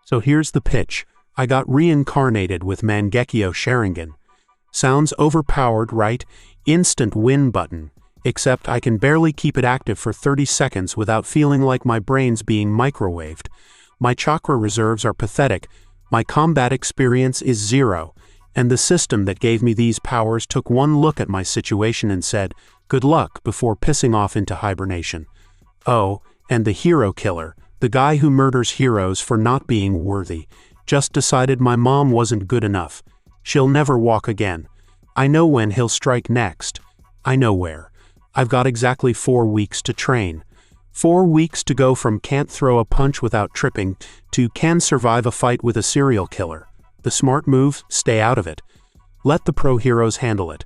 So here's the pitch. I got reincarnated with Mangekyo Sharingan. Sounds overpowered, right? Instant win button. Except I can barely keep it active for 30 seconds without feeling like my brain's being microwaved. My chakra reserves are pathetic. My combat experience is 0. And the system that gave me these powers took one look at my situation and said, "Good luck," before pissing off into hibernation. Oh, and the hero killer, the guy who murders heroes for not being worthy, just decided my mom wasn't good enough. She'll never walk again. I know when he'll strike next. I know where. I've got exactly 4 weeks to train. 4 weeks to go from can't throw a punch without tripping to can survive a fight with a serial killer. The smart move, stay out of it. Let the pro heroes handle it.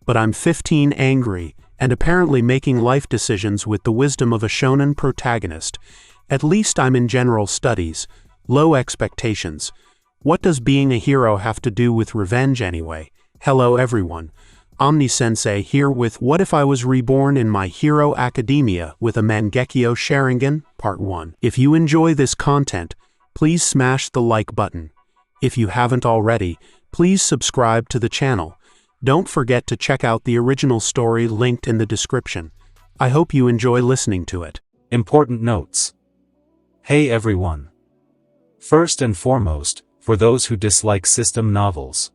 But I'm 15, angry, and apparently making life decisions with the wisdom of a shounen protagonist. At least I'm in general studies. Low expectations. What does being a hero have to do with revenge anyway? Hello everyone. Omni-sensei here with What If I Was Reborn in My Hero Academia with a Mangekyo Sharingan, Part 1. If you enjoy this content, please smash the like button. If you haven't already, please subscribe to the channel. Don't forget to check out the original story linked in the description. I hope you enjoy listening to it. Important notes. Hey everyone. First and foremost, for those who dislike system novels.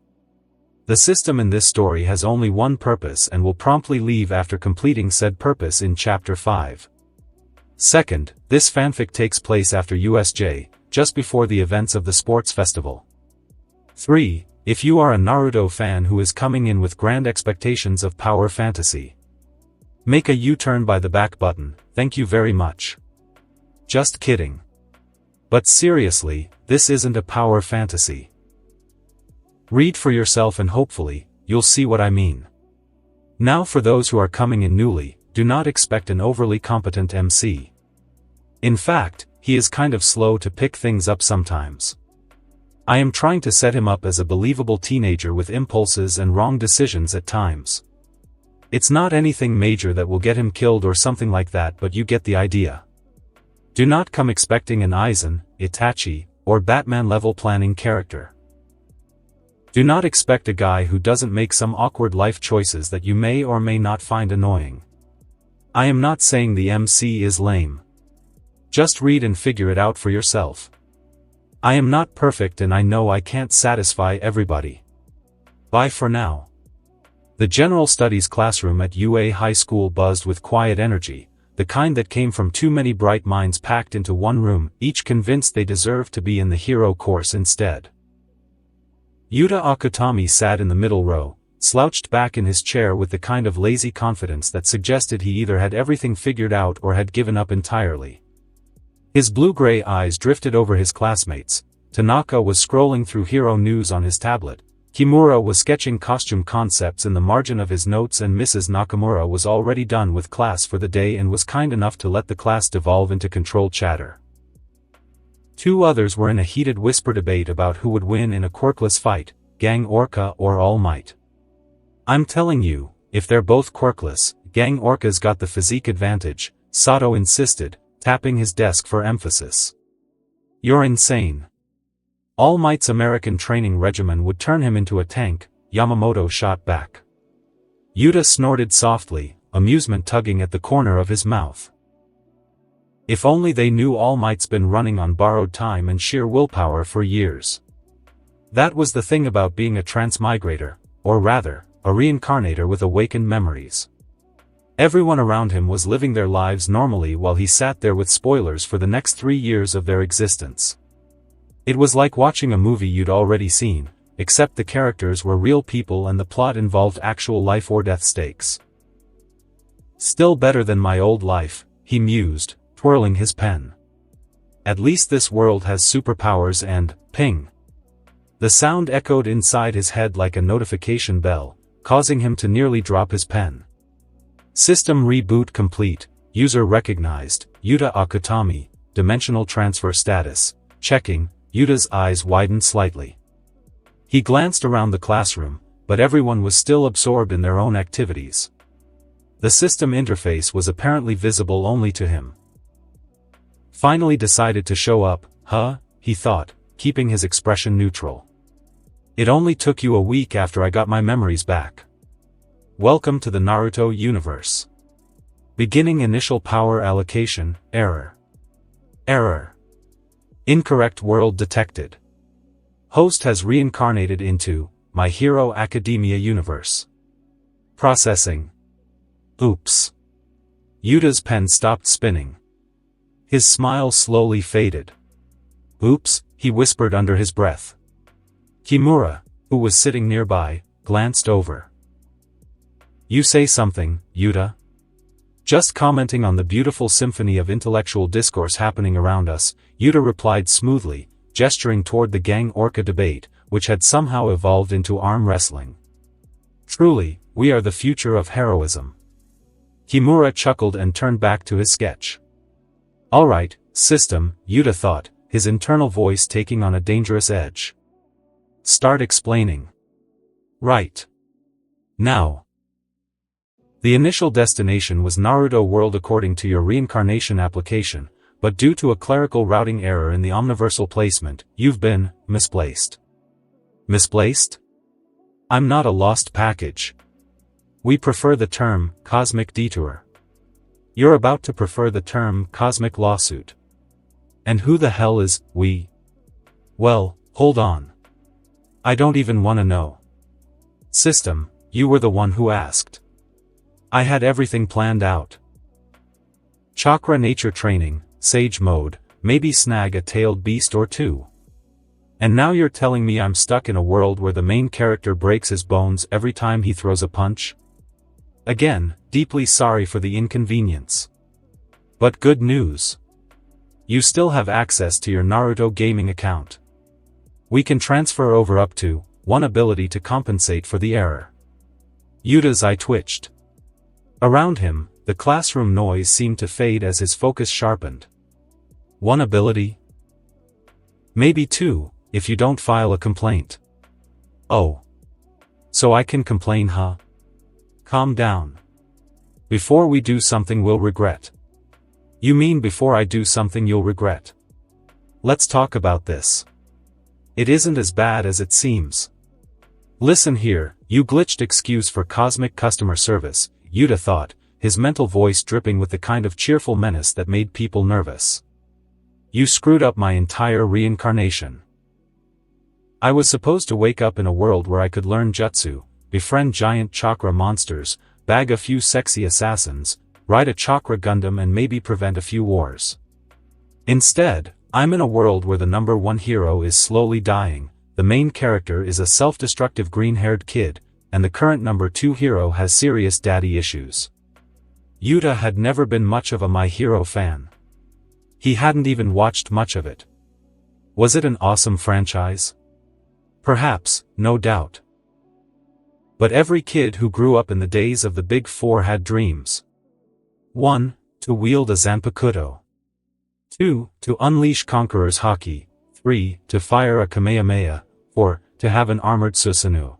The system in this story has only one purpose and will promptly leave after completing said purpose in Chapter 5. Second, this fanfic takes place after USJ, just before the events of the sports festival. 3. If you are a Naruto fan who is coming in with grand expectations of power fantasy, make a U-turn by the back button, thank you very much. Just kidding. But seriously, this isn't a power fantasy. Read for yourself and hopefully, you'll see what I mean. Now for those who are coming in newly, do not expect an overly competent MC. In fact, he is kind of slow to pick things up sometimes. I am trying to set him up as a believable teenager with impulses and wrong decisions at times. It's not anything major that will get him killed or something like that, but you get the idea. Do not come expecting an Aizen, Itachi, or Batman-level planning character. Do not expect a guy who doesn't make some awkward life choices that you may or may not find annoying. I am not saying the MC is lame. Just read and figure it out for yourself. I am not perfect and I know I can't satisfy everybody. Bye for now. The General Studies classroom at UA High School buzzed with quiet energy, the kind that came from too many bright minds packed into one room, each convinced they deserved to be in the hero course instead. Yuta Akutami sat in the middle row, slouched back in his chair with the kind of lazy confidence that suggested he either had everything figured out or had given up entirely. His blue-gray eyes drifted over his classmates. Tanaka was scrolling through hero news on his tablet. Kimura was sketching costume concepts in the margin of his notes, and Mrs. Nakamura was already done with class for the day and was kind enough to let the class devolve into controlled chatter. 2 others were in a heated whisper debate about who would win in a quirkless fight, Gang Orca or All Might. I'm telling you, if they're both quirkless, Gang Orca's got the physique advantage, Sato insisted, tapping his desk for emphasis. You're insane. All Might's American training regimen would turn him into a tank, Yamamoto shot back. Yuta snorted softly, amusement tugging at the corner of his mouth. If only they knew All Might's been running on borrowed time and sheer willpower for years. That was the thing about being a transmigrator, or rather, a reincarnator with awakened memories. Everyone around him was living their lives normally while he sat there with spoilers for the next 3 years of their existence. It was like watching a movie you'd already seen, except the characters were real people and the plot involved actual life or death stakes. Still better than my old life, he mused, twirling his pen. At least this world has superpowers and, ping. The sound echoed inside his head like a notification bell, causing him to nearly drop his pen. System reboot complete, user recognized, Yuta Akutami, dimensional transfer status, checking. Yuta's eyes widened slightly. He glanced around the classroom, but everyone was still absorbed in their own activities. The system interface was apparently visible only to him. Finally decided to show up, huh, he thought, keeping his expression neutral. It only took you a week after I got my memories back. Welcome to the Naruto universe. Beginning initial power allocation, error. Error. Incorrect world detected. Host has reincarnated into My Hero Academia universe. Processing. Oops. Yuta's pen stopped spinning. His smile slowly faded. Oops, he whispered under his breath. Kimura, who was sitting nearby, glanced over. You say something, Yuta? Just commenting on the beautiful symphony of intellectual discourse happening around us, Yuta replied smoothly, gesturing toward the gang orca debate, which had somehow evolved into arm wrestling. Truly, we are the future of heroism. Kimura chuckled and turned back to his sketch. Alright, system, Yuta thought, his internal voice taking on a dangerous edge. Start explaining. Right. Now. The initial destination was Naruto World according to your reincarnation application, but due to a clerical routing error in the omniversal placement, you've been misplaced. Misplaced? I'm not a lost package. We prefer the term cosmic detour. You're about to prefer the term cosmic lawsuit. And who the hell is we? Well, hold on. I don't even want to know. System, you were the one who asked. I had everything planned out. Chakra nature training, sage mode, maybe snag a tailed beast or two. And now you're telling me I'm stuck in a world where the main character breaks his bones every time he throws a punch? Again, deeply sorry for the inconvenience. But good news. You still have access to your Naruto gaming account. We can transfer over up to one ability to compensate for the error. Yuta's eye twitched. Around him, the classroom noise seemed to fade as his focus sharpened. One ability? Maybe two, if you don't file a complaint. Oh. So I can complain, huh? Calm down. Before we do something we'll regret. You mean before I do something you'll regret? Let's talk about this. It isn't as bad as it seems. Listen here, you glitched excuse for cosmic customer service, Yuta thought, his mental voice dripping with the kind of cheerful menace that made people nervous. You screwed up my entire reincarnation. I was supposed to wake up in a world where I could learn jutsu, befriend giant chakra monsters, bag a few sexy assassins, ride a chakra Gundam and maybe prevent a few wars. Instead, I'm in a world where the number one hero is slowly dying, the main character is a self-destructive green-haired kid, and the current number two hero has serious daddy issues. Yuta had never been much of a My Hero fan. He hadn't even watched much of it. Was it an awesome franchise? Perhaps, no doubt. But every kid who grew up in the days of the Big Four had dreams. 1. To wield a Zanpakuto. 2. To unleash Conqueror's Haki. 3. To fire a Kamehameha. 4. To have an armored Susanoo.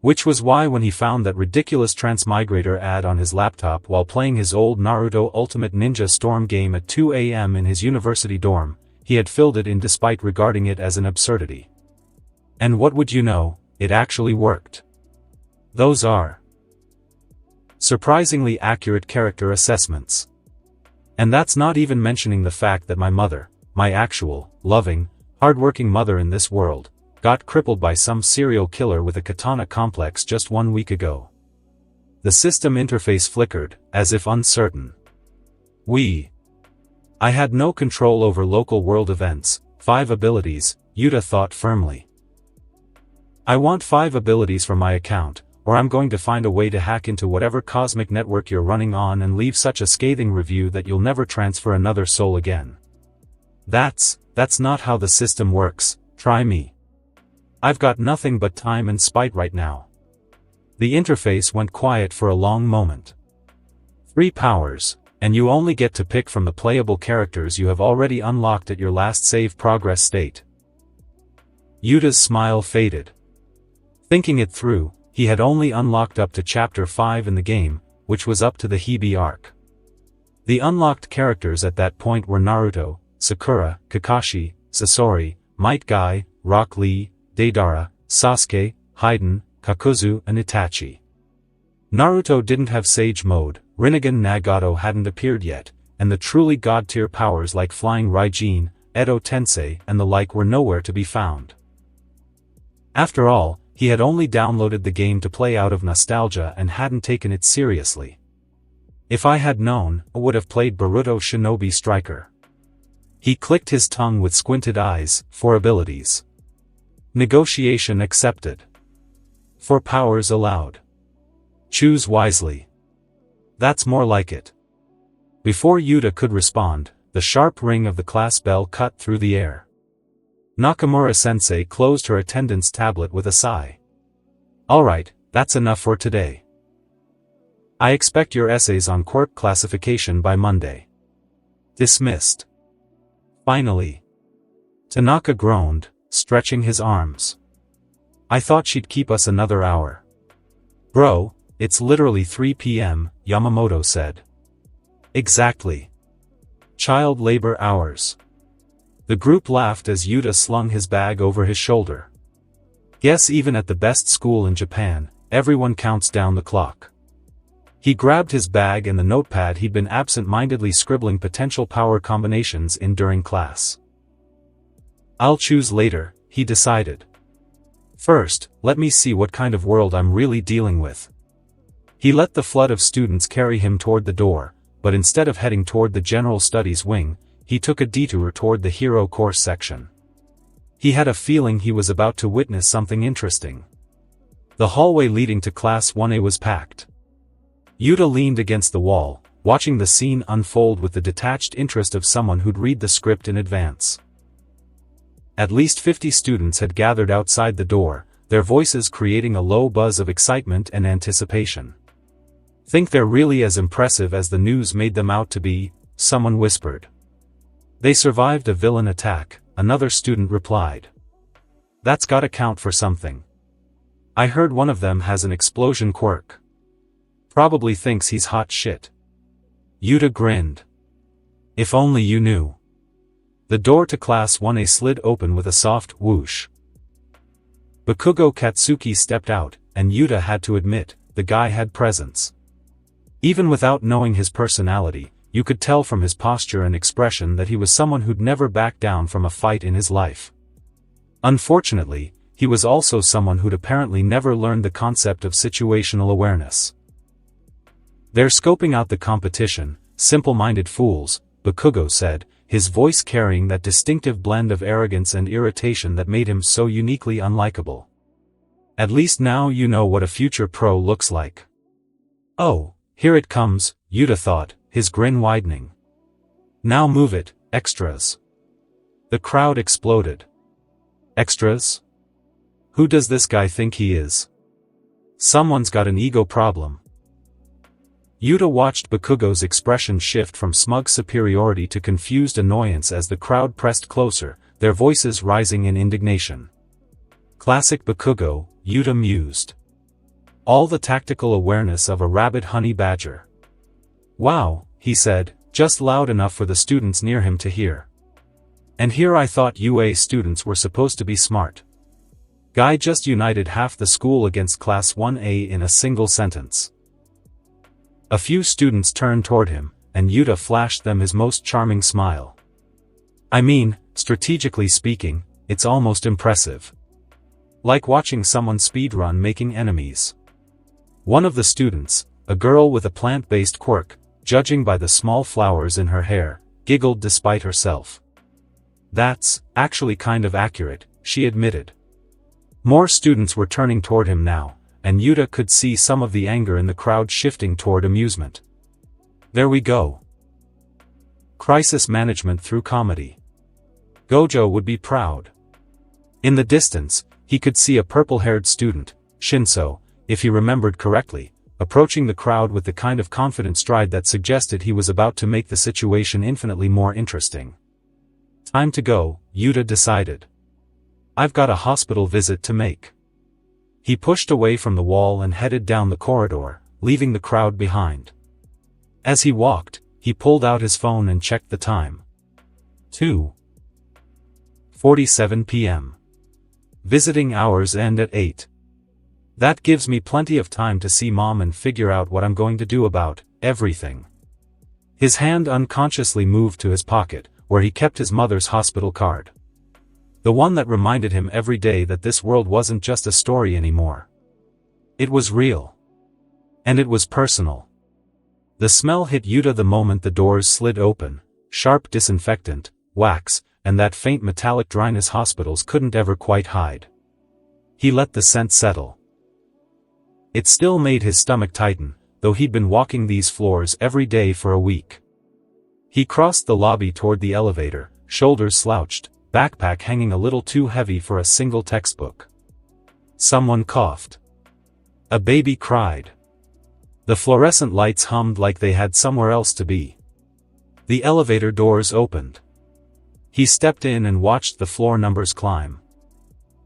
Which was why when he found that ridiculous Transmigrator ad on his laptop while playing his old Naruto Ultimate Ninja Storm game at 2 a.m. in his university dorm, he had filled it in despite regarding it as an absurdity. And what would you know, it actually worked. Those are surprisingly accurate character assessments. And that's not even mentioning the fact that my mother, my actual, loving, hardworking mother in this world, got crippled by some serial killer with a katana complex just 1 week ago. The system interface flickered, as if uncertain. I had no control over local world events, 5 abilities, Yuta thought firmly. I want 5 abilities for my account, or I'm going to find a way to hack into whatever cosmic network you're running on and leave such a scathing review that you'll never transfer another soul again. That's not how the system works, try me. I've got nothing but time and spite right now. The interface went quiet for a long moment. 3 powers, and you only get to pick from the playable characters you have already unlocked at your last save progress state. Yuta's smile faded. Thinking it through, he had only unlocked up to Chapter 5 in the game, which was up to the Hibi arc. The unlocked characters at that point were Naruto, Sakura, Kakashi, Sasori, Might Guy, Rock Lee, Deidara, Sasuke, Hayden, Kakuzu and Itachi. Naruto didn't have Sage Mode, Rinnegan Nagato hadn't appeared yet, and the truly god-tier powers like Flying Raijin, Edo Tensei and the like were nowhere to be found. After all, he had only downloaded the game to play out of nostalgia and hadn't taken it seriously. If I had known, I would have played Boruto Shinobi Striker. He clicked his tongue with squinted eyes. For abilities. Negotiation accepted. For powers allowed. Choose wisely. That's more like it. Before Yuta could respond, the sharp ring of the class bell cut through the air. Nakamura-sensei closed her attendance tablet with a sigh. Alright, that's enough for today. I expect your essays on quirk classification by Monday. Dismissed. Finally. Tanaka groaned, stretching his arms. I thought she'd keep us another hour. Bro, it's literally 3 p.m., Yamamoto said. Exactly. Child labor hours. The group laughed as Yuta slung his bag over his shoulder. Guess even at the best school in Japan, everyone counts down the clock. He grabbed his bag and the notepad he'd been absent-mindedly scribbling potential power combinations in during class. I'll choose later, he decided. First, let me see what kind of world I'm really dealing with. He let the flood of students carry him toward the door, but instead of heading toward the General Studies wing, he took a detour toward the Hero Course section. He had a feeling he was about to witness something interesting. The hallway leading to Class 1A was packed. Yuta leaned against the wall, watching the scene unfold with the detached interest of someone who'd read the script in advance. At least 50 students had gathered outside the door, their voices creating a low buzz of excitement and anticipation. Think they're really as impressive as the news made them out to be, someone whispered. They survived a villain attack, another student replied. That's gotta count for something. I heard one of them has an explosion quirk. Probably thinks he's hot shit. Yuta grinned. If only you knew. The door to Class 1A slid open with a soft whoosh. Bakugo Katsuki stepped out, and Yuta had to admit, the guy had presence. Even without knowing his personality, you could tell from his posture and expression that he was someone who'd never backed down from a fight in his life. Unfortunately, he was also someone who'd apparently never learned the concept of situational awareness. They're scoping out the competition, simple-minded fools, Bakugo said, his voice carrying that distinctive blend of arrogance and irritation that made him so uniquely unlikable. At least now you know what a future pro looks like. Oh, here it comes, Yuta thought, his grin widening. Now move it, extras. The crowd exploded. Extras? Who does this guy think he is? Someone's got an ego problem. Yuta watched Bakugo's expression shift from smug superiority to confused annoyance as the crowd pressed closer, their voices rising in indignation. Classic Bakugo, Yuta mused. All the tactical awareness of a rabid honey badger. Wow, he said, just loud enough for the students near him to hear. And here I thought UA students were supposed to be smart. Guy just united half the school against Class 1A in a single sentence. A few students turned toward him, and Yuta flashed them his most charming smile. I mean, strategically speaking, it's almost impressive. Like watching someone speedrun making enemies. One of the students, a girl with a plant-based quirk, judging by the small flowers in her hair, giggled despite herself. That's actually kind of accurate, she admitted. More students were turning toward him now, and Yuta could see some of the anger in the crowd shifting toward amusement. There we go. Crisis management through comedy. Gojo would be proud. In the distance, he could see a purple-haired student, Shinso, if he remembered correctly, approaching the crowd with the kind of confident stride that suggested he was about to make the situation infinitely more interesting. Time to go, Yuta decided. I've got a hospital visit to make. He pushed away from the wall and headed down the corridor, leaving the crowd behind. As he walked, he pulled out his phone and checked the time. 2:15 7:47 p.m. Visiting hours end at 8. That gives me plenty of time to see Mom and figure out what I'm going to do about everything. His hand unconsciously moved to his pocket, where he kept his mother's hospital card. The one that reminded him every day that this world wasn't just a story anymore. It was real. And it was personal. The smell hit Yuta the moment the doors slid open, sharp disinfectant, wax, and that faint metallic dryness hospitals couldn't ever quite hide. He let the scent settle. It still made his stomach tighten, though he'd been walking these floors every day for a week. He crossed the lobby toward the elevator, shoulders slouched, backpack hanging a little too heavy for a single textbook. Someone coughed. A baby cried. The fluorescent lights hummed like they had somewhere else to be. The elevator doors opened. He stepped in and watched the floor numbers climb.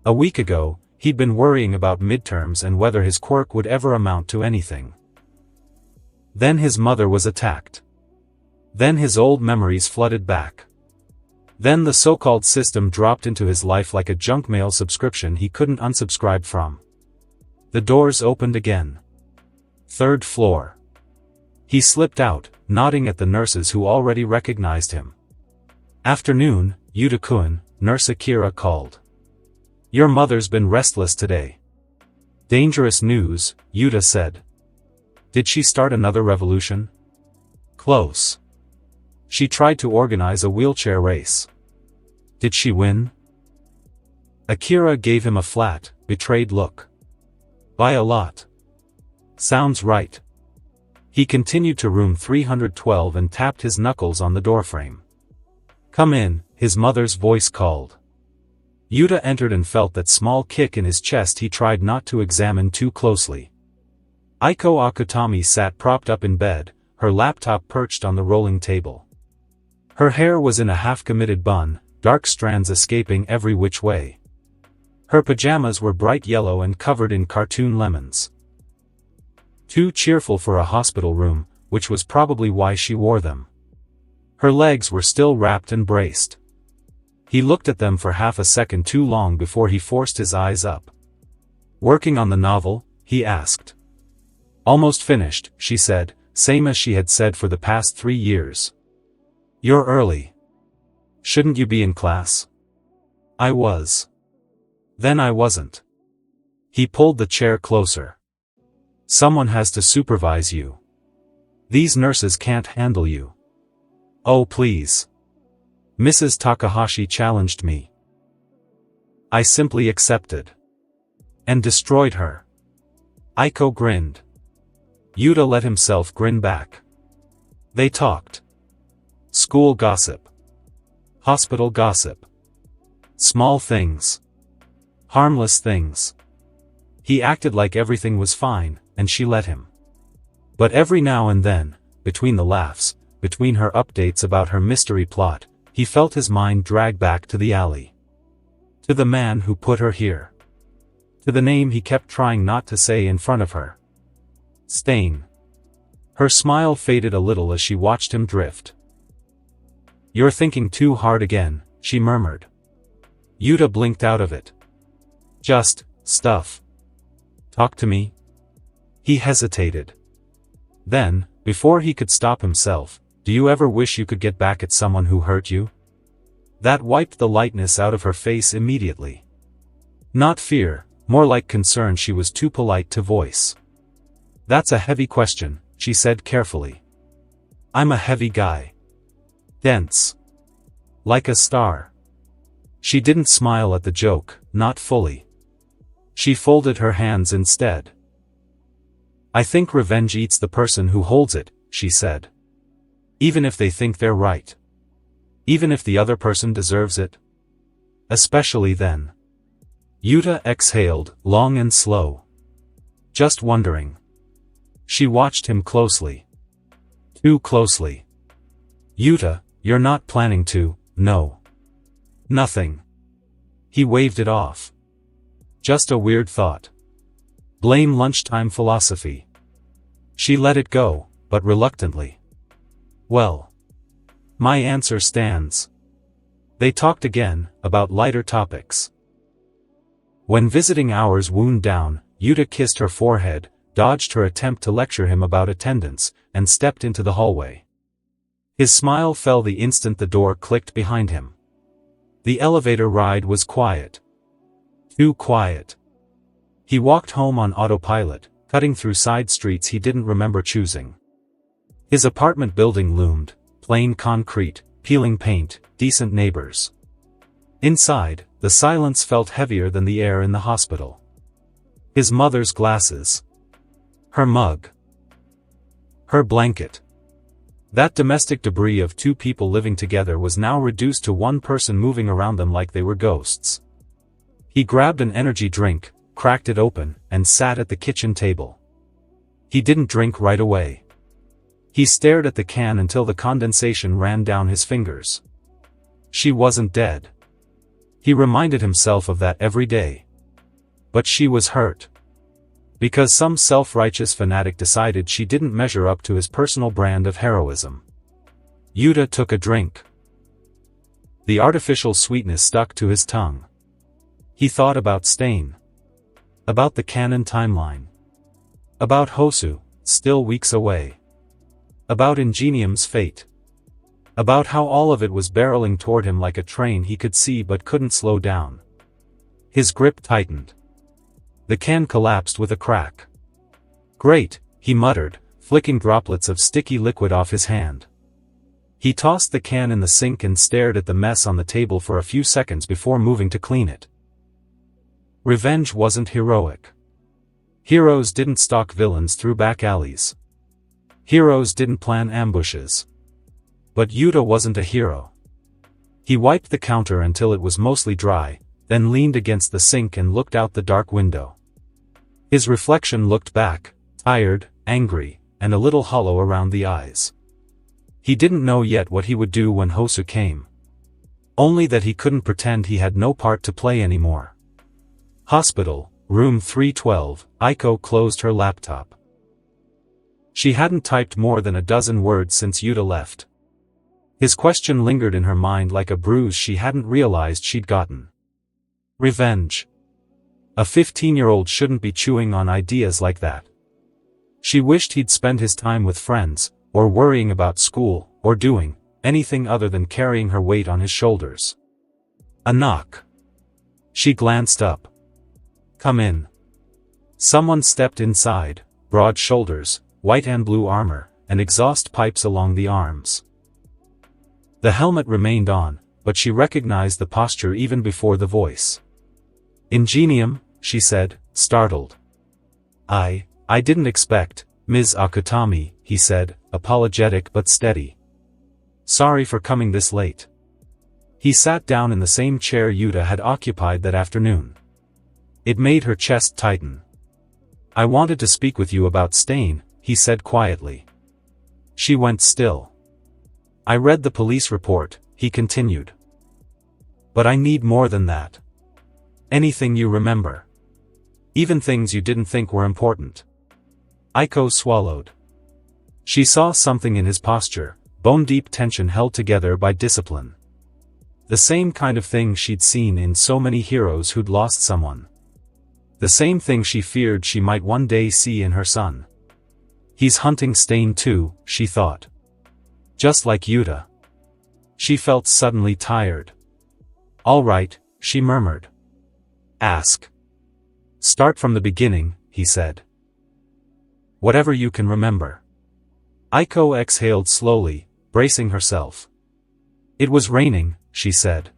A week ago, he'd been worrying about midterms and whether his quirk would ever amount to anything. Then his mother was attacked. Then his old memories flooded back. Then the so-called system dropped into his life like a junk mail subscription he couldn't unsubscribe from. The doors opened again. 3rd floor. He slipped out, nodding at the nurses who already recognized him. Afternoon, Yuta-kun, Nurse Akira called. Your mother's been restless today. Dangerous news, Yuta said. Did she start another revolution? Close. She tried to organize a wheelchair race. Did she win? Akira gave him a flat, betrayed look. By a lot. Sounds right. He continued to room 312 and tapped his knuckles on the doorframe. Come in, his mother's voice called. Yuta entered and felt that small kick in his chest he tried not to examine too closely. Aiko Akutami sat propped up in bed, her laptop perched on the rolling table. Her hair was in a half-committed bun, dark strands escaping every which way. Her pajamas were bright yellow and covered in cartoon lemons. Too cheerful for a hospital room, which was probably why she wore them. Her legs were still wrapped and braced. He looked at them for half a second too long before he forced his eyes up. Working on the novel? He asked. Almost finished, she said, same as she had said for the past 3 years. You're early. Shouldn't you be in class? I was. Then I wasn't. He pulled the chair closer. Someone has to supervise you. These nurses can't handle you. Oh please. Mrs. Takahashi challenged me. I simply accepted. And destroyed her. Aiko grinned. Yuta let himself grin back. They talked. School gossip. Hospital gossip. Small things. Harmless things. He acted like everything was fine, and she let him. But every now and then, between the laughs, between her updates about her mystery plot, he felt his mind drag back to the alley. To the man who put her here. To the name he kept trying not to say in front of her. Stain. Her smile faded a little as she watched him drift. You're thinking too hard again, she murmured. Yuta blinked out of it. Just, stuff. Talk to me? He hesitated. Then, before he could stop himself, do you ever wish you could get back at someone who hurt you? That wiped the lightness out of her face immediately. Not fear, more like concern she was too polite to voice. That's a heavy question, she said carefully. I'm a heavy guy. Dense. Like a star. She didn't smile at the joke, not fully. She folded her hands instead. I think revenge eats the person who holds it, she said. Even if they think they're right. Even if the other person deserves it. Especially then. Yuta exhaled, long and slow. Just wondering. She watched him closely. Too closely. Yuta, you're not planning to, no. Nothing. He waved it off. Just a weird thought. Blame lunchtime philosophy. She let it go, but reluctantly. Well. My answer stands. They talked again, about lighter topics. When visiting hours wound down, Yuta kissed her forehead, dodged her attempt to lecture him about attendance, and stepped into the hallway. His smile fell the instant the door clicked behind him. The elevator ride was quiet. Too quiet. He walked home on autopilot, cutting through side streets he didn't remember choosing. His apartment building loomed, plain concrete, peeling paint, decent neighbors. Inside, the silence felt heavier than the air in the hospital. His mother's glasses. Her mug. Her blanket. That domestic debris of two people living together was now reduced to one person moving around them like they were ghosts. He grabbed an energy drink, cracked it open, and sat at the kitchen table. He didn't drink right away. He stared at the can until the condensation ran down his fingers. She wasn't dead. He reminded himself of that every day. But she was hurt. Because some self-righteous fanatic decided she didn't measure up to his personal brand of heroism. Yuta took a drink. The artificial sweetness stuck to his tongue. He thought about Stain. About the canon timeline. About Hosu, still weeks away. About Ingenium's fate. About how all of it was barreling toward him like a train he could see but couldn't slow down. His grip tightened. The can collapsed with a crack. Great, he muttered, flicking droplets of sticky liquid off his hand. He tossed the can in the sink and stared at the mess on the table for a few seconds before moving to clean it. Revenge wasn't heroic. Heroes didn't stalk villains through back alleys. Heroes didn't plan ambushes. But Yuta wasn't a hero. He wiped the counter until it was mostly dry, then leaned against the sink and looked out the dark window. His reflection looked back, tired, angry, and a little hollow around the eyes. He didn't know yet what he would do when Hosu came. Only that he couldn't pretend he had no part to play anymore. Hospital, room 312, Aiko closed her laptop. She hadn't typed more than a dozen words since Yuta left. His question lingered in her mind like a bruise she hadn't realized she'd gotten. Revenge. A 15-year-old shouldn't be chewing on ideas like that. She wished he'd spend his time with friends, or worrying about school, or doing anything other than carrying her weight on his shoulders. A knock. She glanced up. Come in. Someone stepped inside, broad shoulders, white and blue armor, and exhaust pipes along the arms. The helmet remained on, but she recognized the posture even before the voice. Ingenium, she said, startled. I didn't expect, Ms. Akutami, he said, apologetic but steady. Sorry for coming this late. He sat down in the same chair Yuta had occupied that afternoon. It made her chest tighten. I wanted to speak with you about Stain, he said quietly. She went still. I read the police report, he continued. But I need more than that. Anything you remember. Even things you didn't think were important. Aiko swallowed. She saw something in his posture, bone-deep tension held together by discipline. The same kind of thing she'd seen in so many heroes who'd lost someone. The same thing she feared she might one day see in her son. He's hunting Stain too, she thought. Just like Yuta. She felt suddenly tired. All right, she murmured. Ask. Start from the beginning, he said. Whatever you can remember. Aiko exhaled slowly, bracing herself. It was raining, she said.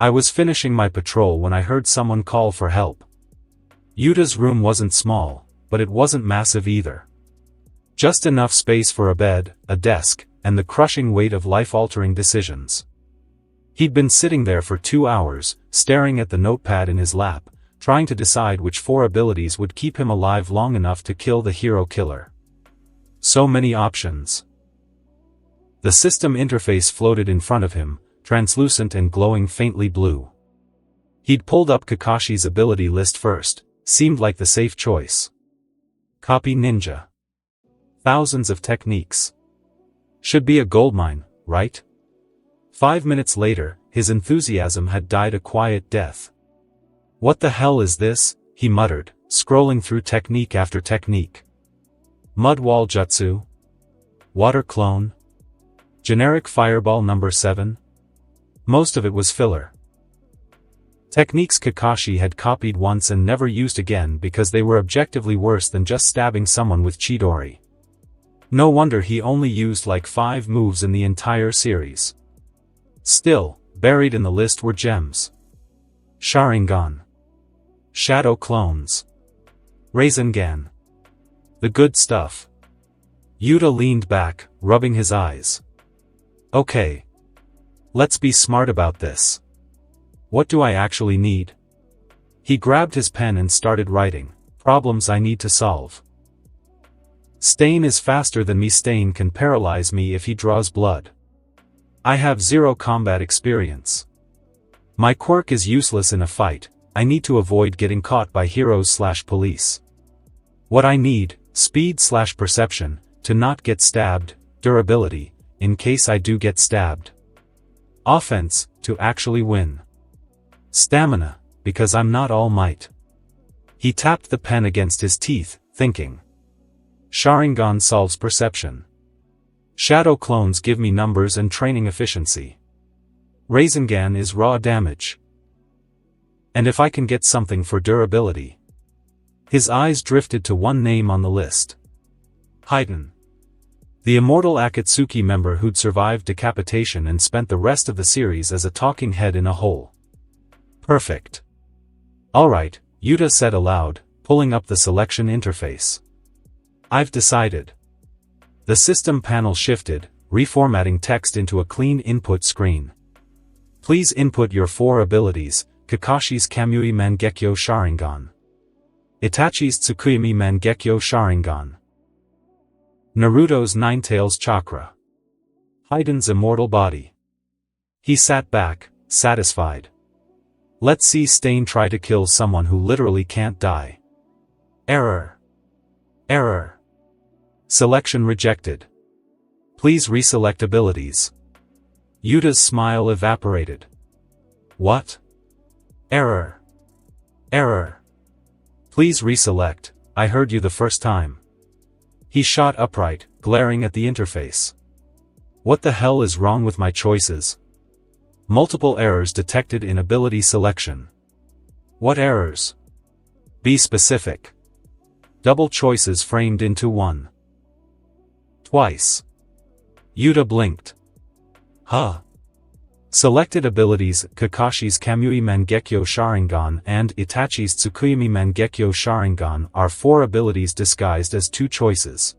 I was finishing my patrol when I heard someone call for help. Yuta's room wasn't small, but it wasn't massive either. Just enough space for a bed, a desk, and the crushing weight of life-altering decisions. He'd been sitting there for 2 hours, staring at the notepad in his lap, trying to decide which 4 abilities would keep him alive long enough to kill the hero killer. So many options. The system interface floated in front of him, translucent and glowing faintly blue. He'd pulled up Kakashi's ability list first, seemed like the safe choice. Copy ninja. Thousands of techniques. Should be a goldmine, right? 5 minutes later, his enthusiasm had died a quiet death. What the hell is this? He muttered, scrolling through technique after technique. Mud wall jutsu? Water clone? Generic fireball number 7? Most of it was filler. Techniques Kakashi had copied once and never used again because they were objectively worse than just stabbing someone with Chidori. No wonder he only used like 5 moves in the entire series. Still, buried in the list were gems. Sharingan. Shadow clones. Rasengan. The good stuff. Yuta leaned back, rubbing his eyes. Okay. Let's be smart about this. What do I actually need? He grabbed his pen and started writing, problems I need to solve. Stain is faster than me. Stain can paralyze me if he draws blood. I have 0 combat experience. My quirk is useless in a fight. I need to avoid getting caught by heroes/police. What I need, speed/perception, to not get stabbed, durability, in case I do get stabbed. Offense, to actually win. Stamina, because I'm not all might. He tapped the pen against his teeth, thinking. Sharingan solves perception. Shadow clones give me numbers and training efficiency. Rasengan is raw damage. And if I can get something for durability. His eyes drifted to one name on the list. Haiden. The immortal Akatsuki member who'd survived decapitation and spent the rest of the series as a talking head in a hole. Perfect. Alright, Yuta said aloud, pulling up the selection interface. I've decided. The system panel shifted, reformatting text into a clean input screen. Please input your 4 abilities, Kakashi's Kamui Mangekyo Sharingan. Itachi's Tsukuyomi Mangekyo Sharingan. Naruto's Ninetales Chakra. Haiden's immortal body. He sat back, satisfied. Let's see Stain try to kill someone who literally can't die. Error. Error. Selection rejected. Please reselect abilities. Yuta's smile evaporated. What? Error. Error. Please reselect, I heard you the first time. He shot upright, glaring at the interface. What the hell is wrong with my choices? Multiple errors detected in ability selection. What errors? Be specific. Double choices framed into one. Twice. Yuta blinked. Huh? Selected abilities Kakashi's Kamui Mangekyo Sharingan and Itachi's Tsukuyomi Mangekyo Sharingan are 4 abilities disguised as 2 choices.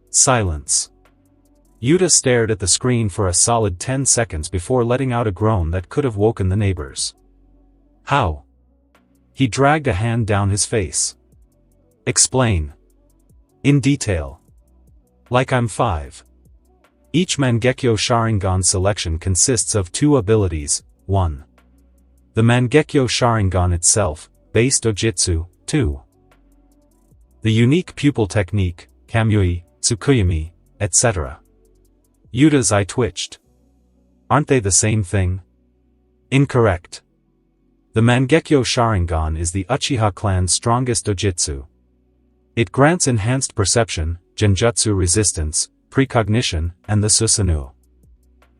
Silence. Yuta stared at the screen for a solid 10 seconds before letting out a groan that could have woken the neighbors. How? He dragged a hand down his face. Explain. In detail. Like I'm 5. Each Mangekyo Sharingan selection consists of 2 abilities, 1. The Mangekyo Sharingan itself, base dojutsu, 2. The unique pupil technique, Kamui, Tsukuyomi, etc. Yuta's eye twitched. Aren't they the same thing? Incorrect. The Mangekyo Sharingan is the Uchiha clan's strongest dojutsu. It grants enhanced perception, genjutsu resistance, precognition, and the Susanoo.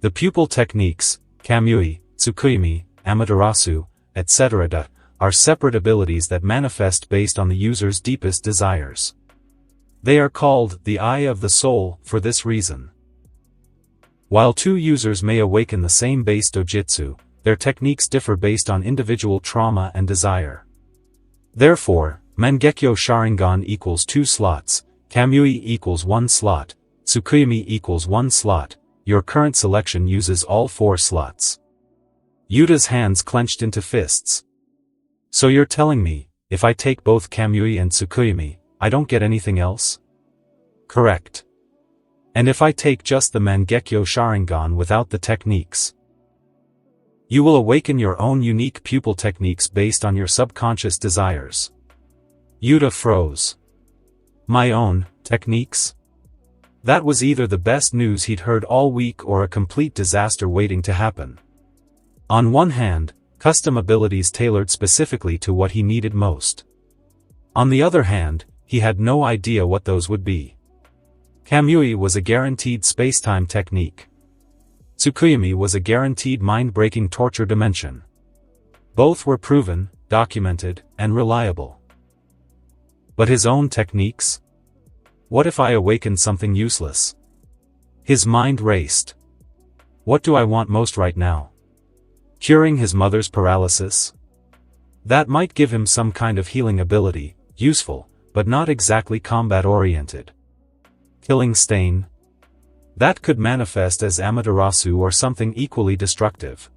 The pupil techniques, Kamui, Tsukuyomi, Amaterasu, etc. are separate abilities that manifest based on the user's deepest desires. They are called the Eye of the Soul for this reason. While 2 users may awaken the same base dojutsu, their techniques differ based on individual trauma and desire. Therefore, Mangekyo Sharingan equals 2 slots, Kamui equals 1 slot, Tsukuyomi equals 1 slot. Your current selection uses all 4 slots. Yuta's hands clenched into fists. So you're telling me, if I take both Kamui and Tsukuyomi, I don't get anything else? Correct. And if I take just the Mangekyo Sharingan without the techniques? You will awaken your own unique pupil techniques based on your subconscious desires. Yuta froze. My own techniques? That was either the best news he'd heard all week or a complete disaster waiting to happen. On one hand, custom abilities tailored specifically to what he needed most. On the other hand, he had no idea what those would be. Kamui was a guaranteed spacetime technique. Tsukuyomi was a guaranteed mind-breaking torture dimension. Both were proven, documented, and reliable. But his own techniques? What if I awakened something useless? His mind raced. What do I want most right now? Curing his mother's paralysis? That might give him some kind of healing ability, useful, but not exactly combat-oriented. Killing Stain? That could manifest as Amaterasu or something equally destructive.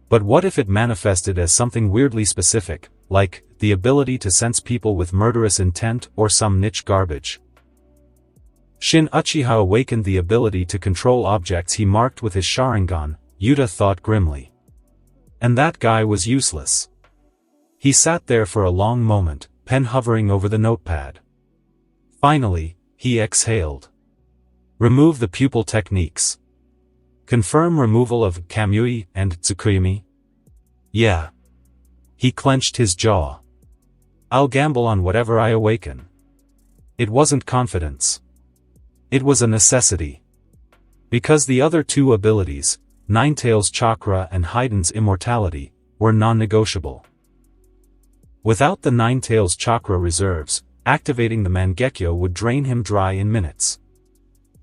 But what if it manifested as something weirdly specific, like the ability to sense people with murderous intent or some niche garbage? Shin Uchiha awakened the ability to control objects he marked with his Sharingan, Yuta thought grimly. And that guy was useless. He sat there for a long moment, pen hovering over the notepad. Finally, he exhaled. Remove the pupil techniques. Confirm removal of Kamui and Tsukuyomi? Yeah. He clenched his jaw. I'll gamble on whatever I awaken. It wasn't confidence. It was a necessity. Because the other two abilities, Ninetales Chakra and Haiden's Immortality, were non-negotiable. Without the Ninetales Chakra reserves, activating the Mangekyo would drain him dry in minutes.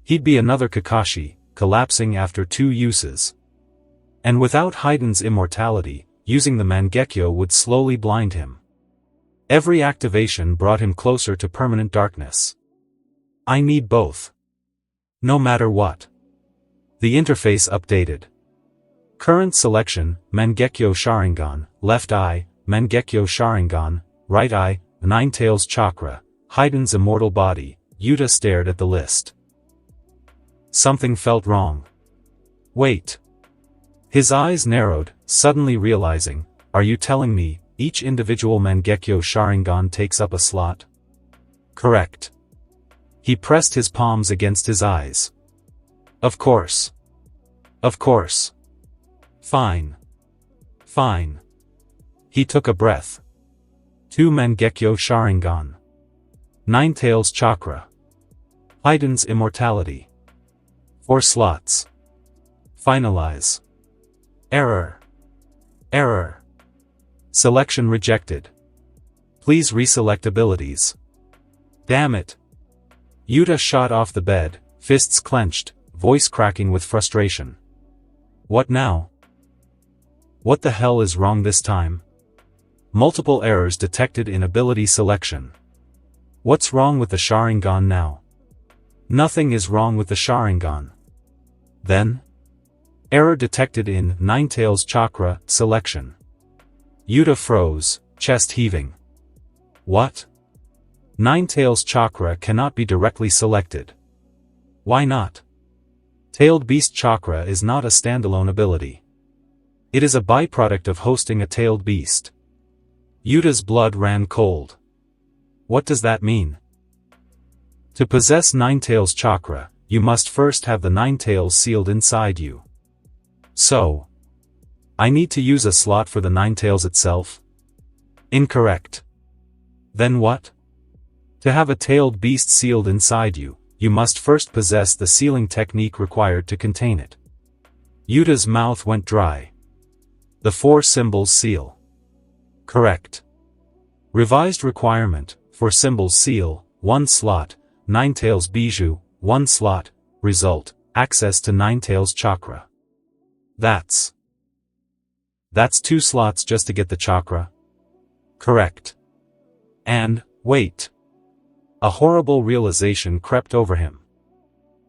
He'd be another Kakashi, collapsing after 2 uses. And without Haiden's Immortality, using the Mangekyo would slowly blind him. Every activation brought him closer to permanent darkness. I need both. No matter what. The interface updated. Current selection, Mangekyo Sharingan, left eye, Mangekyo Sharingan, right eye, Ninetales Chakra, Haiden's immortal body. Yuta stared at the list. Something felt wrong. Wait. His eyes narrowed, suddenly realizing, are you telling me, each individual Mangekyo Sharingan takes up a slot? Correct. He pressed his palms against his eyes. Of course. Of course. Fine. Fine. He took a breath. 2 Mangekyo Sharingan. Ninetales Chakra. Haiden's Immortality. 4 slots. Finalize. Error. Error. Selection rejected. Please reselect abilities. Damn it. Yuta shot off the bed, fists clenched, voice cracking with frustration. What now? What the hell is wrong this time? Multiple errors detected in ability selection. What's wrong with the Sharingan now? Nothing is wrong with the Sharingan. Then? Error detected in Ninetales Chakra selection. Yuta froze, chest heaving. What? Ninetales Chakra cannot be directly selected. Why not? Tailed Beast Chakra is not a standalone ability. It is a byproduct of hosting a tailed beast. Yuta's blood ran cold. What does that mean? To possess Ninetales Chakra, you must first have the Ninetales sealed inside you. So, I need to use a slot for the Ninetales itself? Incorrect. Then what? To have a tailed beast sealed inside you, you must first possess the sealing technique required to contain it. Yuta's mouth went dry. The 4 symbols seal. Correct. Revised requirement, for symbols seal, 1 slot, Ninetales Bijou, 1 slot, result, access to Ninetales Chakra. That's 2 slots just to get the chakra? Correct. And, wait. A horrible realization crept over him.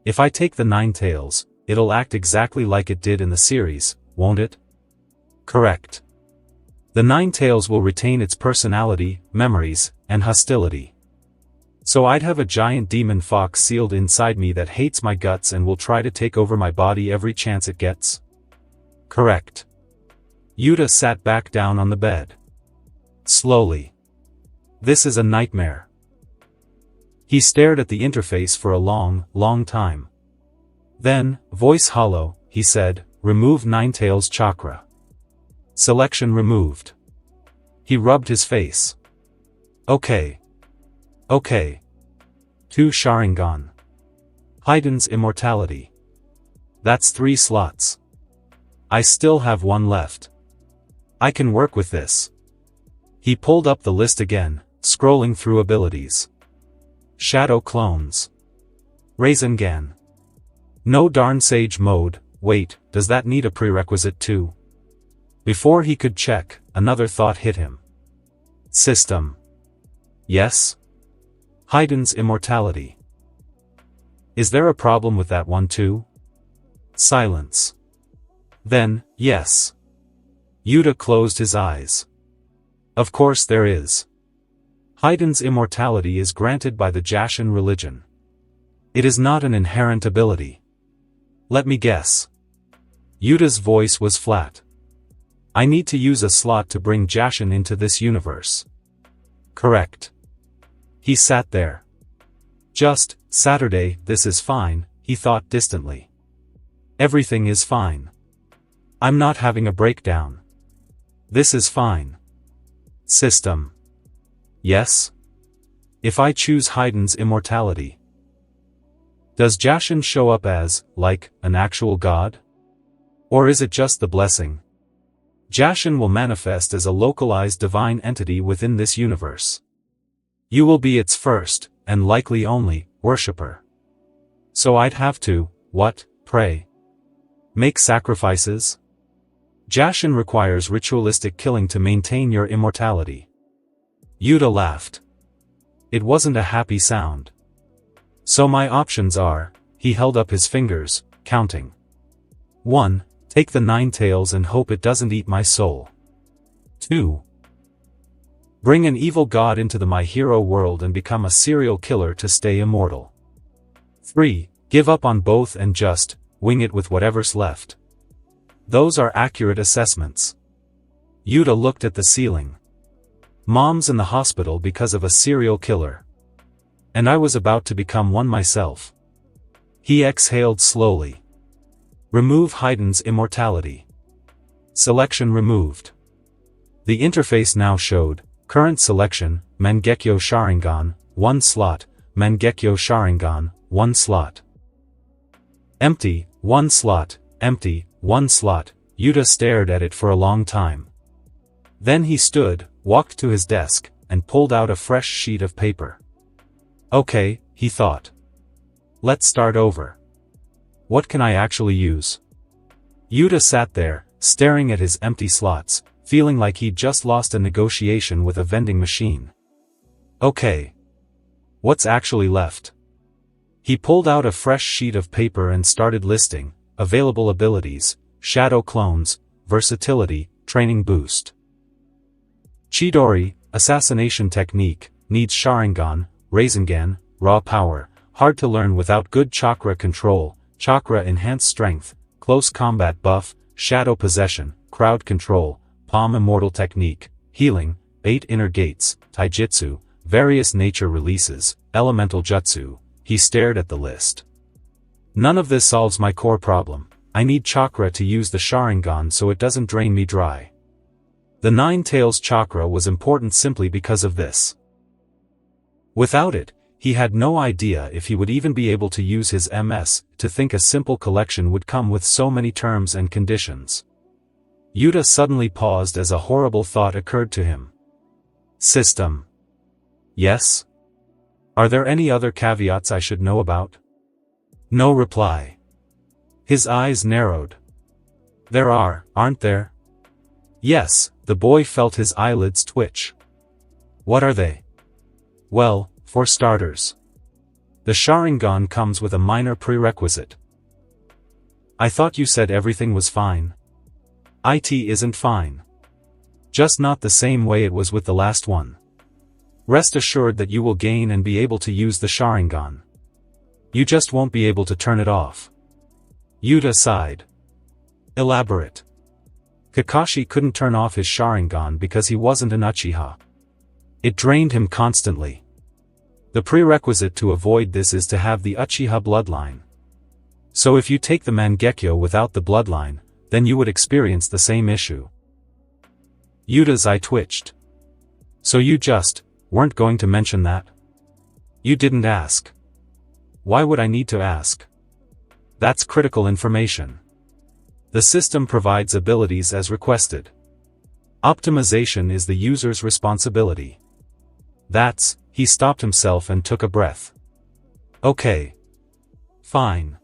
If I take the Ninetales, it'll act exactly like it did in the series, won't it? Correct. The Ninetales will retain its personality, memories, and hostility. So I'd have a giant demon fox sealed inside me that hates my guts and will try to take over my body every chance it gets? Correct. Yuta sat back down on the bed. Slowly. This is a nightmare. He stared at the interface for a long, long time. Then, voice hollow, he said, remove Ninetales chakra. Selection removed. He rubbed his face. Okay. Okay. 2 Sharingan. Heiden's immortality. That's 3 slots. I still have 1 left. I can work with this. He pulled up the list again, scrolling through abilities. Shadow clones. Rasengan. No darn Sage mode. Wait, does that need a prerequisite too? Before he could check, another thought hit him. System. Yes? Heiden's immortality. Is there a problem with that one too? Silence. Then, yes. Yuta closed his eyes. Of course there is. Heiden's immortality is granted by the Jashin religion. It is not an inherent ability. Let me guess. Yuta's voice was flat. I need to use a slot to bring Jashin into this universe. Correct. He sat there. Just, Saturday, this is fine, he thought distantly. Everything is fine. I'm not having a breakdown. This is fine. System. Yes? If I choose Heiden's immortality, does Jashin show up as, like, an actual god? Or is it just the blessing? Jashin will manifest as a localized divine entity within this universe. You will be its first, and likely only, worshipper. So I'd have to, what, pray? Make sacrifices? Jashin requires ritualistic killing to maintain your immortality. Yuta laughed. It wasn't a happy sound. So my options are, he held up his fingers, counting. 1. Take the Ninetales and hope it doesn't eat my soul. 2. Bring an evil god into the My Hero world and become a serial killer to stay immortal. 3. Give up on both and just, wing it with whatever's left. Those are accurate assessments. Yuta looked at the ceiling. Mom's in the hospital because of a serial killer. And I was about to become one myself. He exhaled slowly. Remove Heiden's immortality. Selection removed. The interface now showed, current selection, Mangekyo Sharingan, 1 slot, Mangekyo Sharingan, 1 slot. Empty, 1 slot, empty, 1 slot. Yuta stared at it for a long time. Then he stood, walked to his desk, and pulled out a fresh sheet of paper. Okay, he thought. Let's start over. What can I actually use? Yuta sat there, staring at his empty slots, feeling like he'd just lost a negotiation with a vending machine. Okay. What's actually left? He pulled out a fresh sheet of paper and started listing, available abilities, shadow clones, versatility, training boost. Chidori, assassination technique, needs Sharingan, Rasengan, raw power, hard to learn without good chakra control, chakra enhanced strength, close combat buff, shadow possession, crowd control, palm immortal technique, healing, 8 inner gates, taijutsu, various nature releases, elemental jutsu. He stared at the list. None of this solves my core problem. I need chakra to use the Sharingan so it doesn't drain me dry. The Ninetales chakra was important simply because of this. Without it, he had no idea if he would even be able to use his MS. To think a simple collection would come with so many terms and conditions. Yuta suddenly paused as a horrible thought occurred to him. System. Yes? Are there any other caveats I should know about? No reply. His eyes narrowed. There are, aren't there? Yes, the boy felt his eyelids twitch. What are they? Well, for starters, the Sharingan comes with a minor prerequisite. I thought you said everything was fine. It isn't fine. Just not the same way it was with the last one. Rest assured that you will gain and be able to use the Sharingan. You just won't be able to turn it off. Yuta sighed. Elaborate. Kakashi couldn't turn off his Sharingan because he wasn't an uchiha. It drained him constantly. The prerequisite to avoid this is to have the uchiha bloodline. So if you take the Mangekyo without the bloodline, then you would experience the same issue. Yuta's eye twitched. So you just weren't going to mention that? You didn't ask. Why would I need to ask? That's critical information. The system provides abilities as requested. Optimization is the user's responsibility. He stopped himself and took a breath. Okay. Fine.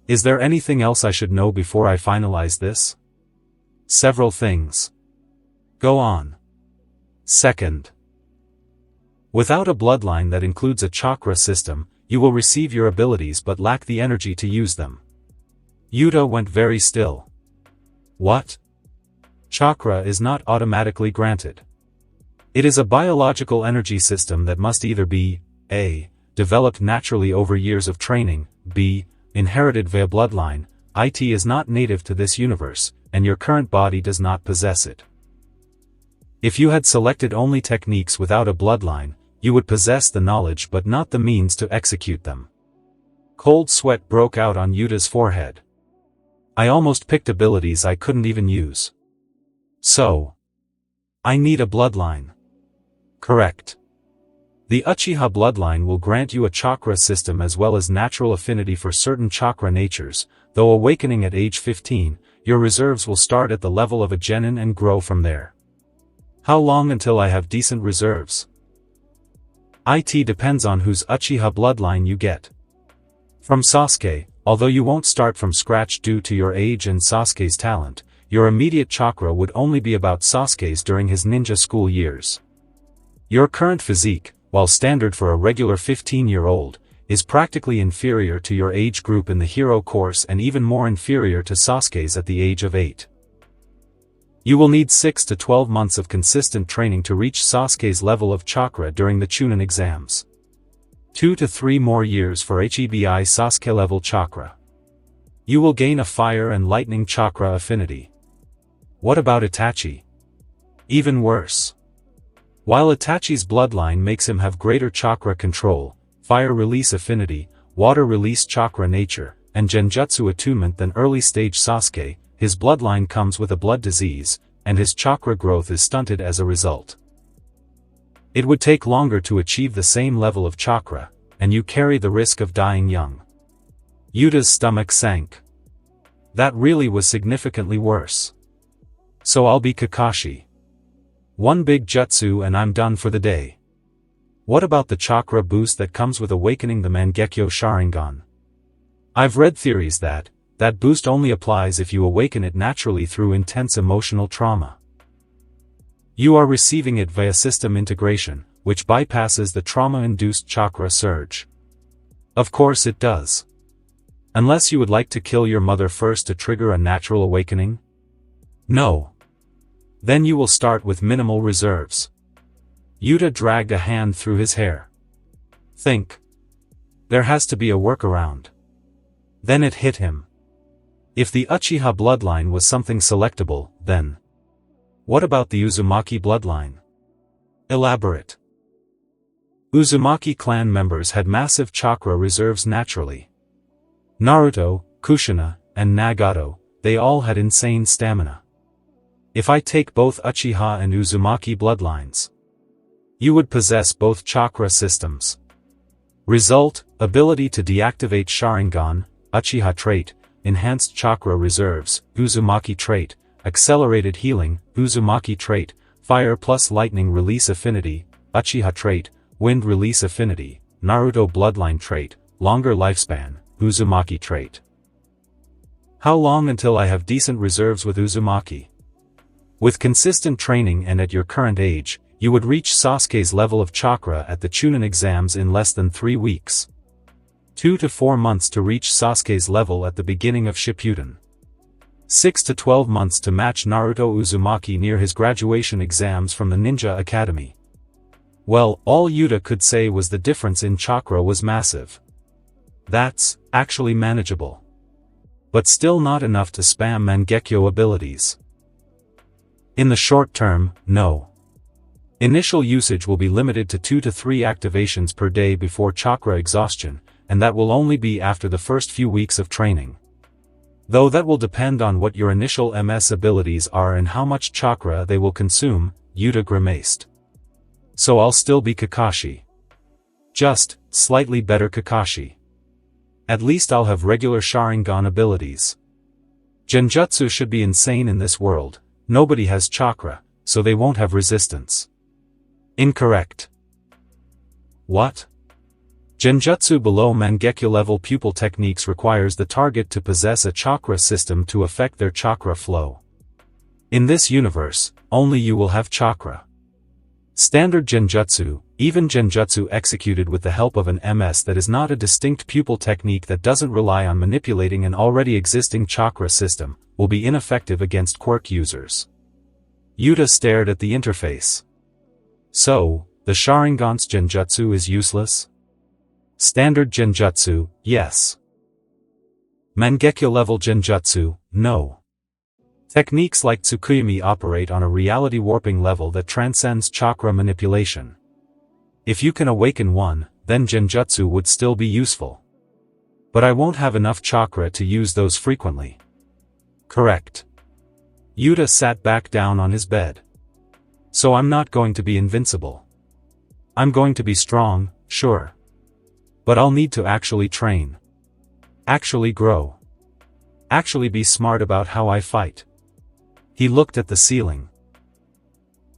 Is there anything else I should know before I finalize this? Several things. Go on. Second. Without a bloodline that includes a chakra system, you will receive your abilities but lack the energy to use them. Yuta went very still. What? Chakra is not automatically granted. It is a biological energy system that must either be a. Developed naturally over years of training, b. Inherited via bloodline. It is not native to this universe, and your current body does not possess it. If you had selected only techniques without a bloodline, you would possess the knowledge but not the means to execute them. Cold sweat broke out on Yuta's forehead. I almost picked abilities I couldn't even use. So, I need a bloodline. Correct. The Uchiha bloodline will grant you a chakra system as well as natural affinity for certain chakra natures, though awakening at age 15, your reserves will start at the level of a genin and grow from there. How long until I have decent reserves? It depends on whose Uchiha bloodline you get. From Sasuke, although you won't start from scratch due to your age and Sasuke's talent, your immediate chakra would only be about Sasuke's during his ninja school years. Your current physique, while standard for a regular 15-year-old, is practically inferior to your age group in the hero course and even more inferior to Sasuke's at the age of 8. You will need 6 to 12 months of consistent training to reach Sasuke's level of chakra during the Chunin exams. 2 to 3 more years for Hibi Sasuke level chakra. You will gain a fire and lightning chakra affinity. What about Itachi? Even worse. While Itachi's bloodline makes him have greater chakra control, fire release affinity, water release chakra nature, and genjutsu attunement than early-stage Sasuke, his bloodline comes with a blood disease, and his chakra growth is stunted as a result. It would take longer to achieve the same level of chakra, and you carry the risk of dying young. Yuta's stomach sank. That really was significantly worse. So I'll be Kakashi. One big jutsu and I'm done for the day. What about the chakra boost that comes with awakening the Mangekyo Sharingan? I've read theories that boost only applies if you awaken it naturally through intense emotional trauma. You are receiving it via system integration, which bypasses the trauma-induced chakra surge. Of course it does. Unless you would like to kill your mother first to trigger a natural awakening? No. Then you will start with minimal reserves. Yuta dragged a hand through his hair. Think. There has to be a workaround. Then it hit him. If the Uchiha bloodline was something selectable, then what about the Uzumaki bloodline? Elaborate. Uzumaki clan members had massive chakra reserves naturally. Naruto, Kushina, and Nagato, they all had insane stamina. If I take both Uchiha and Uzumaki bloodlines, you would possess both chakra systems. Result, ability to deactivate Sharingan, Uchiha trait, enhanced chakra reserves, Uzumaki trait, accelerated healing, Uzumaki trait, fire plus lightning release affinity, Uchiha trait, wind release affinity, Naruto bloodline trait, longer lifespan, Uzumaki trait. How long until I have decent reserves with Uzumaki? With consistent training and at your current age, you would reach Sasuke's level of chakra at the Chunin exams in less than 3 weeks. 2 to 4 months to reach Sasuke's level at the beginning of Shippuden. 6 to 12 months to match Naruto Uzumaki near his graduation exams from the Ninja Academy. Well, all Yuta could say was the difference in chakra was massive. That's actually manageable. But still not enough to spam Mangekyo abilities. In the short term, no. Initial usage will be limited to 2 to 3 activations per day before chakra exhaustion, and that will only be after the first few weeks of training. Though that will depend on what your initial MS abilities are and how much chakra they will consume, Yuta grimaced. So I'll still be Kakashi. Just, slightly better Kakashi. At least I'll have regular Sharingan abilities. Genjutsu should be insane in this world. Nobody has chakra, so they won't have resistance. Incorrect. What? Genjutsu below Mangekyo level pupil techniques requires the target to possess a chakra system to affect their chakra flow. In this universe, only you will have chakra. Standard Genjutsu, even Genjutsu executed with the help of an MS that is not a distinct pupil technique that doesn't rely on manipulating an already existing chakra system, will be ineffective against quirk users. Yuta stared at the interface. So, the Sharingan's Genjutsu is useless? Standard Genjutsu, yes. Mangekyo level Genjutsu, no. Techniques like Tsukuyomi operate on a reality warping level that transcends chakra manipulation. If you can awaken one, then Genjutsu would still be useful. But I won't have enough chakra to use those frequently. Correct. Yuta sat back down on his bed. So I'm not going to be invincible. I'm going to be strong, sure. But I'll need to actually train. Actually grow. Actually be smart about how I fight. He looked at the ceiling.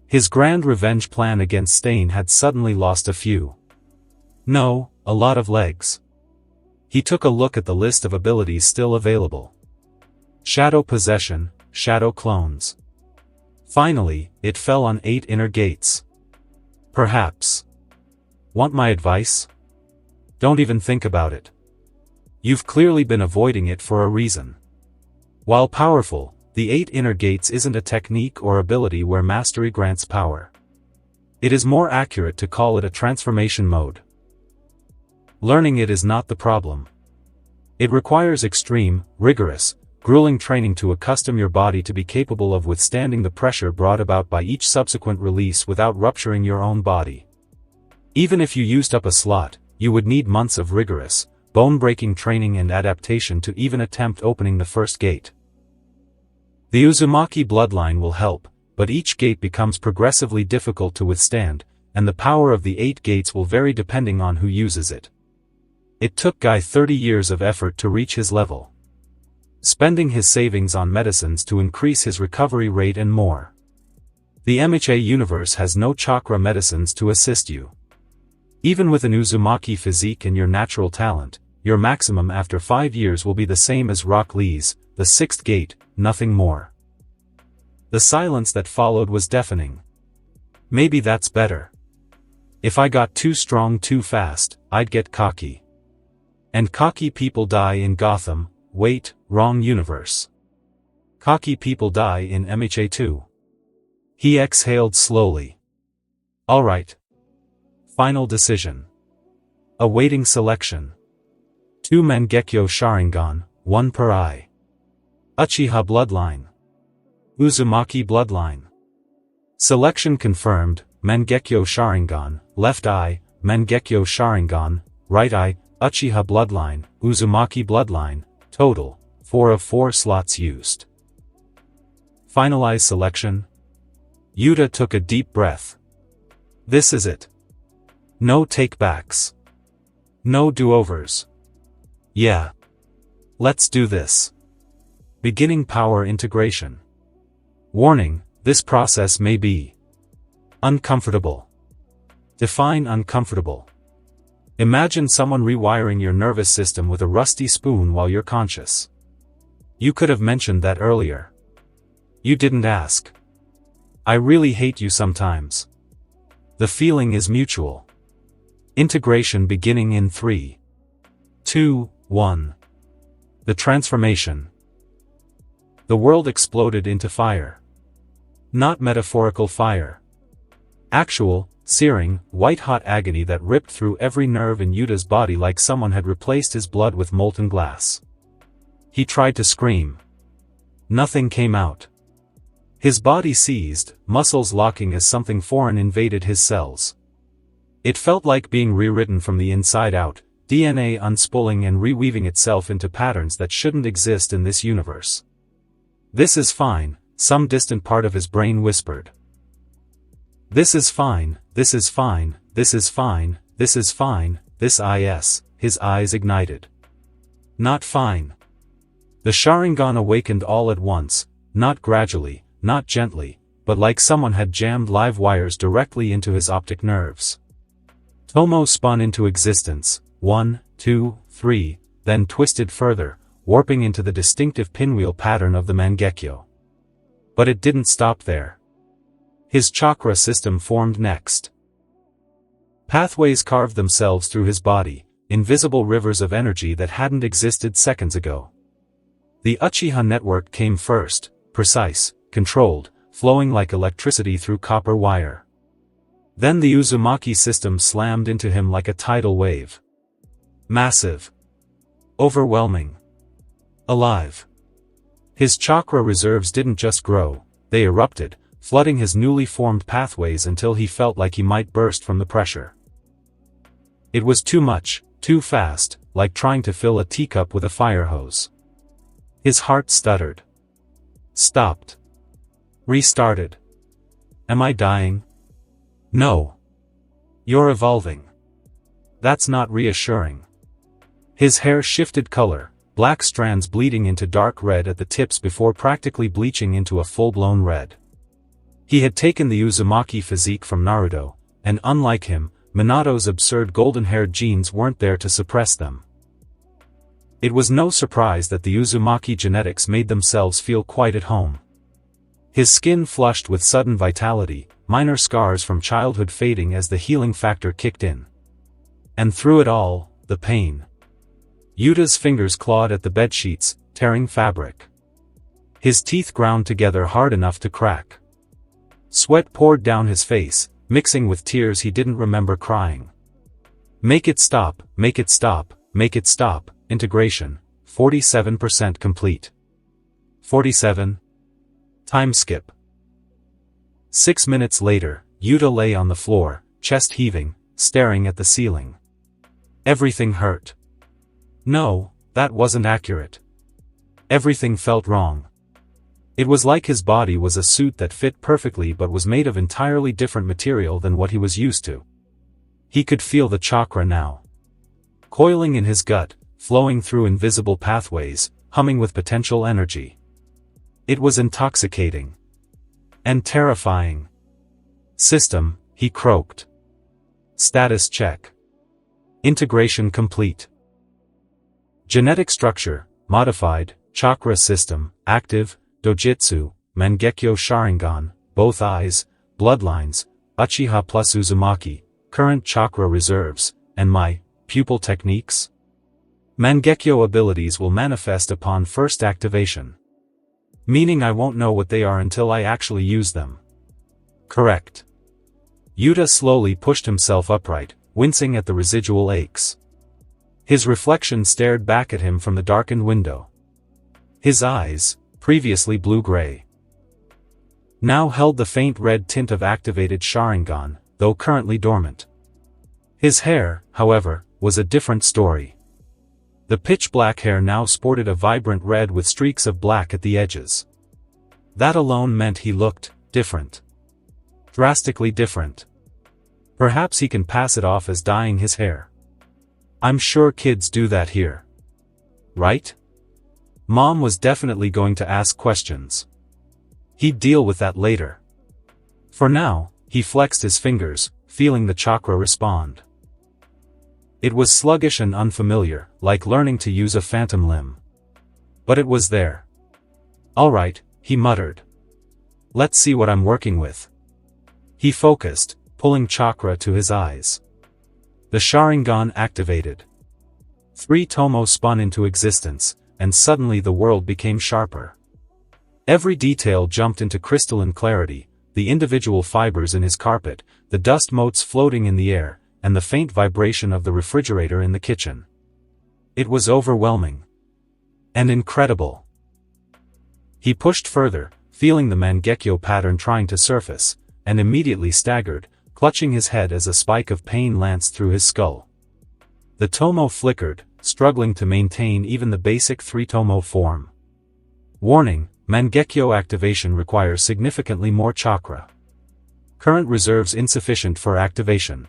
His grand revenge plan against Stain had suddenly lost a few. No, a lot of legs. He took a look at the list of abilities still available. Shadow Possession, Shadow Clones. Finally, it fell on 8 inner gates. Perhaps. Want my advice? Don't even think about it. You've clearly been avoiding it for a reason. While powerful, the 8 inner gates isn't a technique or ability where mastery grants power. It is more accurate to call it a transformation mode. Learning it is not the problem. It requires extreme, rigorous, grueling training to accustom your body to be capable of withstanding the pressure brought about by each subsequent release without rupturing your own body. Even if you used up a slot, you would need months of rigorous, bone-breaking training and adaptation to even attempt opening the first gate. The Uzumaki bloodline will help, but each gate becomes progressively difficult to withstand, and the power of the 8 gates will vary depending on who uses it. It took Guy 30 years of effort to reach his level. Spending his savings on medicines to increase his recovery rate and more. The MHA universe has no chakra medicines to assist you. Even with an Uzumaki physique and your natural talent, your maximum after 5 years will be the same as Rock Lee's, the 6th gate, nothing more. The silence that followed was deafening. Maybe that's better. If I got too strong too fast, I'd get cocky. And cocky people die in Gotham. Wait, wrong universe. Cocky people die in MHA too. He exhaled slowly. Alright. Final decision. Awaiting selection. 2 Mangekyo Sharingan, 1 per eye. Uchiha bloodline. Uzumaki bloodline. Selection confirmed, Mangekyo Sharingan, left eye, Mangekyo Sharingan, right eye, Uchiha bloodline, Uzumaki bloodline. Total, 4 of 4 slots used. Finalize selection. Yuta took a deep breath. This is it. No take-backs. No do-overs. Yeah. Let's do this. Beginning power integration. Warning, this process may be uncomfortable. Define uncomfortable. Imagine someone rewiring your nervous system with a rusty spoon while you're conscious. You could have mentioned that earlier. You didn't ask. I really hate you sometimes. The feeling is mutual. Integration beginning in 3, 2, 1. The transformation. The world exploded into fire. Not metaphorical fire. Actual, searing, white-hot agony that ripped through every nerve in Yuta's body like someone had replaced his blood with molten glass. He tried to scream. Nothing came out. His body seized, muscles locking as something foreign invaded his cells. It felt like being rewritten from the inside out, DNA unspooling and reweaving itself into patterns that shouldn't exist in this universe. This is fine, some distant part of his brain whispered. This is fine, this is fine, this is fine, this is fine, this is, his eyes ignited. Not fine. The Sharingan awakened all at once, not gradually, not gently, but like someone had jammed live wires directly into his optic nerves. Tomo spun into existence, 1, 2, 3, then twisted further, warping into the distinctive pinwheel pattern of the Mangekyo. But it didn't stop there. His chakra system formed next. Pathways carved themselves through his body, invisible rivers of energy that hadn't existed seconds ago. The uchiha network came first, precise, controlled, flowing like electricity through copper wire. Then the Uzumaki system slammed into him like a tidal wave. Massive. Overwhelming. Alive. His chakra reserves didn't just grow, they erupted, flooding his newly formed pathways until he felt like he might burst from the pressure. It was too much, too fast, like trying to fill a teacup with a fire hose. His heart stuttered. Stopped. Restarted. Am I dying? No. You're evolving. That's not reassuring. His hair shifted color, black strands bleeding into dark red at the tips before practically bleaching into a full-blown red. He had taken the Uzumaki physique from Naruto, and unlike him, Minato's absurd golden-haired genes weren't there to suppress them. It was no surprise that the Uzumaki genetics made themselves feel quite at home. His skin flushed with sudden vitality, minor scars from childhood fading as the healing factor kicked in. And through it all, the pain. Yuta's fingers clawed at the bedsheets, tearing fabric. His teeth ground together hard enough to crack. Sweat poured down his face, mixing with tears he didn't remember crying. Make it stop, make it stop, make it stop. Integration, 47% complete. 47. Time skip. 6 minutes later, Yuta lay on the floor, chest heaving, staring at the ceiling. Everything hurt. No, that wasn't accurate. Everything felt wrong. It was like his body was a suit that fit perfectly but was made of entirely different material than what he was used to. He could feel the chakra now. Coiling in his gut, flowing through invisible pathways, humming with potential energy. It was intoxicating. And terrifying. System, he croaked. Status check. Integration complete. Genetic structure, modified, chakra system, active, dojitsu, Mangekyo Sharingan, both eyes, bloodlines, uchiha plus Uzumaki, current chakra reserves, and my pupil techniques? Mangekyo abilities will manifest upon first activation. Meaning I won't know what they are until I actually use them. Correct. Yuta slowly pushed himself upright, wincing at the residual aches. His reflection stared back at him from the darkened window. His eyes, previously blue-gray, now held the faint red tint of activated Sharingan, though currently dormant. His hair, however, was a different story. The pitch-black hair now sported a vibrant red with streaks of black at the edges. That alone meant he looked different. Drastically different. Perhaps he can pass it off as dyeing his hair. I'm sure kids do that here. Right? Mom was definitely going to ask questions. He'd deal with that later. For now, he flexed his fingers, feeling the chakra respond. It was sluggish and unfamiliar, like learning to use a phantom limb. But it was there. Alright, he muttered. Let's see what I'm working with. He focused, pulling chakra to his eyes. The Sharingan activated. 3 Tomo spun into existence, and suddenly the world became sharper. Every detail jumped into crystalline clarity, the individual fibers in his carpet, the dust motes floating in the air, and the faint vibration of the refrigerator in the kitchen. It was overwhelming. And incredible. He pushed further, feeling the Mangekyo pattern trying to surface, and immediately staggered, clutching his head as a spike of pain lanced through his skull. The tomo flickered, struggling to maintain even the basic 3-tomo form. Warning, Mangekyo activation requires significantly more chakra. Current reserves insufficient for activation.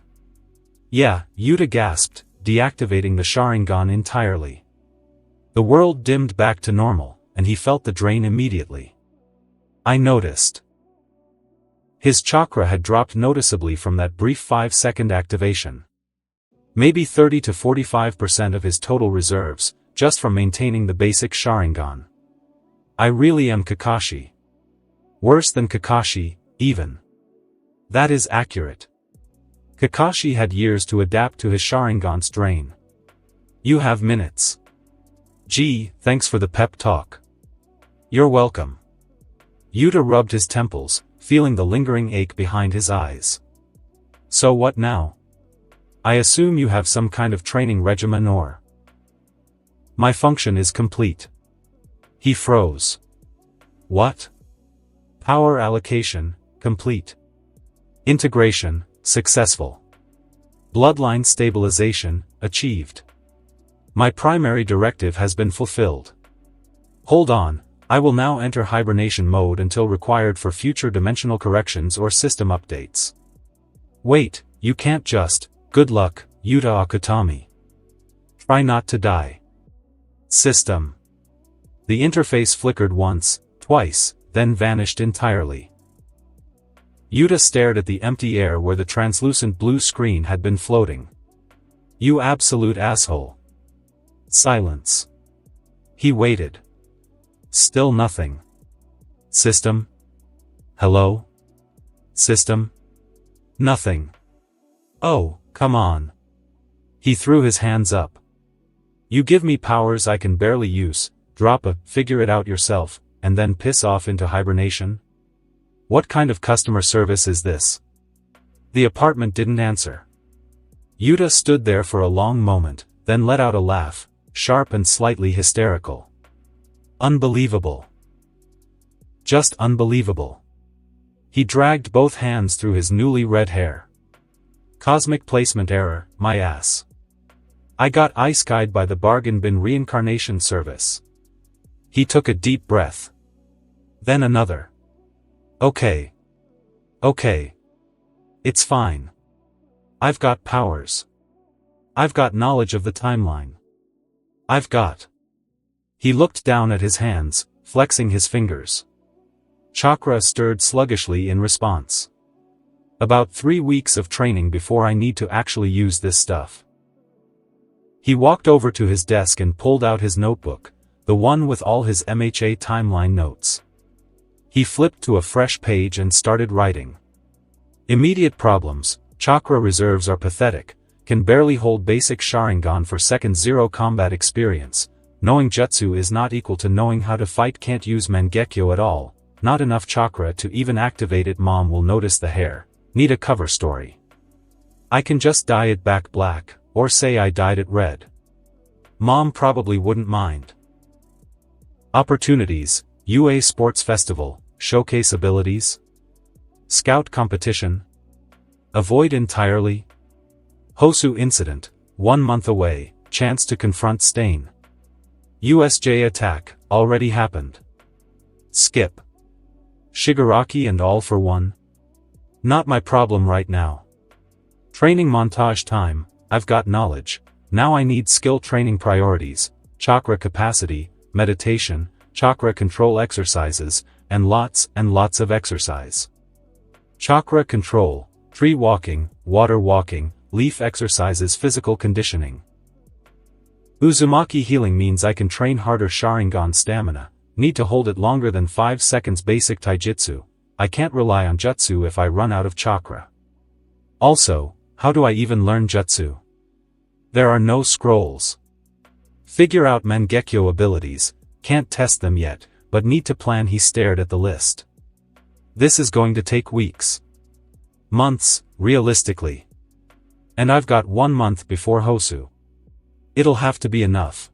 Yeah, Yuta gasped, deactivating the Sharingan entirely. The world dimmed back to normal, and he felt the drain immediately. I noticed. His chakra had dropped noticeably from that brief 5-second activation. Maybe 30 to 45% of his total reserves, just from maintaining the basic Sharingan. I really am Kakashi. Worse than Kakashi, even. That is accurate. Kakashi had years to adapt to his Sharingan's drain. You have minutes. Gee, thanks for the pep talk. You're welcome. Yuta rubbed his temples, feeling the lingering ache behind his eyes. So what now? I assume you have some kind of training regimen or... My function is complete. He froze. What? Power allocation, complete. Integration, successful. Bloodline stabilization, achieved. My primary directive has been fulfilled. Hold on, I will now enter hibernation mode until required for future dimensional corrections or system updates. Wait, you can't just, good luck, Yuta Akutami. Try not to die. System. The interface flickered once, twice, then vanished entirely. Yuta stared at the empty air where the translucent blue screen had been floating. You absolute asshole. Silence. He waited. Still nothing. System? Hello? System? Nothing. Oh, come on. He threw his hands up. You give me powers I can barely use, drop a figure it out yourself, and then piss off into hibernation? What kind of customer service is this? The apartment didn't answer. Yuta stood there for a long moment, then let out a laugh, sharp and slightly hysterical. Unbelievable. Just unbelievable. He dragged both hands through his newly red hair. Cosmic placement error, my ass. I got ice-guyed by the bargain bin reincarnation service. He took a deep breath. Then another. Okay. Okay. It's fine. I've got powers. I've got knowledge of the timeline. I've got. He looked down at his hands, flexing his fingers. Chakra stirred sluggishly in response. About 3 weeks of training before I need to actually use this stuff. He walked over to his desk and pulled out his notebook, the one with all his MHA timeline notes. He flipped to a fresh page and started writing. Immediate problems: chakra reserves are pathetic, can barely hold basic Sharingan for second 0 combat experience, knowing jutsu is not equal to knowing how to fight, can't use Mangekyo at all, not enough chakra to even activate it, mom will notice the hair, need a cover story. I can just dye it back black, or say I dyed it red. Mom probably wouldn't mind. Opportunities: UA Sports Festival, showcase abilities. Scout competition. Avoid entirely. Hosu incident, 1 month away, chance to confront Stain. USJ attack, already happened. Skip. Shigaraki and all for one. Not my problem right now. Training montage time, I've got knowledge, now I need skill training priorities, chakra capacity, meditation, chakra control exercises, and lots of exercise. Chakra control, tree walking, water walking, leaf exercises, physical conditioning. Uzumaki healing means I can train harder Sharingan stamina, need to hold it longer than 5 seconds basic taijutsu, I can't rely on jutsu if I run out of chakra. Also, how do I even learn jutsu? There are no scrolls. Figure out Mangekyo abilities, can't test them yet, but need to plan. He stared at the list. This is going to take weeks. Months, realistically. And I've got 1 month before Hosu. It'll have to be enough.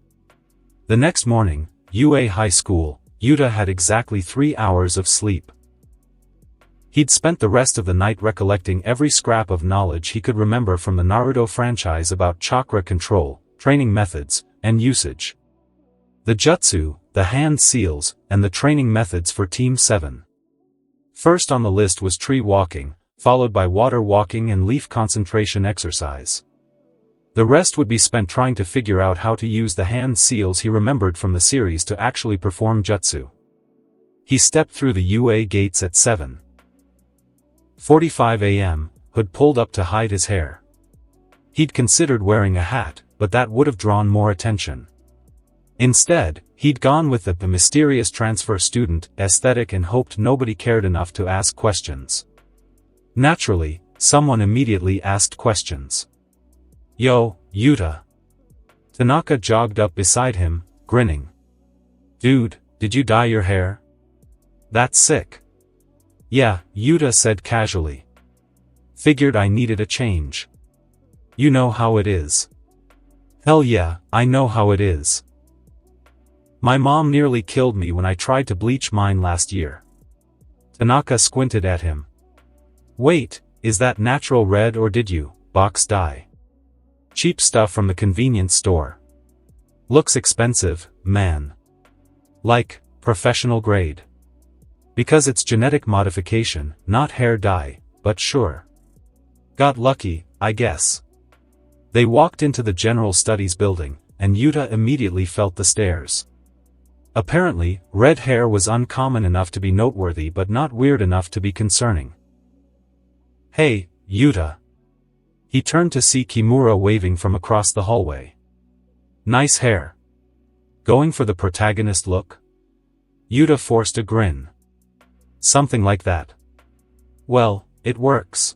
The next morning, UA High School, Yuta had exactly 3 hours of sleep. He'd spent the rest of the night recollecting every scrap of knowledge he could remember from the Naruto franchise about chakra control, training methods, and usage. The jutsu, the hand seals, and the training methods for Team 7. First on the list was tree walking, followed by water walking and leaf concentration exercise. The rest would be spent trying to figure out how to use the hand seals he remembered from the series to actually perform jutsu. He stepped through the UA gates at 7:45 a.m., hood pulled up to hide his hair. He'd considered wearing a hat, but that would have drawn more attention. Instead, he'd gone with the mysterious transfer student aesthetic and hoped nobody cared enough to ask questions. Naturally, someone immediately asked questions. "Yo, Yuta." Tanaka jogged up beside him, grinning. "Dude, did you dye your hair?" "That's sick." "Yeah," Yuta said casually. "Figured I needed a change." "You know how it is." "Hell yeah, I know how it is. My mom nearly killed me when I tried to bleach mine last year." Tanaka squinted at him. "Wait, is that natural red or did you box dye? Cheap stuff from the convenience store. Looks expensive, man. Like, professional grade. Because it's genetic modification, not hair dye, but sure. Got lucky, I guess." They walked into the General Studies building, and Yuta immediately felt the stares. Apparently, red hair was uncommon enough to be noteworthy but not weird enough to be concerning. "Hey, Yuta." He turned to see Kimura waving from across the hallway. "Nice hair. Going for the protagonist look?" Yuta forced a grin. "Something like that. Well, it works.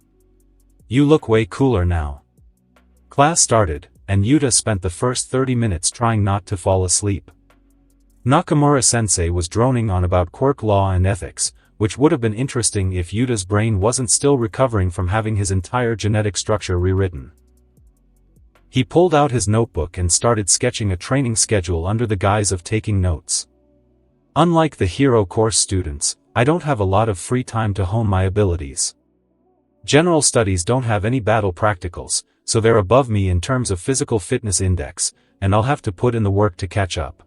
You look way cooler now." Class started, and Yuta spent the first 30 minutes trying not to fall asleep. Nakamura-sensei was droning on about quirk law and ethics, which would have been interesting if Yuta's brain wasn't still recovering from having his entire genetic structure rewritten. He pulled out his notebook and started sketching a training schedule under the guise of taking notes. "Unlike the hero course students, I don't have a lot of free time to hone my abilities. General studies don't have any battle practicals, so they're above me in terms of physical fitness index, and I'll have to put in the work to catch up.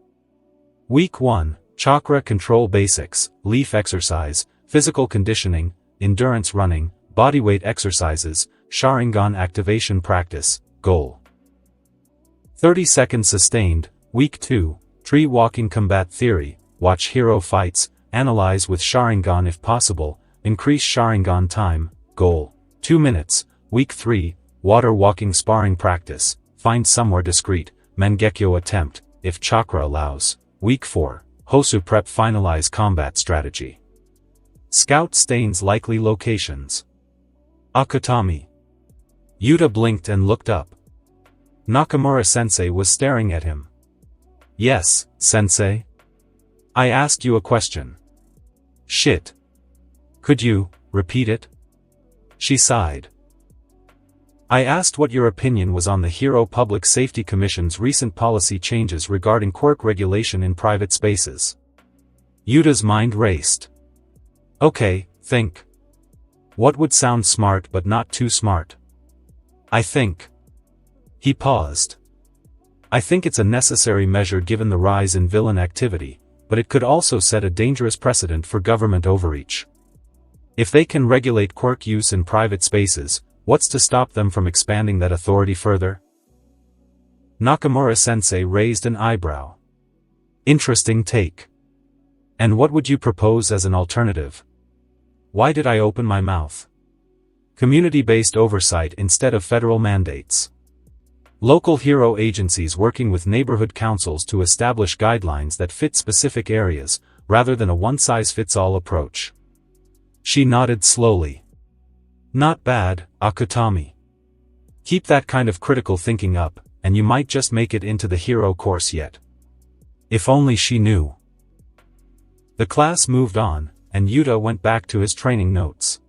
Week 1, chakra control basics, leaf exercise, physical conditioning, endurance running, bodyweight exercises, Sharingan activation practice, goal. 30 seconds sustained. Week 2, tree walking combat theory, watch hero fights, analyze with Sharingan if possible, increase Sharingan time, goal. 2 minutes. Week 3, water walking sparring practice, find somewhere discreet, Mangekyo attempt, if chakra allows. Week 4, Hosu prep finalize combat strategy. Scout stains likely locations. Akutami. Yuta blinked and looked up. Nakamura-sensei was staring at him. "Yes, sensei? I asked you a question." "Shit. Could you repeat it?" She sighed. "I asked what your opinion was on the Hero Public Safety Commission's recent policy changes regarding quirk regulation in private spaces." Yuta's mind raced. "Okay, think. What would sound smart but not too smart?" "I think." He paused. "I think it's a necessary measure given the rise in villain activity, but it could also set a dangerous precedent for government overreach. If they can regulate quirk use in private spaces, what's to stop them from expanding that authority further?" Nakamura-sensei raised an eyebrow. "Interesting take. And what would you propose as an alternative?" "Why did I open my mouth? Community-based oversight instead of federal mandates. Local hero agencies working with neighborhood councils to establish guidelines that fit specific areas, rather than a one-size-fits-all approach." She nodded slowly. "Not bad, Akutami. Keep that kind of critical thinking up, and you might just make it into the hero course yet." If only she knew. The class moved on, and Yuta went back to his training notes.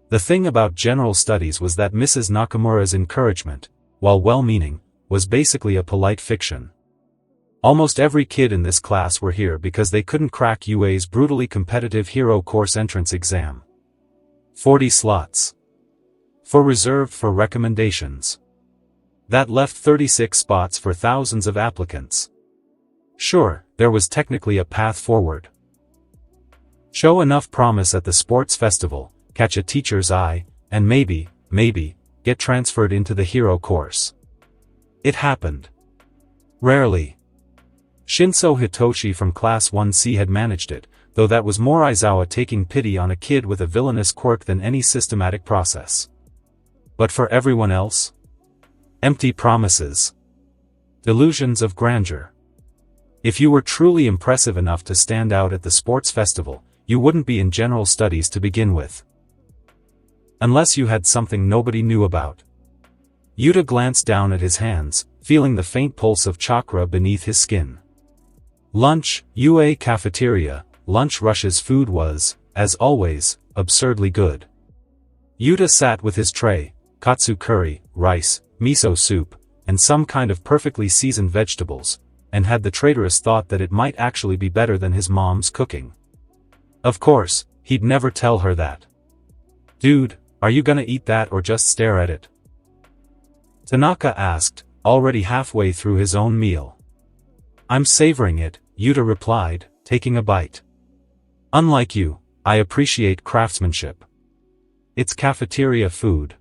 The thing about general studies was that Mrs. Nakamura's encouragement, while well-meaning, was basically a polite fiction. Almost every kid in this class were here because they couldn't crack UA's brutally competitive hero course entrance exam. 40 slots reserved for recommendations. That left 36 spots for thousands of applicants. Sure, there was technically a path forward. Show enough promise at the sports festival, catch a teacher's eye, and maybe, get transferred into the hero course. It happened. Rarely. Shinso Hitoshi from Class 1C had managed it, though that was more Aizawa taking pity on a kid with a villainous quirk than any systematic process. But for everyone else? Empty promises. Delusions of grandeur. If you were truly impressive enough to stand out at the sports festival, you wouldn't be in general studies to begin with. Unless you had something nobody knew about. Yuta glanced down at his hands, feeling the faint pulse of chakra beneath his skin. Lunch, UA cafeteria. Lunch rush's food was, as always, absurdly good. Yuta sat with his tray, katsu curry, rice, miso soup, and some kind of perfectly seasoned vegetables, and had the traitorous thought that it might actually be better than his mom's cooking. Of course, he'd never tell her that. "Dude, are you gonna eat that or just stare at it?" Tanaka asked, already halfway through his own meal. "I'm savoring it," Yuta replied, taking a bite. "Unlike you, I appreciate craftsmanship. It's cafeteria food.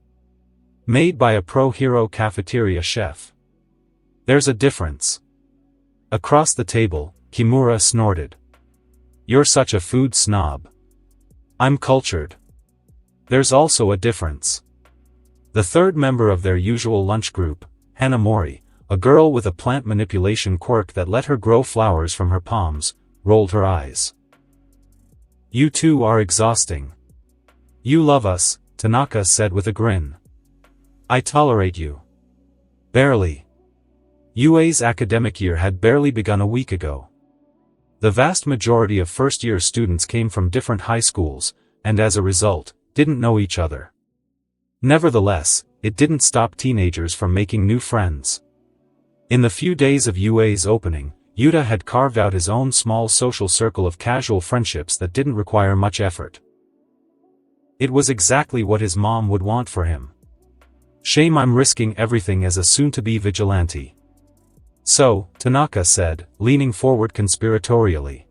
Made by a pro-hero cafeteria chef. There's a difference." Across the table, Kimura snorted. "You're such a food snob." "I'm cultured." "There's also a difference." The third member of their usual lunch group, Hanamori, a girl with a plant manipulation quirk that let her grow flowers from her palms, rolled her eyes. "You two are exhausting." "You love us," Tanaka said with a grin. "I tolerate you." Barely. UA's academic year had barely begun a week ago. The vast majority of first-year students came from different high schools, and as a result, didn't know each other. Nevertheless, it didn't stop teenagers from making new friends. In the few days of UA's opening, Yuta had carved out his own small social circle of casual friendships that didn't require much effort. It was exactly what his mom would want for him. "Shame I'm risking everything as a soon-to-be vigilante." "So," Tanaka said, leaning forward conspiratorially.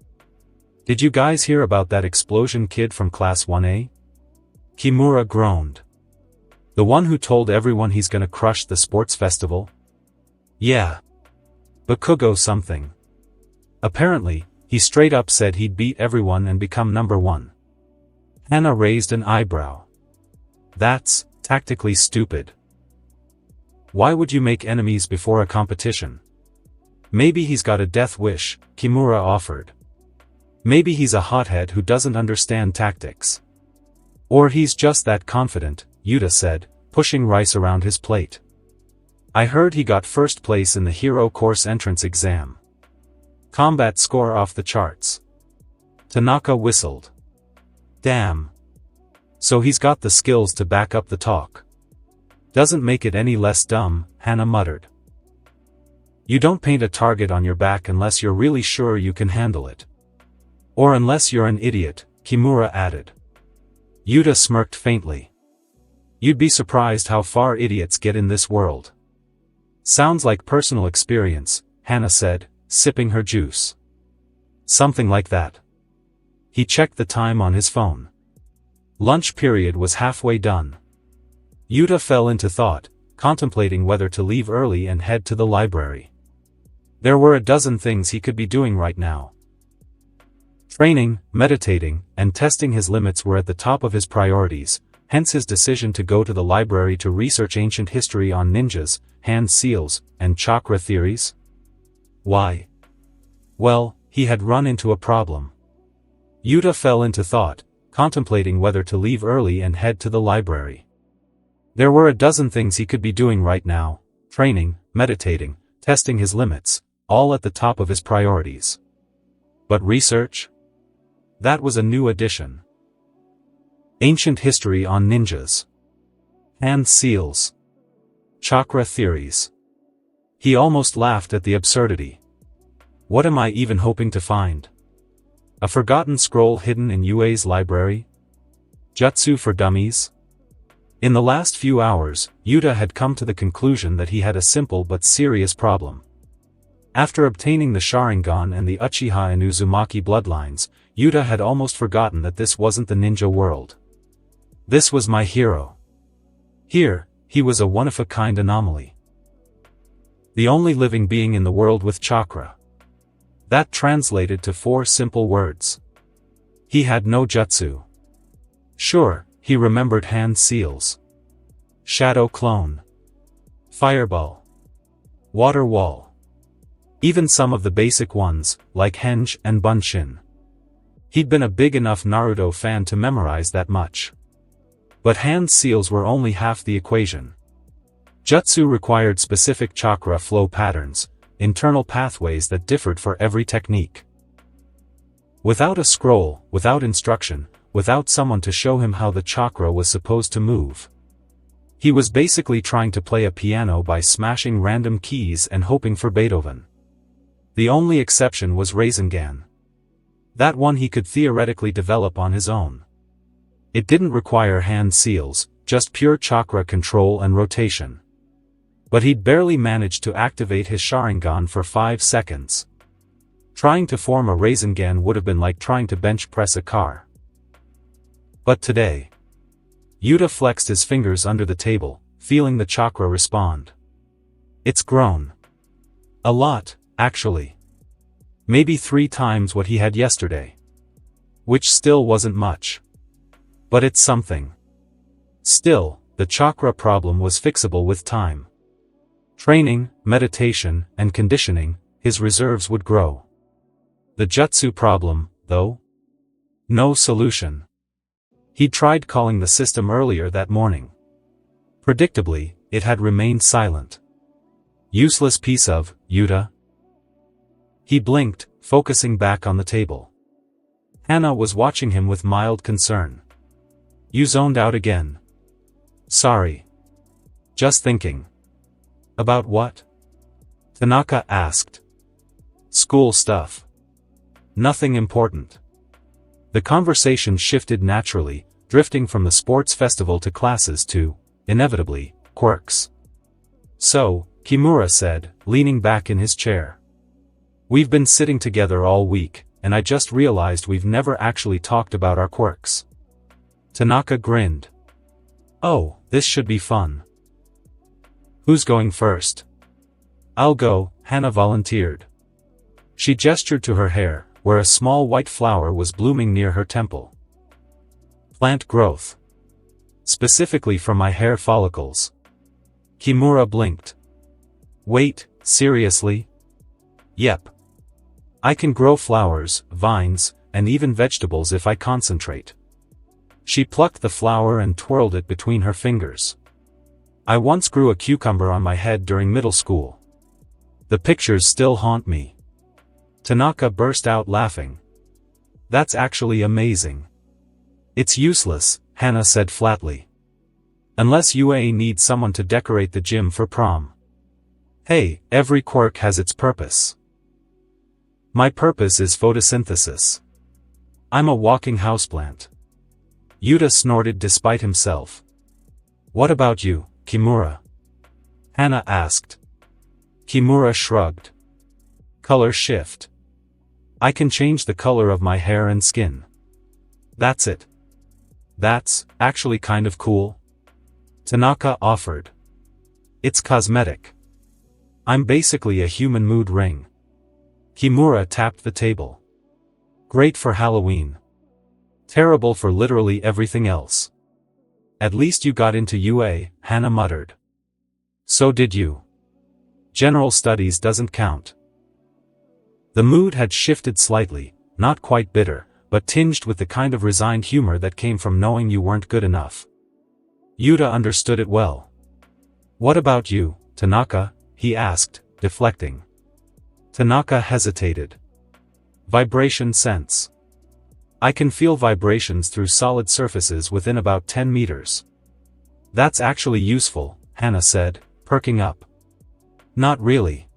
"Did you guys hear about that explosion kid from Class 1A? Kimura groaned. "The one who told everyone he's gonna crush the sports festival?" "Yeah. Bakugo something. Apparently, he straight up said he'd beat everyone and become number one." Hana raised an eyebrow. "That's tactically stupid. Why would you make enemies before a competition?" "Maybe he's got a death wish," Kimura offered. "Maybe he's a hothead who doesn't understand tactics. Or he's just that confident," Yuta said, pushing rice around his plate. "I heard he got first place in the hero course entrance exam. Combat score off the charts." Tanaka whistled. "Damn. So he's got the skills to back up the talk." "Doesn't make it any less dumb," Hana muttered. "You don't paint a target on your back unless you're really sure you can handle it. Or unless you're an idiot," Kimura added. Yuta smirked faintly. "You'd be surprised how far idiots get in this world." "Sounds like personal experience," Hana said, sipping her juice. "Something like that." He checked the time on his phone. Lunch period was halfway done. Yuta fell into thought, contemplating whether to leave early and head to the library. There were a dozen things he could be doing right now. Training, meditating, and testing his limits were at the top of his priorities, hence his decision to go to the library to research ancient history on ninjas, hand seals, and chakra theories. Why? Well, he had run into a problem. Yuta fell into thought, contemplating whether to leave early and head to the library. There were a dozen things he could be doing right now: training, meditating, testing his limits, all at the top of his priorities. But research? That was a new addition. Ancient history on ninjas. Hand seals. Chakra theories. He almost laughed at the absurdity. What am I even hoping to find? A forgotten scroll hidden in Yue's library? Jutsu for dummies? In the last few hours, Yuta had come to the conclusion that he had a simple but serious problem. After obtaining the Sharingan and the Uchiha and Uzumaki bloodlines, Yuta had almost forgotten that this wasn't the ninja world. This was my hero. Here, he was a one-of-a-kind anomaly. The only living being in the world with chakra. That translated to 4 simple words. He had no jutsu. Sure, he remembered hand seals. Shadow clone. Fireball. Water wall. Even some of the basic ones, like henge and bunshin. He'd been a big enough Naruto fan to memorize that much. But hand seals were only half the equation. Jutsu required specific chakra flow patterns, internal pathways that differed for every technique. Without a scroll, without instruction, without someone to show him how the chakra was supposed to move. He was basically trying to play a piano by smashing random keys and hoping for Beethoven. The only exception was Rasengan. That one he could theoretically develop on his own. It didn't require hand seals, just pure chakra control and rotation. But he'd barely managed to activate his Sharingan for 5 seconds. Trying to form a Rasengan would have been like trying to bench press a car. But today, Yuta flexed his fingers under the table, feeling the chakra respond. It's grown. A lot, actually. Maybe 3 times what he had yesterday. Which still wasn't much. But it's something. Still, the chakra problem was fixable with time. Training, meditation, and conditioning, his reserves would grow. The jutsu problem, though? No solution. He tried calling the system earlier that morning. Predictably, it had remained silent. Useless piece of, Yuta. He blinked, focusing back on the table. Hana was watching him with mild concern. You zoned out again. Sorry. Just thinking. About what? Tanaka asked. School stuff. Nothing important. The conversation shifted naturally, drifting from the sports festival to classes to, inevitably, quirks. So, Kimura said, leaning back in his chair. We've been sitting together all week, and I just realized we've never actually talked about our quirks. Tanaka grinned. Oh, this should be fun. Who's going first? I'll go, Hana volunteered. She gestured to her hair, where a small white flower was blooming near her temple. Plant growth. Specifically for my hair follicles. Kimura blinked. Wait, seriously? Yep. I can grow flowers, vines, and even vegetables if I concentrate. She plucked the flower and twirled it between her fingers. I once grew a cucumber on my head during middle school. The pictures still haunt me. Tanaka burst out laughing. That's actually amazing. It's useless, Hana said flatly. Unless Yue needs someone to decorate the gym for prom. Hey, every quirk has its purpose. My purpose is photosynthesis. I'm a walking houseplant. Yuta snorted despite himself. What about you, Kimura? Hana asked. Kimura shrugged. Color shift. I can change the color of my hair and skin. That's it. That's actually kind of cool. Tanaka offered. It's cosmetic. I'm basically a human mood ring. Kimura tapped the table. Great for Halloween. Terrible for literally everything else. At least you got into UA, Hana muttered. So did you. General studies doesn't count. The mood had shifted slightly, not quite bitter, but tinged with the kind of resigned humor that came from knowing you weren't good enough. Yuta understood it well. What about you, Tanaka? He asked, deflecting. Tanaka hesitated. Vibration sense. I can feel vibrations through solid surfaces within about 10 meters. That's actually useful, Hana said, perking up. Not really.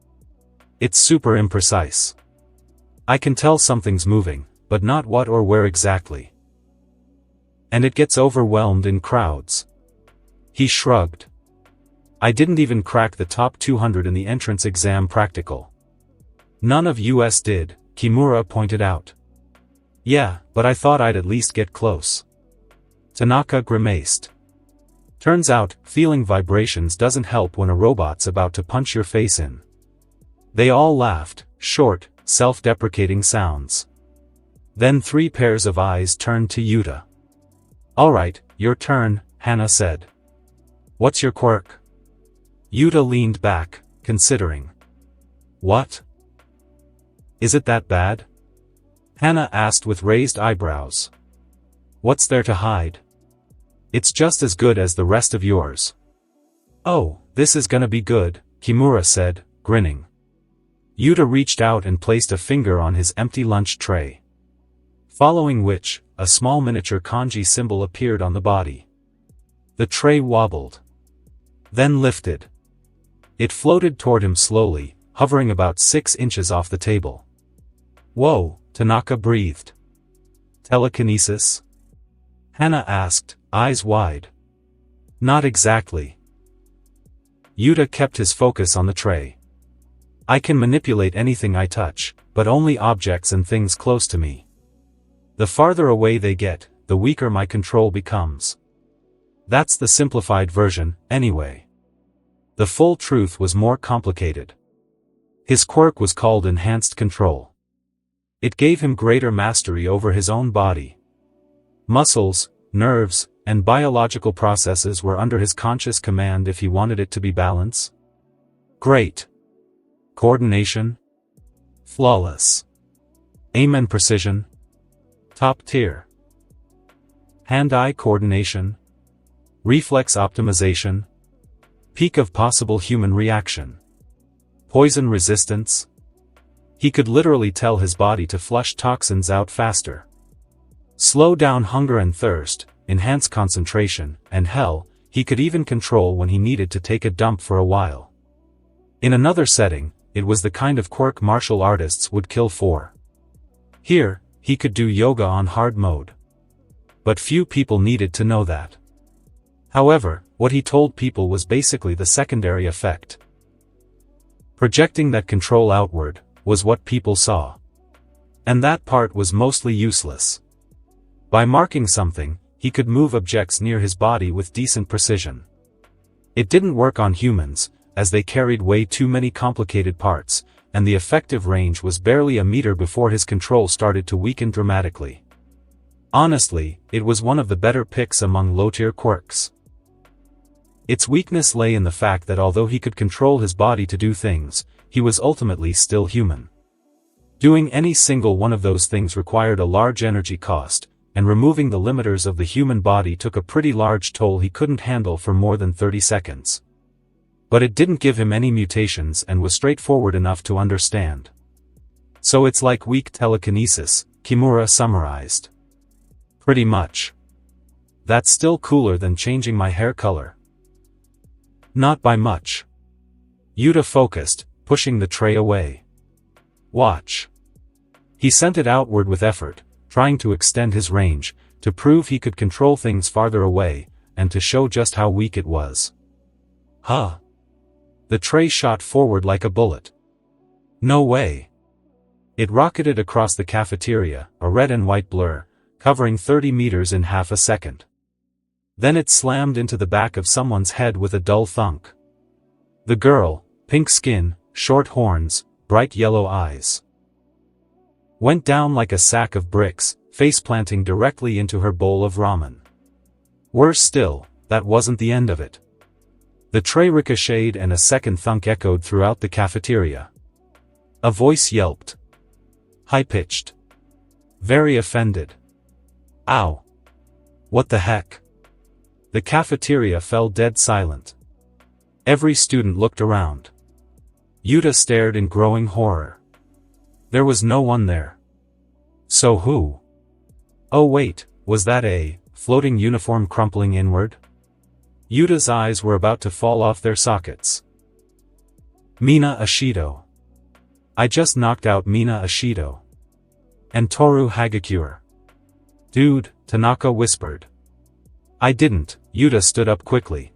It's super imprecise. I can tell something's moving, but not what or where exactly. And it gets overwhelmed in crowds. He shrugged. I didn't even crack the top 200 in the entrance exam practical. None of us did, Kimura pointed out. Yeah, but I thought I'd at least get close. Tanaka grimaced. Turns out, feeling vibrations doesn't help when a robot's about to punch your face in. They all laughed, short, self-deprecating sounds. Then 3 pairs of eyes turned to Yuta. Alright, your turn, Hana said. What's your quirk? Yuta leaned back, considering. What? Is it that bad? Hana asked with raised eyebrows. What's there to hide? It's just as good as the rest of yours. Oh, this is gonna be good, Kimura said, grinning. Yuta reached out and placed a finger on his empty lunch tray. Following which, a small miniature kanji symbol appeared on the body. The tray wobbled. Then lifted. It floated toward him slowly, hovering about 6 inches off the table. Whoa, Tanaka breathed. Telekinesis? Hana asked, eyes wide. Not exactly. Yuta kept his focus on the tray. I can manipulate anything I touch, but only objects and things close to me. The farther away they get, the weaker my control becomes. That's the simplified version, anyway. The full truth was more complicated. His quirk was called enhanced control. It gave him greater mastery over his own body. Muscles, nerves, and biological processes were under his conscious command if he wanted it to be balance. Great. Coordination? Flawless. Aim and precision? Top tier. Hand-eye coordination? Reflex optimization? Peak of possible human reaction. Poison resistance? He could literally tell his body to flush toxins out faster. Slow down hunger and thirst, enhance concentration, and hell, he could even control when he needed to take a dump for a while. In another setting, it was the kind of quirk martial artists would kill for. Here, he could do yoga on hard mode. But few people needed to know that. However, what he told people was basically the secondary effect. Projecting that control outward, was what people saw. And that part was mostly useless. By marking something, he could move objects near his body with decent precision. It didn't work on humans, as they carried way too many complicated parts, and the effective range was barely a meter before his control started to weaken dramatically. Honestly, it was one of the better picks among low-tier quirks. Its weakness lay in the fact that although he could control his body to do things, he was ultimately still human. Doing any single one of those things required a large energy cost, and removing the limiters of the human body took a pretty large toll he couldn't handle for more than 30 seconds. But it didn't give him any mutations and was straightforward enough to understand. So it's like weak telekinesis, Kimura summarized. Pretty much. That's still cooler than changing my hair color. Not by much. Yuta focused, pushing the tray away. Watch. He sent it outward with effort, trying to extend his range, to prove he could control things farther away, and to show just how weak it was. Huh. The tray shot forward like a bullet. No way. It rocketed across the cafeteria, a red and white blur, covering 30 meters in half a second. Then it slammed into the back of someone's head with a dull thunk. The girl, pink skin, short horns, bright yellow eyes, went down like a sack of bricks, face-planting directly into her bowl of ramen. Worse still, that wasn't the end of it. The tray ricocheted and a second thunk echoed throughout the cafeteria. A voice yelped. High-pitched. Very offended. Ow. What the heck? The cafeteria fell dead silent. Every student looked around. Yuta stared in growing horror. There was no one there. So who? Oh wait, was that a floating uniform crumpling inward? Yuta's eyes were about to fall off their sockets. Mina Ashido. I just knocked out Mina Ashido. And Toru Hagakure. Dude, Tanaka whispered. I didn't, Yuta stood up quickly.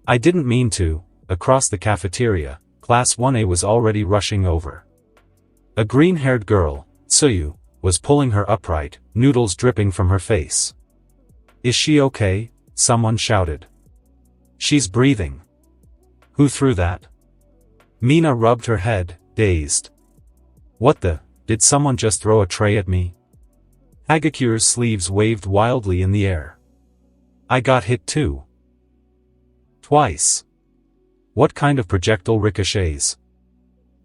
I didn't mean to. Across the cafeteria, Class 1A was already rushing over. A green-haired girl, Tsuyu, was pulling her upright, noodles dripping from her face. Is she okay? Someone shouted. She's breathing. Who threw that? Mina rubbed her head, dazed. What the? Did someone just throw a tray at me? Hagakure's sleeves waved wildly in the air. I got hit too. Twice. What kind of projectile ricochets?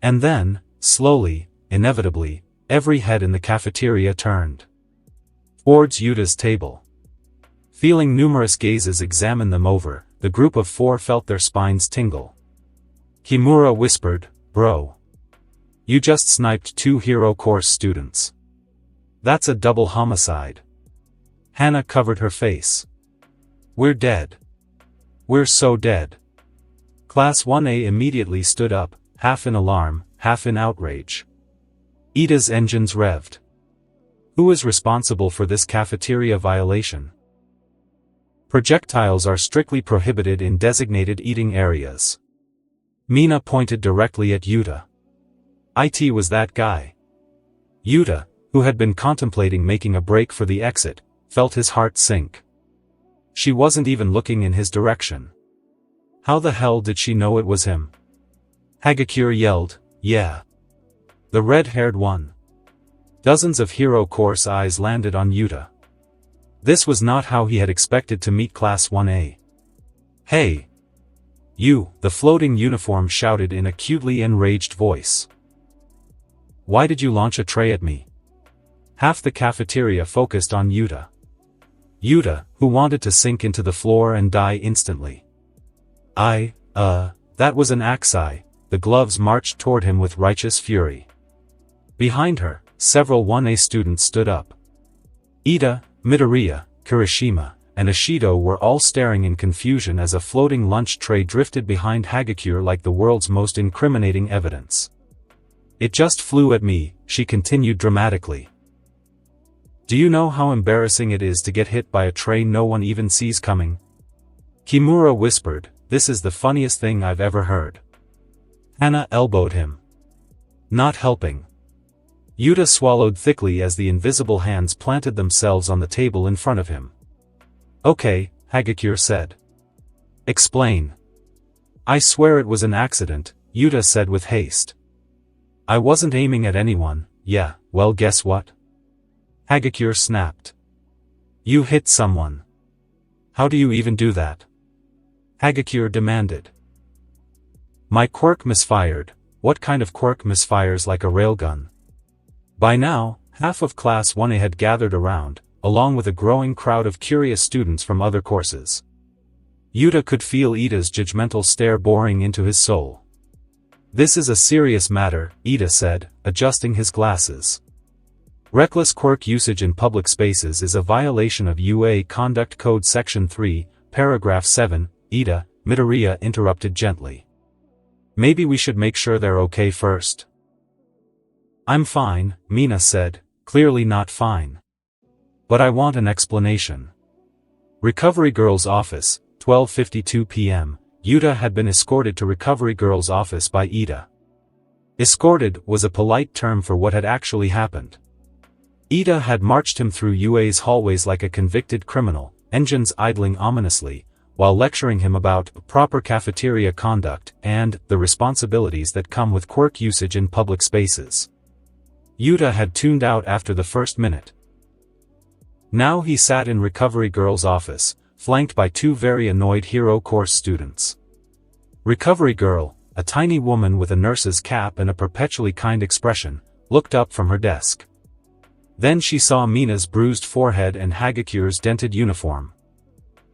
And then, slowly, inevitably, every head in the cafeteria turned towards Yuta's table. Feeling numerous gazes examine them over, the group of four felt their spines tingle. Kimura whispered, Bro. You just sniped 2 hero course students. That's a double homicide. Hana covered her face. We're dead. We're so dead. Class 1A immediately stood up, half in alarm, half in outrage. Ida's engines revved. Who is responsible for this cafeteria violation? Projectiles are strictly prohibited in designated eating areas. Mina pointed directly at Yuta. It was that guy. Yuta, who had been contemplating making a break for the exit, felt his heart sink. She wasn't even looking in his direction. How the hell did she know it was him? Hagakure yelled, Yeah. The red-haired one. Dozens of hero course eyes landed on Yuta. This was not how he had expected to meet Class 1A. Hey! You, the floating uniform shouted in a cutely enraged voice. Why did you launch a tray at me? Half the cafeteria focused on Yuta. Yuta, who wanted to sink into the floor and die instantly. That was an Aksai. The gloves marched toward him with righteous fury. Behind her, several 1A students stood up. Ida, Midoriya, Kirishima, and Ashido were all staring in confusion as a floating lunch tray drifted behind Hagakure like the world's most incriminating evidence. It just flew at me, she continued dramatically. Do you know how embarrassing it is to get hit by a tray no one even sees coming? Kimura whispered, This is the funniest thing I've ever heard. Hana elbowed him. Not helping. Yuta swallowed thickly as the invisible hands planted themselves on the table in front of him. Okay, Hagakure said. Explain. I swear it was an accident, Yuta said with haste. I wasn't aiming at anyone. Yeah, well guess what? Hagakure snapped. You hit someone. How do you even do that? Hagakure demanded. My quirk misfired. What kind of quirk misfires like a railgun? By now, half of Class 1A had gathered around, along with a growing crowd of curious students from other courses. Yuta could feel Ida's judgmental stare boring into his soul. This is a serious matter, Ida said, adjusting his glasses. Reckless quirk usage in public spaces is a violation of UA Conduct Code Section 3, Paragraph 7, Ida, Midoriya interrupted gently. Maybe we should make sure they're okay first. I'm fine, Mina said, clearly not fine. But I want an explanation. Recovery Girl's office, 12:52 p.m., Yuta had been escorted to Recovery Girl's office by Ida. Escorted was a polite term for what had actually happened. Ida had marched him through UA's hallways like a convicted criminal, engines idling ominously, while lecturing him about proper cafeteria conduct and the responsibilities that come with quirk usage in public spaces. Yuta had tuned out after the first minute. Now he sat in Recovery Girl's office, flanked by 2 very annoyed hero course students. Recovery Girl, a tiny woman with a nurse's cap and a perpetually kind expression, looked up from her desk. Then she saw Mina's bruised forehead and Hagakure's dented uniform.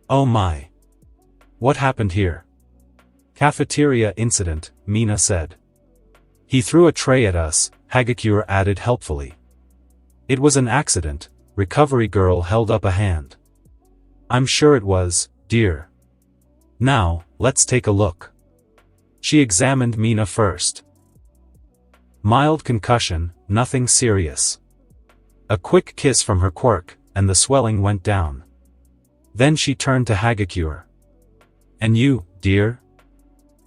Oh my! What happened here? Cafeteria incident, Mina said. He threw a tray at us, Hagakure added helpfully. It was an accident, Recovery Girl held up a hand. I'm sure it was, dear. Now, let's take a look. She examined Mina first. Mild concussion, nothing serious. A quick kiss from her quirk, and the swelling went down. Then she turned to Hagekure. "And you, dear?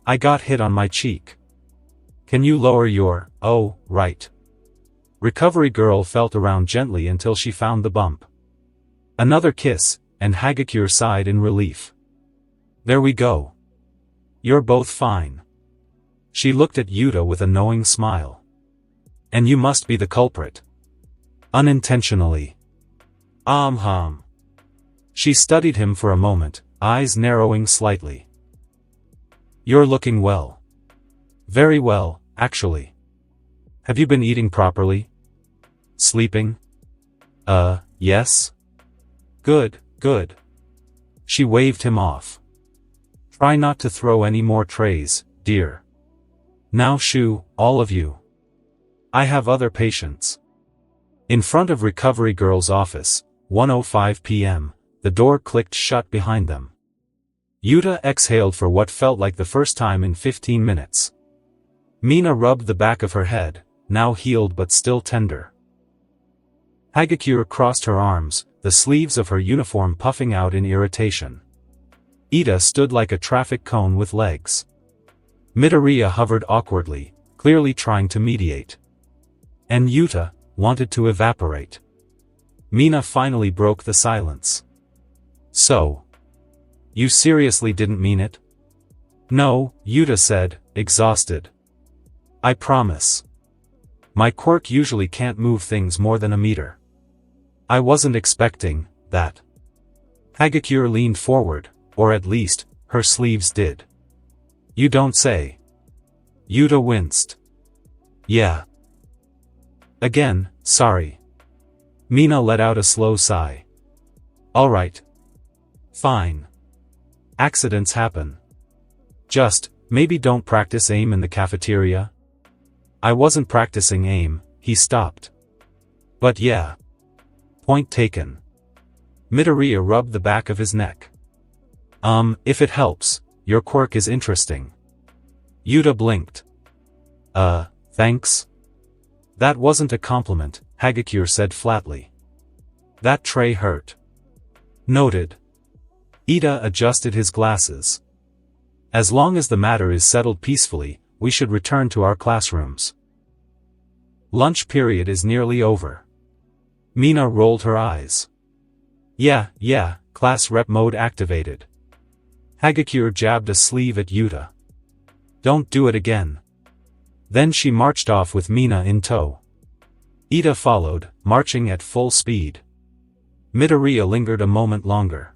I got hit on my cheek. Can you lower your, oh, right." Recovery girl felt around gently until she found the bump. Another kiss, and Hagekure sighed in relief. "There we go. You're both fine." She looked at Yuta with a knowing smile. "And you must be the culprit." "Unintentionally." She studied him for a moment, eyes narrowing slightly. "You're looking well." "Very well, actually." "Have you been eating properly? Sleeping?" Yes." "Good, good." She waved him off. "Try not to throw any more trays, dear. Now shoo, all of you. I have other patients." In front of Recovery Girl's office, 1:05 p.m., the door clicked shut behind them. Yuta exhaled for what felt like the first time in 15 minutes. Mina rubbed the back of her head, now healed but still tender. Hagekure crossed her arms, the sleeves of her uniform puffing out in irritation. Ida stood like a traffic cone with legs. Midoriya hovered awkwardly, clearly trying to mediate. And Yuta wanted to evaporate. Mina finally broke the silence. "So, you seriously didn't mean it?" "No," Yuta said, exhausted. "I promise. My quirk usually can't move things more than a meter. I wasn't expecting that." Hagekure leaned forward, or at least, her sleeves did. "You don't say." Yuta winced. "Yeah. Again, sorry." Mina let out a slow sigh. "All right. Fine. Accidents happen. Just, maybe don't practice aim in the cafeteria." "I wasn't practicing aim," he stopped. "But yeah. Point taken." Midoriya rubbed the back of his neck. If it helps, your quirk is interesting." Yuta blinked. Thanks?" "That wasn't a compliment," Hagekure said flatly. "That tray hurt." "Noted." Ida adjusted his glasses. "As long as the matter is settled peacefully, we should return to our classrooms. Lunch period is nearly over." Mina rolled her eyes. Yeah, class rep mode activated." Hagekure jabbed a sleeve at Yuta. "Don't do it again." Then she marched off with Mina in tow. Ida followed, marching at full speed. Midoriya lingered a moment longer.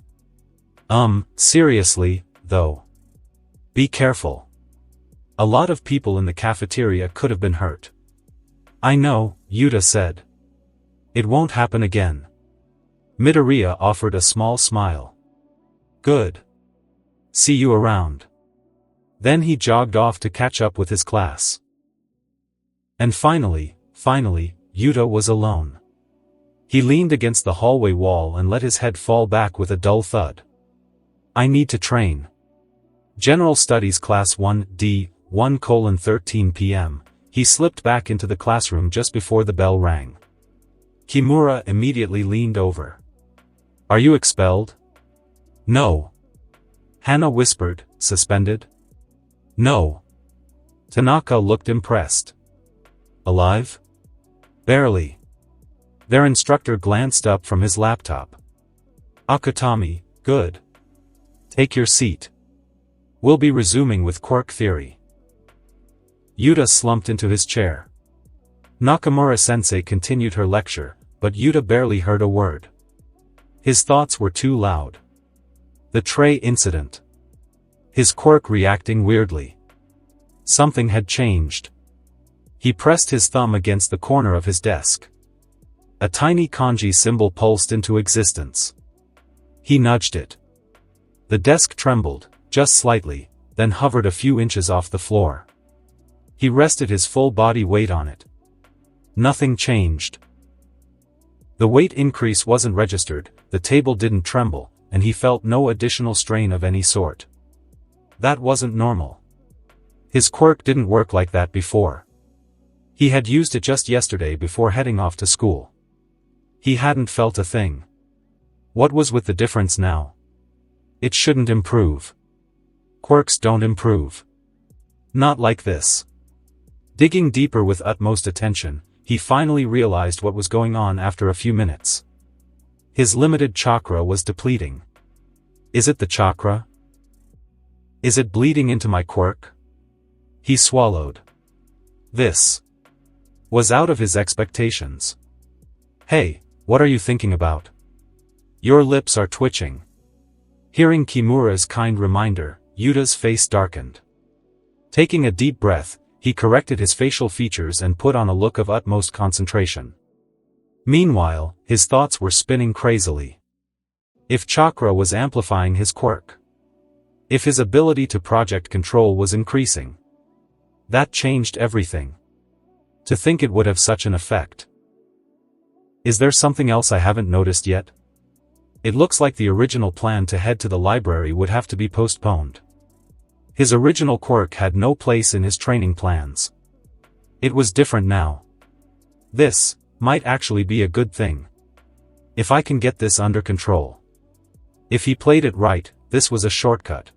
Seriously, though. Be careful. A lot of people in the cafeteria could have been hurt." "I know," Yuta said. "It won't happen again." Midoriya offered a small smile. "Good. See you around." Then he jogged off to catch up with his class. And finally, Yuta was alone. He leaned against the hallway wall and let his head fall back with a dull thud. "I need to train." General Studies Class 1D, 1:13 p.m., he slipped back into the classroom just before the bell rang. Kimura immediately leaned over. "Are you expelled?" "No." Hana whispered, "Suspended?" "No." Tanaka looked impressed. "Alive?" "Barely." Their instructor glanced up from his laptop. "Akutami, good. Take your seat. We'll be resuming with quirk theory." Yuta slumped into his chair. Nakamura-sensei continued her lecture, but Yuta barely heard a word. His thoughts were too loud. The tray incident. His quirk reacting weirdly. Something had changed. He pressed his thumb against the corner of his desk. A tiny kanji symbol pulsed into existence. He nudged it. The desk trembled, just slightly, then hovered a few inches off the floor. He rested his full body weight on it. Nothing changed. The weight increase wasn't registered, the table didn't tremble, and he felt no additional strain of any sort. That wasn't normal. His quirk didn't work like that before. He had used it just yesterday before heading off to school. He hadn't felt a thing. What was with the difference now? It shouldn't improve. Quirks don't improve. Not like this. Digging deeper with utmost attention, he finally realized what was going on after a few minutes. His limited chakra was depleting. Is it the chakra? Is it bleeding into my quirk? He swallowed. This was out of his expectations. Hey, what are you thinking about? Your lips are twitching. Hearing Kimura's kind reminder, Yuta's face darkened. Taking a deep breath, he corrected his facial features and put on a look of utmost concentration. Meanwhile, his thoughts were spinning crazily. If chakra was amplifying his quirk. If his ability to project control was increasing. That changed everything. To think it would have such an effect. Is there something else I haven't noticed yet? It looks like the original plan to head to the library would have to be postponed. His original quirk had no place in his training plans. It was different now. This might actually be a good thing. If I can get this under control. If he played it right, this was a shortcut.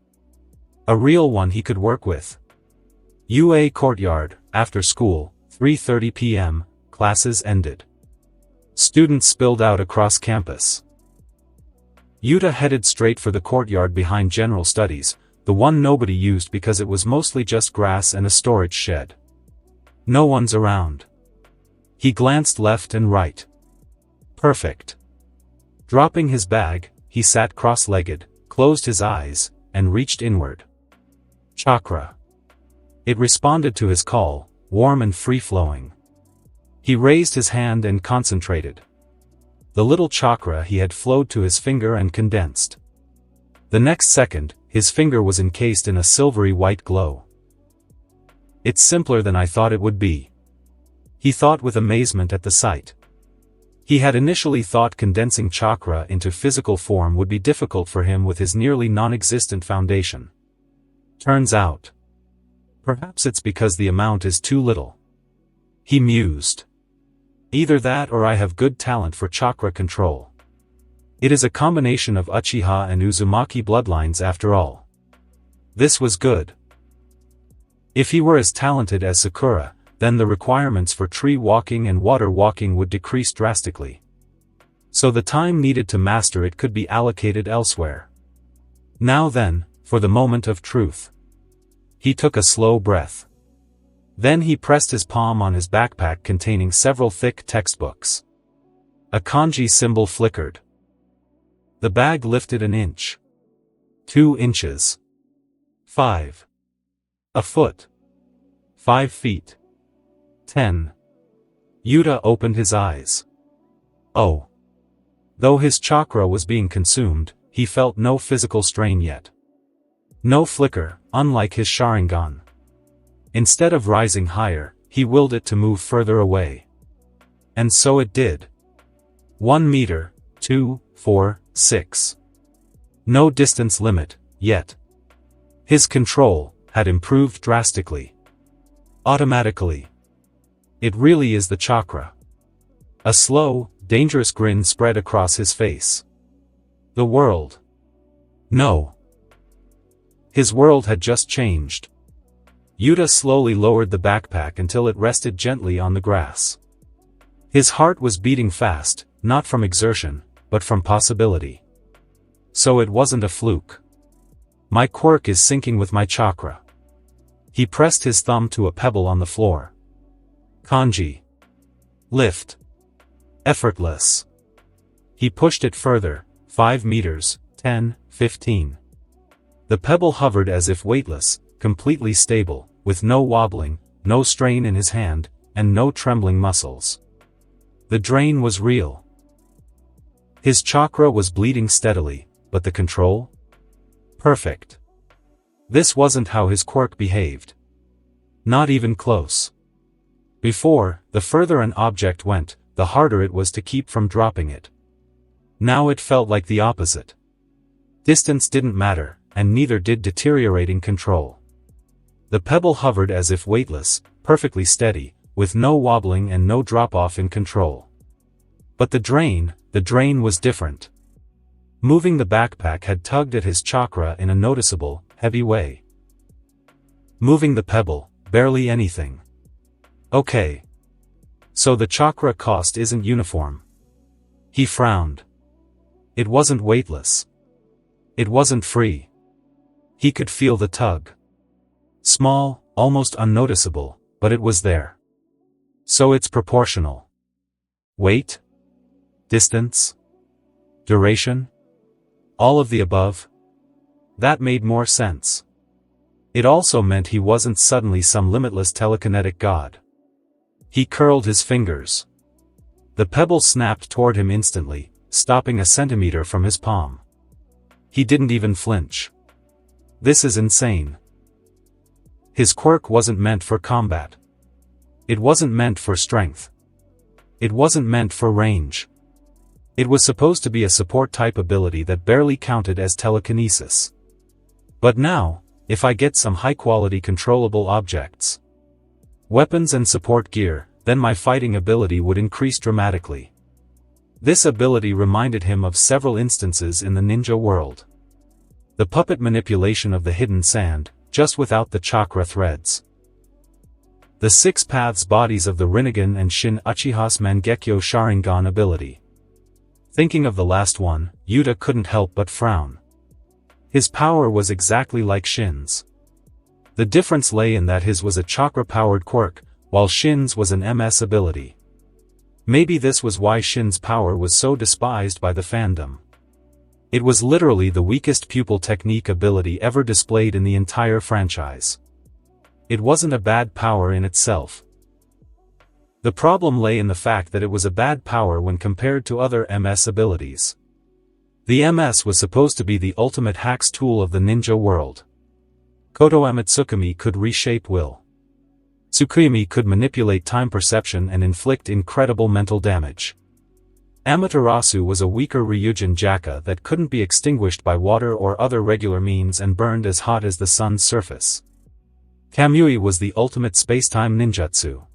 A real one he could work with. UA Courtyard, after school, 3:30 p.m., classes ended. Students spilled out across campus. Yuta headed straight for the courtyard behind General Studies, the one nobody used because it was mostly just grass and a storage shed. No one's around. He glanced left and right. Perfect. Dropping his bag, he sat cross-legged, closed his eyes, and reached inward. Chakra. It responded to his call, warm and free-flowing. He raised his hand and concentrated. The little chakra he had flowed to his finger and condensed. The next second, his finger was encased in a silvery white glow. It's simpler than I thought it would be. He thought with amazement at the sight. He had initially thought condensing chakra into physical form would be difficult for him with his nearly non-existent foundation. Turns out. Perhaps it's because the amount is too little. He mused. Either that or I have good talent for chakra control. It is a combination of uchiha and uzumaki bloodlines after all. This was good. If he were as talented as Sakura, then the requirements for tree walking and water walking would decrease drastically. So the time needed to master it could be allocated elsewhere. Now then, for the moment of truth. He took a slow breath. Then he pressed his palm on his backpack containing several thick textbooks. A kanji symbol flickered. The bag lifted an inch. 2 inches. 5. A foot. 5 feet. 10. Yuta opened his eyes. Oh. Though his chakra was being consumed, he felt no physical strain yet. No flicker, unlike his Sharingan. Instead of rising higher, he willed it to move further away. And so it did. 1 meter, 2, 4, 6. No distance limit, yet. His control had improved drastically. Automatically. It really is the chakra. A slow, dangerous grin spread across his face. The world. No. His world had just changed. Yuta slowly lowered the backpack until it rested gently on the grass. His heart was beating fast, not from exertion, but from possibility. So it wasn't a fluke. My quirk is syncing with my chakra. He pressed his thumb to a pebble on the floor. Kanji. Lift. Effortless. He pushed it further, 5 meters, 10, 15. The pebble hovered as if weightless, completely stable, with no wobbling, no strain in his hand, and no trembling muscles. The drain was real. His chakra was bleeding steadily, but the control? Perfect. This wasn't how his quirk behaved. Not even close. Before, the further an object went, the harder it was to keep from dropping it. Now it felt like the opposite. Distance didn't matter, and neither did deteriorating control. The pebble hovered as if weightless, perfectly steady, with no wobbling and no drop-off in control. But the drain was different. Moving the backpack had tugged at his chakra in a noticeable, heavy way. Moving the pebble, barely anything. Okay. So the chakra cost isn't uniform. He frowned. It wasn't weightless. It wasn't free. He could feel the tug. Small, almost unnoticeable, but it was there. So it's proportional. Weight? Distance? Duration? All of the above? That made more sense. It also meant he wasn't suddenly some limitless telekinetic god. He curled his fingers. The pebble snapped toward him instantly, stopping a centimeter from his palm. He didn't even flinch. This is insane. His quirk wasn't meant for combat. It wasn't meant for strength. It wasn't meant for range. It was supposed to be a support-type ability that barely counted as telekinesis. But now, if I get some high-quality controllable objects, weapons and support gear, then my fighting ability would increase dramatically. This ability reminded him of several instances in the ninja world. The puppet manipulation of the hidden sand, just without the chakra threads. The 6 paths bodies of the Rinnegan and Shin Uchiha's Mangekyo Sharingan ability. Thinking of the last one, Yuta couldn't help but frown. His power was exactly like Shin's. The difference lay in that his was a chakra-powered quirk, while Shin's was an MS ability. Maybe this was why Shin's power was so despised by the fandom. It was literally the weakest pupil technique ability ever displayed in the entire franchise. It wasn't a bad power in itself. The problem lay in the fact that it was a bad power when compared to other MS abilities. The MS was supposed to be the ultimate hacks tool of the ninja world. Koto Amatsukami could reshape will. Tsukuyomi could manipulate time perception and inflict incredible mental damage. Amaterasu was a weaker Ryujin Jaka that couldn't be extinguished by water or other regular means and burned as hot as the sun's surface. Kamui was the ultimate spacetime ninjutsu.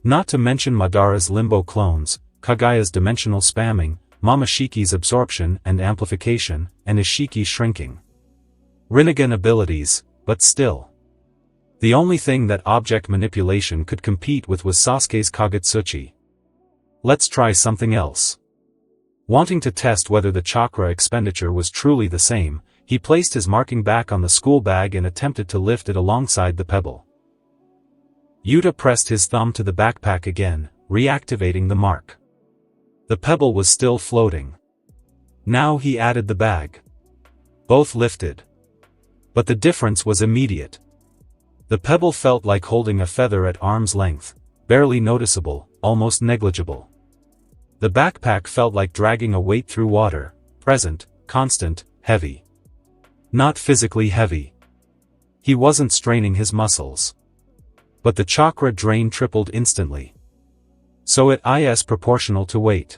Not to mention Madara's limbo clones, Kagaya's dimensional spamming, Momoshiki's absorption and amplification, and Ishiki's shrinking. Rinnegan abilities, but still. The only thing that object manipulation could compete with was Sasuke's Kagutsuchi. Let's try something else. Wanting to test whether the chakra expenditure was truly the same, he placed his marking back on the school bag and attempted to lift it alongside the pebble. Yuta pressed his thumb to the backpack again, reactivating the mark. The pebble was still floating. Now he added the bag. Both lifted. But the difference was immediate. The pebble felt like holding a feather at arm's length, barely noticeable, almost negligible. The backpack felt like dragging a weight through water, present, constant, heavy. Not physically heavy. He wasn't straining his muscles. But the chakra drain tripled instantly. So it is proportional to weight.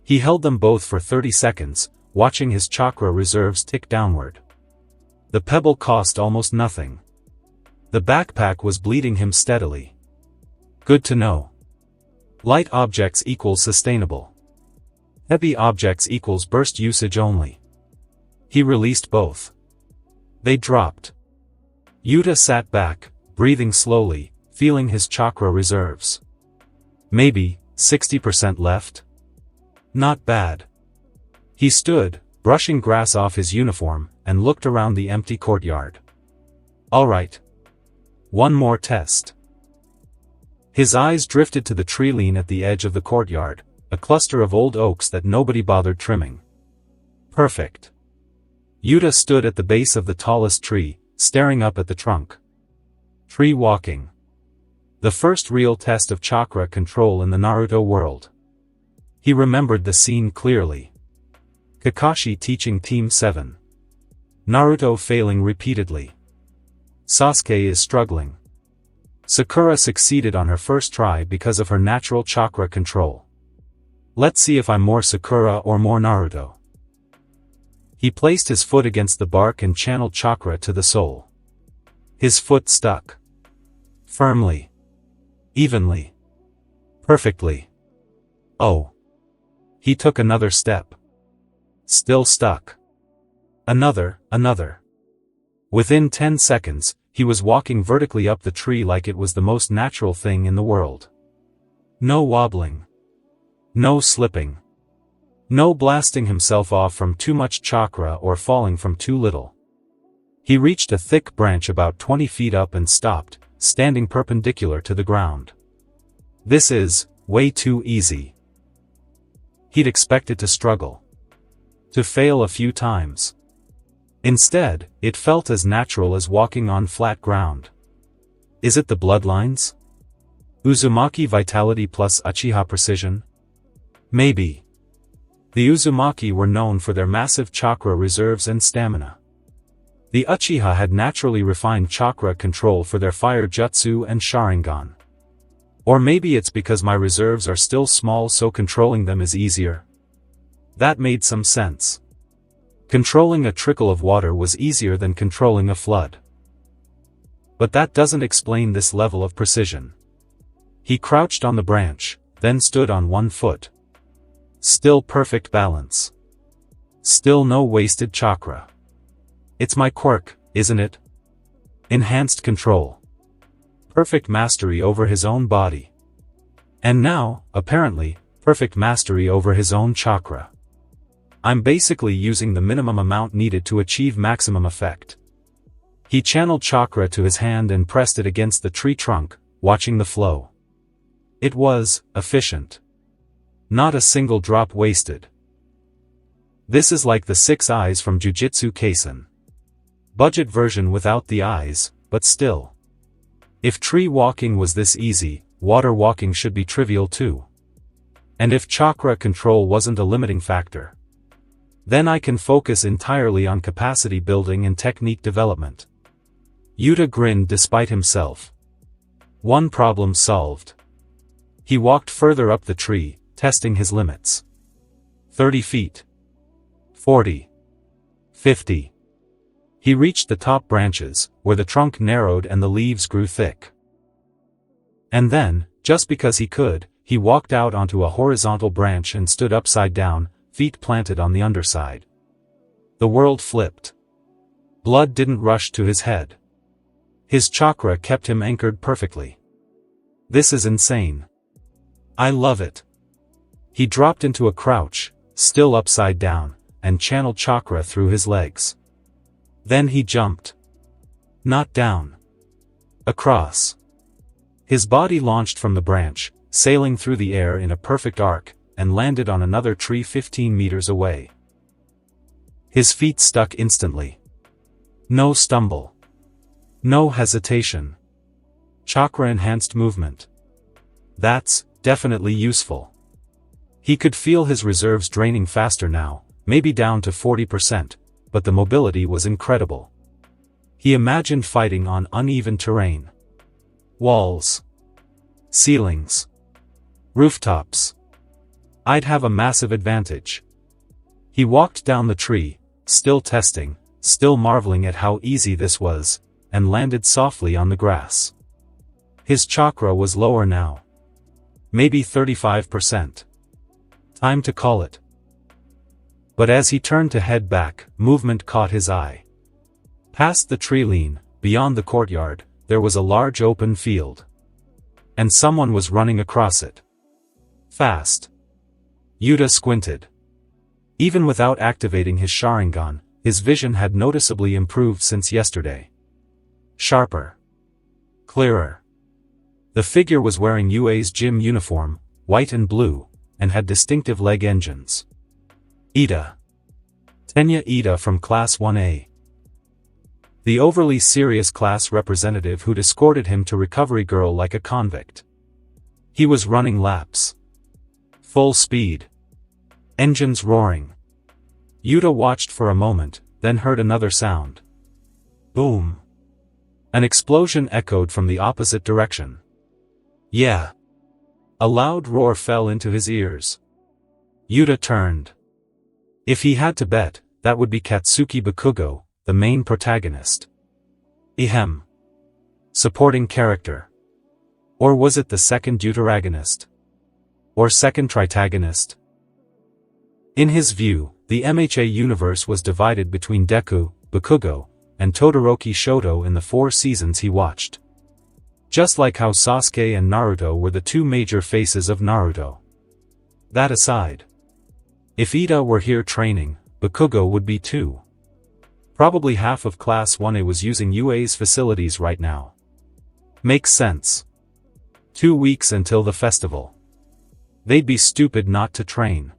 He held them both for 30 seconds, watching his chakra reserves tick downward. The pebble cost almost nothing. The backpack was bleeding him steadily. Good to know. Light objects equals sustainable. Heavy objects equals burst usage only. He released both. They dropped. Yuta sat back, breathing slowly, feeling his chakra reserves. Maybe 60% left? Not bad. He stood, brushing grass off his uniform, and looked around the empty courtyard. All right. One more test. His eyes drifted to the tree lean at the edge of the courtyard, a cluster of old oaks that nobody bothered trimming. Perfect. Yuta stood at the base of the tallest tree, staring up at the trunk. Tree walking. The first real test of chakra control in the Naruto world. He remembered the scene clearly. Kakashi teaching Team 7. Naruto failing repeatedly. Sasuke is struggling. Sakura succeeded on her first try because of her natural chakra control. Let's see if I'm more Sakura or more Naruto. He placed his foot against the bark and channeled chakra to the sole. His foot stuck. Firmly. Evenly. Perfectly. Oh. He took another step. Still stuck. Another. Within 10 seconds, he was walking vertically up the tree like it was the most natural thing in the world. No wobbling. No slipping. No blasting himself off from too much chakra or falling from too little. He reached a thick branch about 20 feet up and stopped, standing perpendicular to the ground. This is way too easy. He'd expected to struggle. To fail a few times. Instead, it felt as natural as walking on flat ground. Is it the bloodlines? Uzumaki vitality plus uchiha precision? Maybe. The Uzumaki were known for their massive chakra reserves and stamina. The uchiha had naturally refined chakra control for their fire jutsu and Sharingan. Or maybe it's because my reserves are still small, so controlling them is easier. That made some sense. Controlling a trickle of water was easier than controlling a flood. But that doesn't explain this level of precision. He crouched on the branch, then stood on one foot. Still perfect balance. Still no wasted chakra. It's my quirk, isn't it? Enhanced control. Perfect mastery over his own body. And now, apparently, perfect mastery over his own chakra. I'm basically using the minimum amount needed to achieve maximum effect. He channeled chakra to his hand and pressed it against the tree trunk, watching the flow. It was efficient. Not a single drop wasted. This is like the 6 eyes from Jujutsu Kaisen. Budget version without the eyes, but still. If tree walking was this easy, water walking should be trivial too. And if chakra control wasn't a limiting factor, then I can focus entirely on capacity building and technique development. Yuta grinned despite himself. One problem solved. He walked further up the tree, testing his limits. 30 feet. 40. 50. He reached the top branches, where the trunk narrowed and the leaves grew thick. And then, just because he could, he walked out onto a horizontal branch and stood upside down, feet planted on the underside. The world flipped. Blood didn't rush to his head. His chakra kept him anchored perfectly. This is insane. I love it. He dropped into a crouch, still upside down, and channeled chakra through his legs. Then he jumped. Not down. Across. His body launched from the branch, sailing through the air in a perfect arc, and landed on another tree 15 meters away. His feet stuck instantly. No stumble. No hesitation. Chakra-enhanced movement. That's definitely useful. He could feel his reserves draining faster now, maybe down to 40%, but the mobility was incredible. He imagined fighting on uneven terrain. Walls. Ceilings. Rooftops. I'd have a massive advantage. He walked down the tree, still testing, still marveling at how easy this was, and landed softly on the grass. His chakra was lower now. Maybe 35%. Time to call it. But as he turned to head back, movement caught his eye. Past the tree line, beyond the courtyard, there was a large open field. And someone was running across it. Fast. Yuta squinted. Even without activating his Sharingan, his vision had noticeably improved since yesterday. Sharper. Clearer. The figure was wearing UA's gym uniform, white and blue, and had distinctive leg engines. Ida. Tenya Ida from Class 1A. The overly serious class representative who'd escorted him to Recovery Girl like a convict. He was running laps. Full speed. Engines roaring. Yuta watched for a moment, then heard another sound. Boom. An explosion echoed from the opposite direction. Yeah. A loud roar fell into his ears. Yuta turned. If he had to bet, that would be Katsuki Bakugo, the main protagonist. Ahem. Supporting character. Or was it the second deuteragonist? or second protagonist. In his view, the MHA universe was divided between Deku, Bakugo, and Todoroki Shoto in the 4 seasons he watched. Just like how Sasuke and Naruto were the 2 major faces of Naruto. That aside, if Ida were here training, Bakugo would be too. Probably half of Class 1A was using UA's facilities right now. Makes sense. 2 weeks until the festival. They'd be stupid not to train.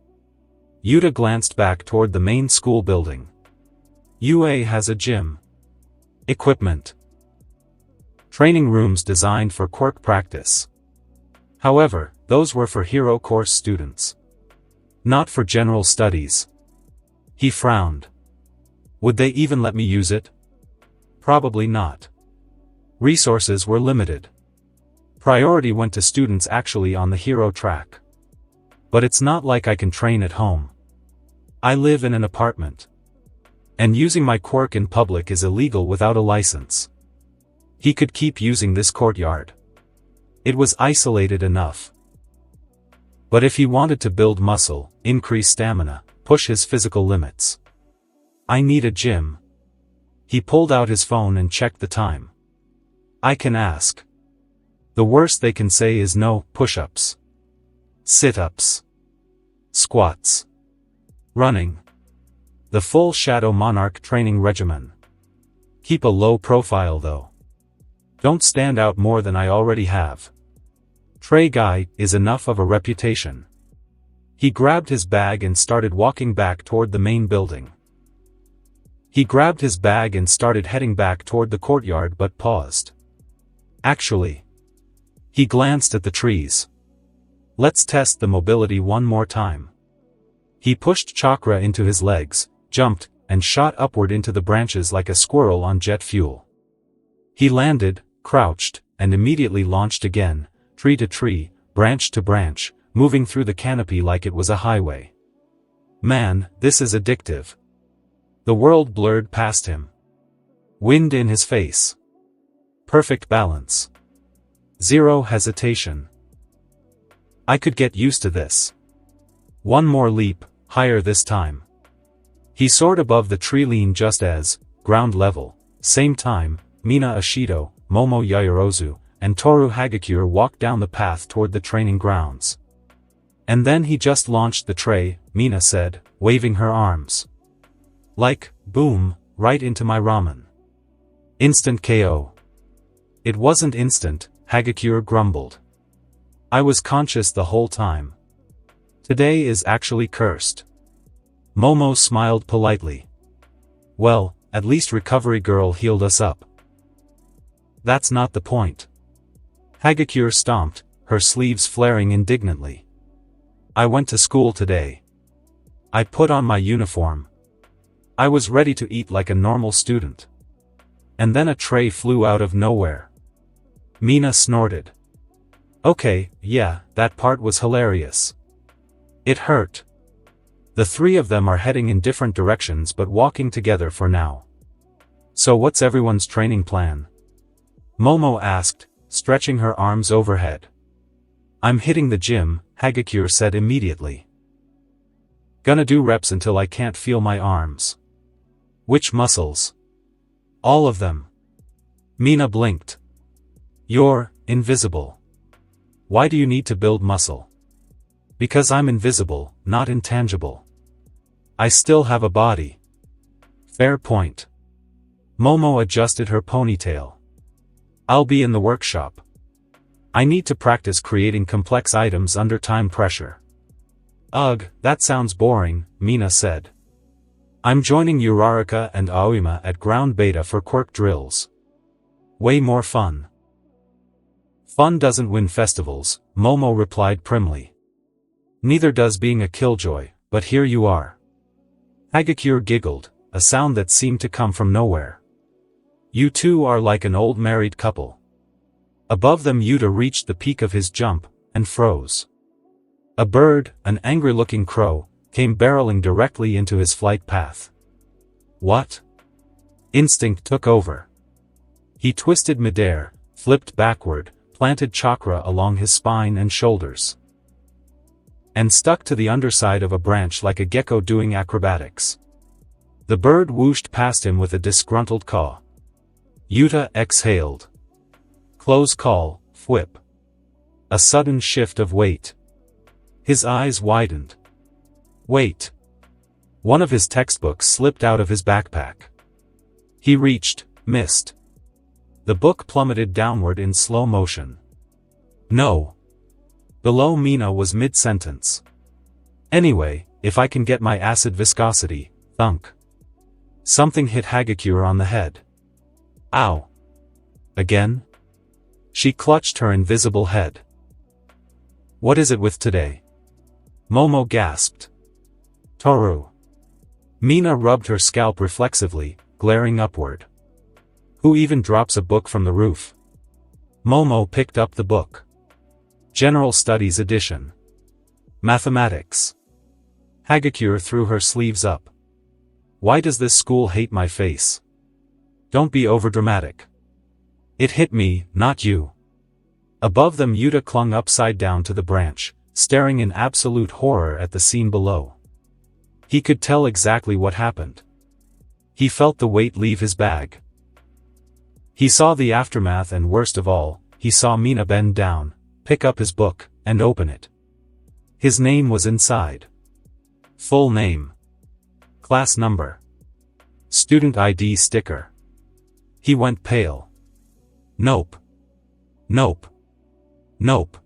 Yuta glanced back toward the main school building. UA has a gym. Equipment. Training rooms designed for quirk practice. However, those were for hero course students. Not for general studies. He frowned. Would they even let me use it? Probably not. Resources were limited. Priority went to students actually on the hero track. But it's not like I can train at home. I live in an apartment. And using my quirk in public is illegal without a license. He could keep using this courtyard. It was isolated enough. But if he wanted to build muscle, increase stamina, push his physical limits. I need a gym. He pulled out his phone and checked the time. I can ask. The worst they can say is no. Push-ups. Sit-ups. Squats. Running. The full Shadow Monarch training regimen. Keep a low profile though. Don't stand out more than I already have. Trey guy is enough of a reputation. He grabbed his bag and started walking back toward the main building. He grabbed his bag and started heading back toward the courtyard but paused. Actually. He glanced at the trees. Let's test the mobility one more time. He pushed chakra into his legs, jumped, and shot upward into the branches like a squirrel on jet fuel. He landed, crouched, and immediately launched again, tree to tree, branch to branch, moving through the canopy like it was a highway. Man, this is addictive. The world blurred past him. Wind in his face. Perfect balance. Zero hesitation. I could get used to this. One more leap, higher this time. He soared above the tree line just as, ground level, same time, Mina Ashido, Momo Yaoyorozu, and Toru Hagakure walked down the path toward the training grounds. And then he just launched the tray, Mina said, waving her arms. Like, boom, right into my ramen. Instant KO. It wasn't instant, Hagakure grumbled. I was conscious the whole time. Today is actually cursed. Momo smiled politely. Well, at least Recovery Girl healed us up. That's not the point. Hagakure stomped, her sleeves flaring indignantly. I went to school today. I put on my uniform. I was ready to eat like a normal student. And then a tray flew out of nowhere. Mina snorted. Okay, yeah, that part was hilarious. It hurt. The 3 of them are heading in different directions but walking together for now. So what's everyone's training plan? Momo asked, stretching her arms overhead. I'm hitting the gym, Hagakure said immediately. Gonna do reps until I can't feel my arms. Which muscles? All of them. Mina blinked. You're invisible. Why do you need to build muscle? Because I'm invisible, not intangible. I still have a body. Fair point. Momo adjusted her ponytail. I'll be in the workshop. I need to practice creating complex items under time pressure. Ugh, that sounds boring, Mina said. I'm joining Uraraka and Aoima at ground beta for quirk drills. Way more fun. Fun doesn't win festivals, Momo replied primly. Neither does being a killjoy, but here you are. Hagakure giggled, a sound that seemed to come from nowhere. You two are like an old married couple. Above them Yuta reached the peak of his jump, and froze. A bird, an angry-looking crow, came barreling directly into his flight path. What? Instinct took over. He twisted midair, flipped backward, planted chakra along his spine and shoulders. and stuck to the underside of a branch like a gecko doing acrobatics. The bird whooshed past him with a disgruntled caw. Yuta exhaled. Close call, whip. A sudden shift of weight. His eyes widened. Wait. One of his textbooks slipped out of his backpack. He reached, missed. The book plummeted downward in slow motion. No. Below Mina was mid-sentence. Anyway, if I can get my acid viscosity, thunk. Something hit Hagakure on the head. Ow. Again? She clutched her invisible head. What is it with today? Momo gasped. Toru. Mina rubbed her scalp reflexively, glaring upward. Who even drops a book from the roof? Momo picked up the book. General Studies edition. Mathematics. Hagakure threw her sleeves up. Why does this school hate my face? Don't be overdramatic. It hit me, not you. Above them Yuta clung upside down to the branch, staring in absolute horror at the scene below. He could tell exactly what happened. He felt the weight leave his bag. He saw the aftermath and worst of all, he saw Mina bend down, pick up his book, and open it. His name was inside. Full name. Class number. Student ID sticker. He went pale. Nope. Nope. Nope.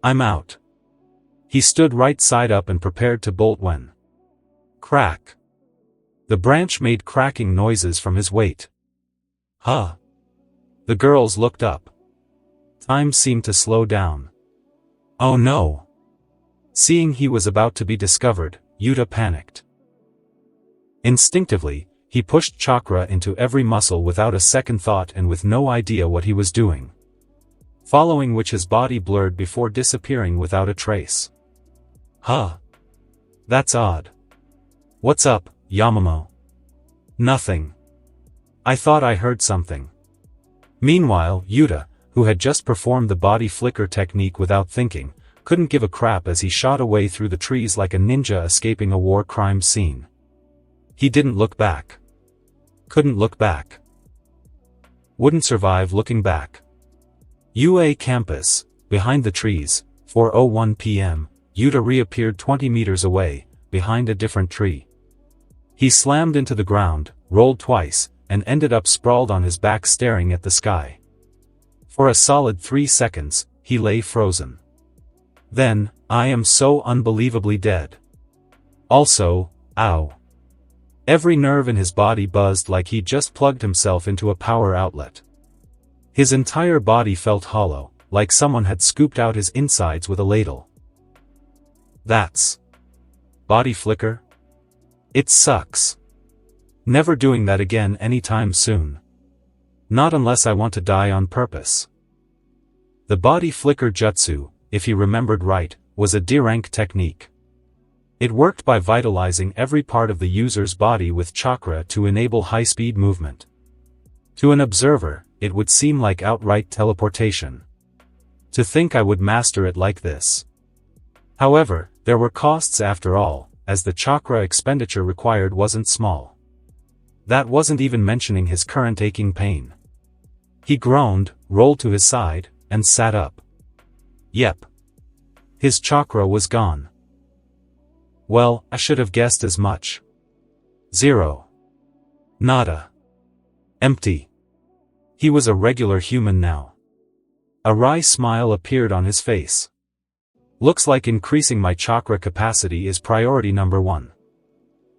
I'm out. He stood right side up and prepared to bolt when. Crack. The branch made cracking noises from his weight. Huh. The girls looked up. Time seemed to slow down. Oh no. Seeing he was about to be discovered, Yuta panicked. Instinctively, he pushed chakra into every muscle without a second thought and with no idea what he was doing. Following which his body blurred before disappearing without a trace. Huh. That's odd. What's up, Yamamoto? Nothing. I thought I heard something. Meanwhile, Yuta, who had just performed the body flicker technique without thinking, couldn't give a crap as he shot away through the trees like a ninja escaping a war crime scene. He didn't look back. Couldn't look back. Wouldn't survive looking back. UA campus, behind the trees, 4:01 p.m., Yuta reappeared 20 meters away, behind a different tree. He slammed into the ground, rolled twice, and ended up sprawled on his back staring at the sky. For a solid 3 seconds, he lay frozen. Then, I am so unbelievably dead. Also, ow. Every nerve in his body buzzed like he'd just plugged himself into a power outlet. His entire body felt hollow, like someone had scooped out his insides with a ladle. That's body flicker? It sucks. Never doing that again anytime soon. Not unless I want to die on purpose. The body flicker jutsu, if he remembered right, was a D-rank technique. It worked by vitalizing every part of the user's body with chakra to enable high-speed movement. To an observer, it would seem like outright teleportation. To think I would master it like this. However, there were costs after all, as the chakra expenditure required wasn't small. That wasn't even mentioning his current aching pain. He groaned, rolled to his side, and sat up. Yep. His chakra was gone. Well, I should have guessed as much. Zero. Nada. Empty. He was a regular human now. A wry smile appeared on his face. Looks like increasing my chakra capacity is priority number 1.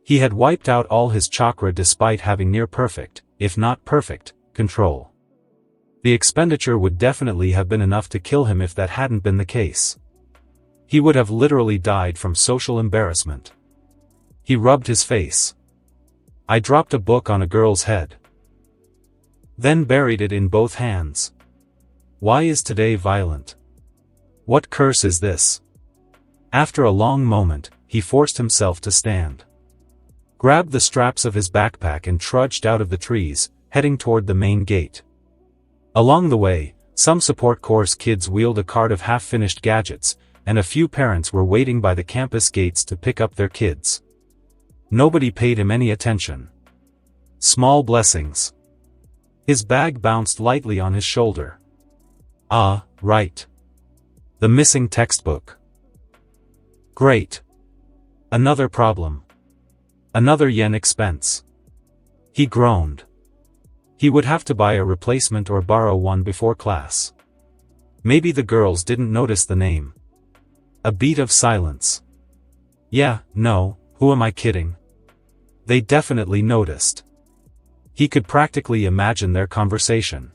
He had wiped out all his chakra despite having near perfect, if not perfect, control. The expenditure would definitely have been enough to kill him if that hadn't been the case. He would have literally died from social embarrassment. He rubbed his face. I dropped a book on a girl's head. Then buried it in both hands. Why is today violent? What curse is this? After a long moment, he forced himself to stand. Grabbed the straps of his backpack and trudged out of the trees, heading toward the main gate. Along the way, some support course kids wheeled a cart of half-finished gadgets, and a few parents were waiting by the campus gates to pick up their kids. Nobody paid him any attention. Small blessings. His bag bounced lightly on his shoulder. Ah, right. The missing textbook. Great. Another problem. Another yen expense. He groaned. He would have to buy a replacement or borrow one before class. Maybe the girls didn't notice the name. A beat of silence. Yeah, no, who am I kidding? They definitely noticed. He could practically imagine their conversation.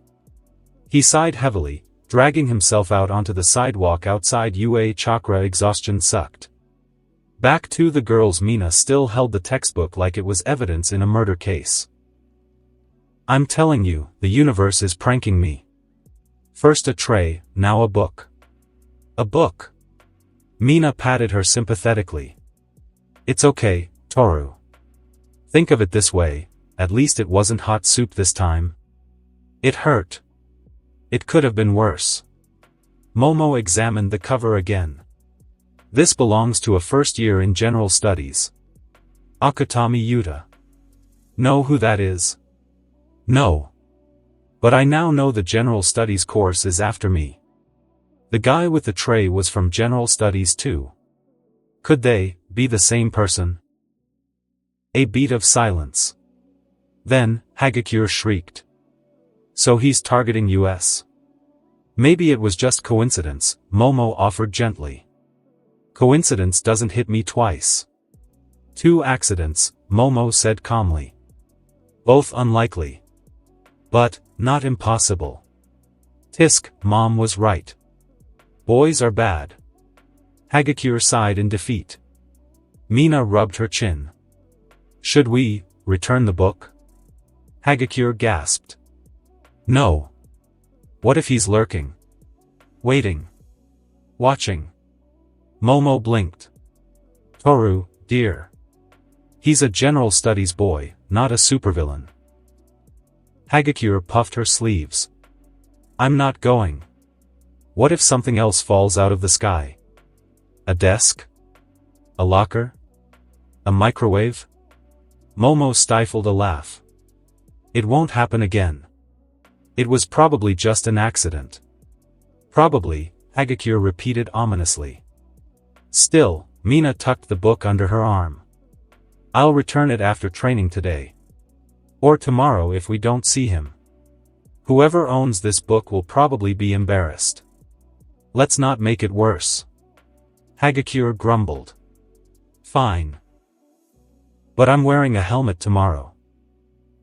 He sighed heavily, dragging himself out onto the sidewalk outside chakra. Exhaustion sucked. Back to the girls. Mina still held the textbook like it was evidence in a murder case. I'm telling you, the universe is pranking me. First a tray, now a book. A book. Mina patted her sympathetically. It's okay, Toru. Think of it this way, at least it wasn't hot soup this time. It hurt. It could have been worse. Momo examined the cover again. This belongs to a first year in general studies. Akutami Yuta. Know who that is? No. But I now know the general studies course is after me. The guy with the tray was from general studies too. Could they be the same person? A beat of silence. Then, Hagakure shrieked. So he's targeting us? Maybe it was just coincidence, Momo offered gently. Coincidence doesn't hit me twice. 2 accidents, Momo said calmly. Both unlikely. But, not impossible. Tisk, Mom was right. Boys are bad. Hagakure sighed in defeat. Mina rubbed her chin. Should we return the book? Hagakure gasped. No. What if he's lurking? Waiting. Watching. Momo blinked. Toru, dear. He's a general studies boy, not a supervillain. Hagakure puffed her sleeves. I'm not going. What if something else falls out of the sky? A desk? A locker? A microwave? Momo stifled a laugh. It won't happen again. It was probably just an accident. Probably, Hagakure repeated ominously. Still, Mina tucked the book under her arm. I'll return it after training today. Or tomorrow if we don't see him. Whoever owns this book will probably be embarrassed. Let's not make it worse. Hagakure grumbled. Fine. But I'm wearing a helmet tomorrow.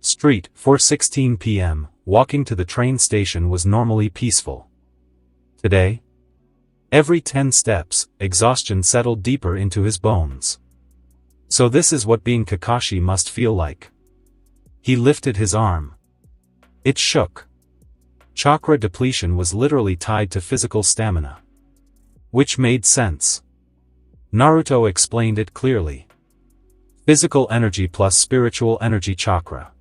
Street, 4:16 p.m., walking to the train station was normally peaceful. Today? Every 10 steps, exhaustion settled deeper into his bones. So this is what being Kakashi must feel like. He lifted his arm. It shook. Chakra depletion was literally tied to physical stamina. Which made sense. Naruto explained it clearly. Physical energy plus spiritual energy chakra.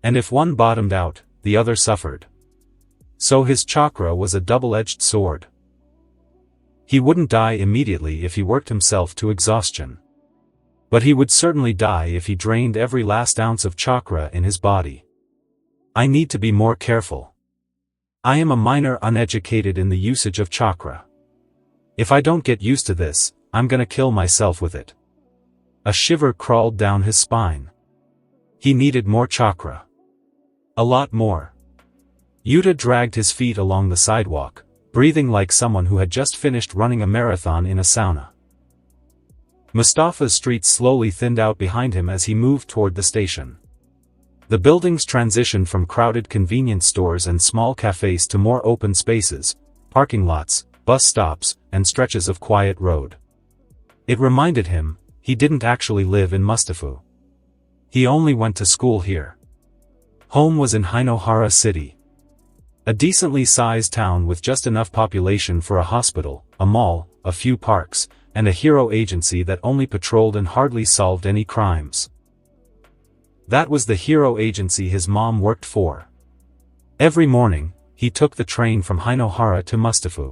And if one bottomed out, the other suffered. So his chakra was a double-edged sword. He wouldn't die immediately if he worked himself to exhaustion. But he would certainly die if he drained every last ounce of chakra in his body. I need to be more careful. I am a minor uneducated in the usage of chakra. If I don't get used to this, I'm gonna kill myself with it. A shiver crawled down his spine. He needed more chakra. A lot more. Yuta dragged his feet along the sidewalk, breathing like someone who had just finished running a marathon in a sauna. Mustafa's street slowly thinned out behind him as he moved toward the station. The buildings transitioned from crowded convenience stores and small cafes to more open spaces, parking lots, bus stops, and stretches of quiet road. It reminded him, he didn't actually live in Mustafa. He only went to school here. Home was in Hinohara City. A decently sized town with just enough population for a hospital, a mall, a few parks, and a hero agency that only patrolled and hardly solved any crimes. That was the hero agency his mom worked for. Every morning, he took the train from Hinohara to Mustafa.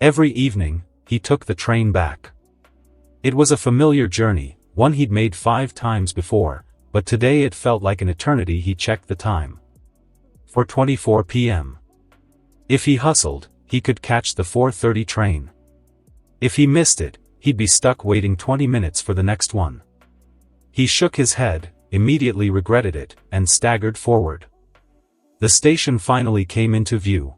Every evening, he took the train back. It was a familiar journey, one he'd made 5 times before, but today it felt like an eternity. He checked the time. 4:24 p.m. If he hustled, he could catch the 4:30 train. If he missed it, he'd be stuck waiting 20 minutes for the next one. He shook his head, immediately regretted it, and staggered forward. The station finally came into view.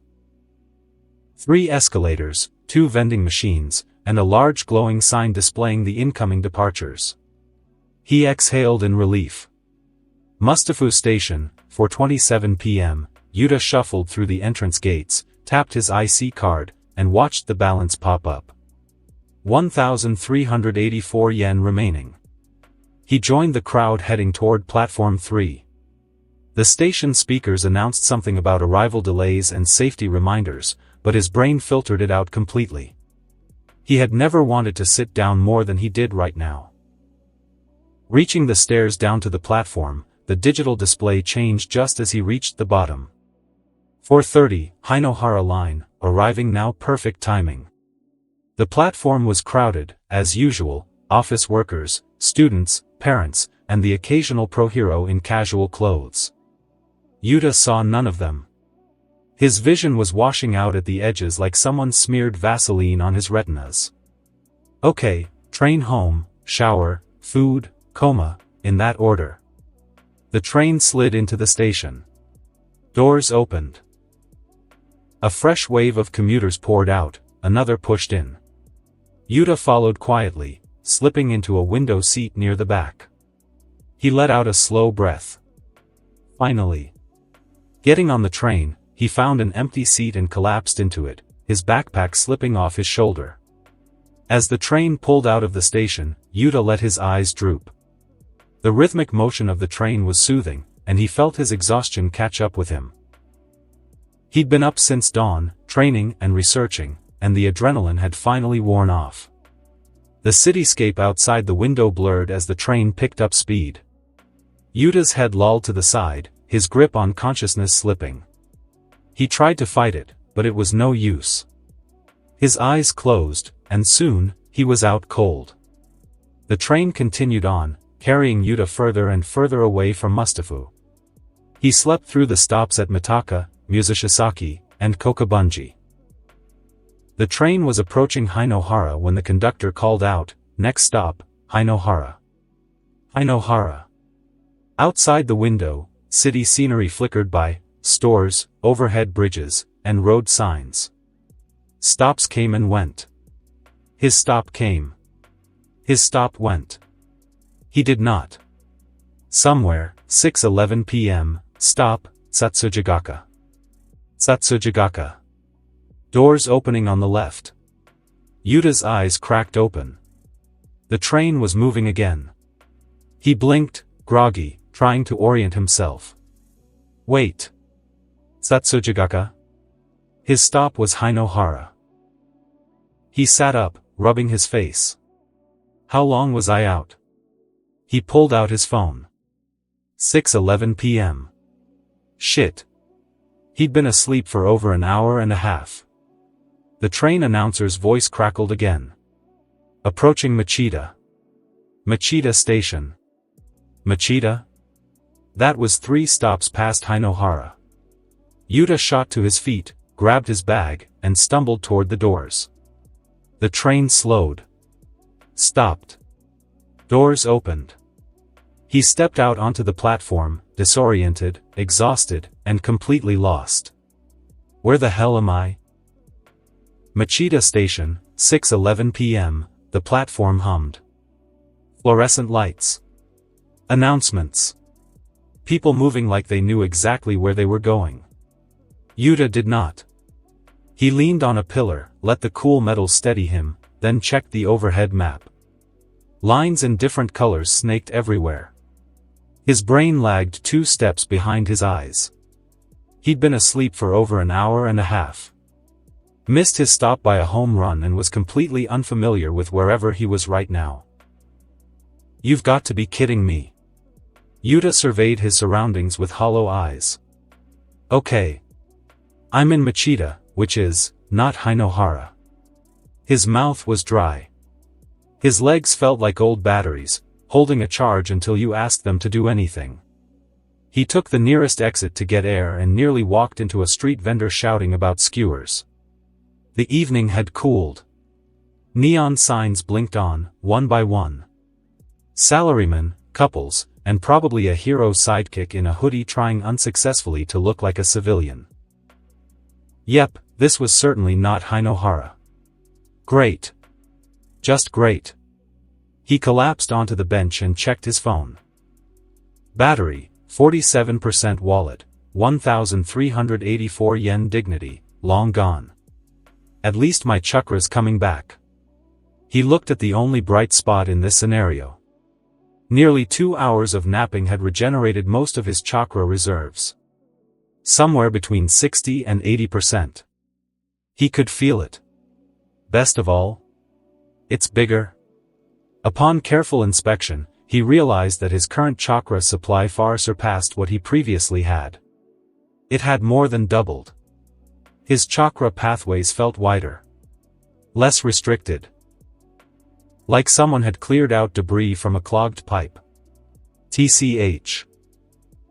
3 escalators, 2 vending machines, and a large glowing sign displaying the incoming departures. He exhaled in relief. Mustafu Station, 4:27 p.m., Yuta shuffled through the entrance gates, tapped his IC card, and watched the balance pop up. 1,384 yen remaining. He joined the crowd heading toward Platform 3. The station speakers announced something about arrival delays and safety reminders, but his brain filtered it out completely. He had never wanted to sit down more than he did right now. Reaching the stairs down to the platform, the digital display changed just as he reached the bottom. 4:30, Hinohara line, arriving now. Perfect timing. The platform was crowded, as usual, office workers, students, parents, and the occasional pro-hero in casual clothes. Yuta saw none of them. His vision was washing out at the edges like someone smeared Vaseline on his retinas. Okay, train home, shower, food, coma, in that order. The train slid into the station. Doors opened. A fresh wave of commuters poured out, another pushed in. Yuta followed quietly, slipping into a window seat near the back. He let out a slow breath. Finally. Getting on the train, he found an empty seat and collapsed into it, his backpack slipping off his shoulder. As the train pulled out of the station, Yuta let his eyes droop. The rhythmic motion of the train was soothing, and he felt his exhaustion catch up with him. He'd been up since dawn, training and researching, and the adrenaline had finally worn off. The cityscape outside the window blurred as the train picked up speed. Yuta's head lolled to the side, his grip on consciousness slipping. He tried to fight it, but it was no use. His eyes closed, and soon, he was out cold. The train continued on, carrying Yuta further and further away from Mustafu. He slept through the stops at Mitaka, Musashisaki, and Kokubunji. The train was approaching Hinohara when the conductor called out, "Next stop, Hinohara." Hinohara. Outside the window, city scenery flickered by stores, overhead bridges, and road signs. Stops came and went. His stop came. His stop went. He did not. Somewhere, 6:11 p.m., stop, Satsujigaka. Satsujigaka. Doors opening on the left. Yuta's eyes cracked open. The train was moving again. He blinked, groggy, trying to orient himself. Wait. Satsujigaka? His stop was Hinohara. He sat up, rubbing his face. How long was I out? He pulled out his phone. 6:11 p.m. Shit. He'd been asleep for over an hour and a half. The train announcer's voice crackled again. Approaching Machida. Machida Station. Machida? That was 3 stops past Hinohara. Yuta shot to his feet, grabbed his bag, and stumbled toward the doors. The train slowed. Stopped. Doors opened. He stepped out onto the platform, disoriented, exhausted, and completely lost. Where the hell am I? Machida Station, 6:11 p.m., the platform hummed. Fluorescent lights. Announcements. People moving like they knew exactly where they were going. Yuta did not. He leaned on a pillar, let the cool metal steady him, then checked the overhead map. Lines in different colors snaked everywhere. His brain lagged 2 steps behind his eyes. He'd been asleep for over an hour and a half. Missed his stop by a home run and was completely unfamiliar with wherever he was right now. You've got to be kidding me. Yuta surveyed his surroundings with hollow eyes. Okay. I'm in Machida, which is, not Hinohara. His mouth was dry. His legs felt like old batteries, holding a charge until you asked them to do anything. He took the nearest exit to get air and nearly walked into a street vendor shouting about skewers. The evening had cooled. Neon signs blinked on, one by one. Salarymen, couples, and probably a hero sidekick in a hoodie trying unsuccessfully to look like a civilian. Yep, this was certainly not Hinohara. Great. Just great. He collapsed onto the bench and checked his phone. Battery, 47% wallet, 1,384 yen dignity, long gone. At least my chakra's coming back. He looked at the only bright spot in this scenario. Nearly 2 hours of napping had regenerated most of his chakra reserves. Somewhere between 60 and 80%. He could feel it. Best of all, it's bigger. Upon careful inspection, he realized that his current chakra supply far surpassed what he previously had. It had more than doubled. His chakra pathways felt wider. Less restricted. Like someone had cleared out debris from a clogged pipe. TCH.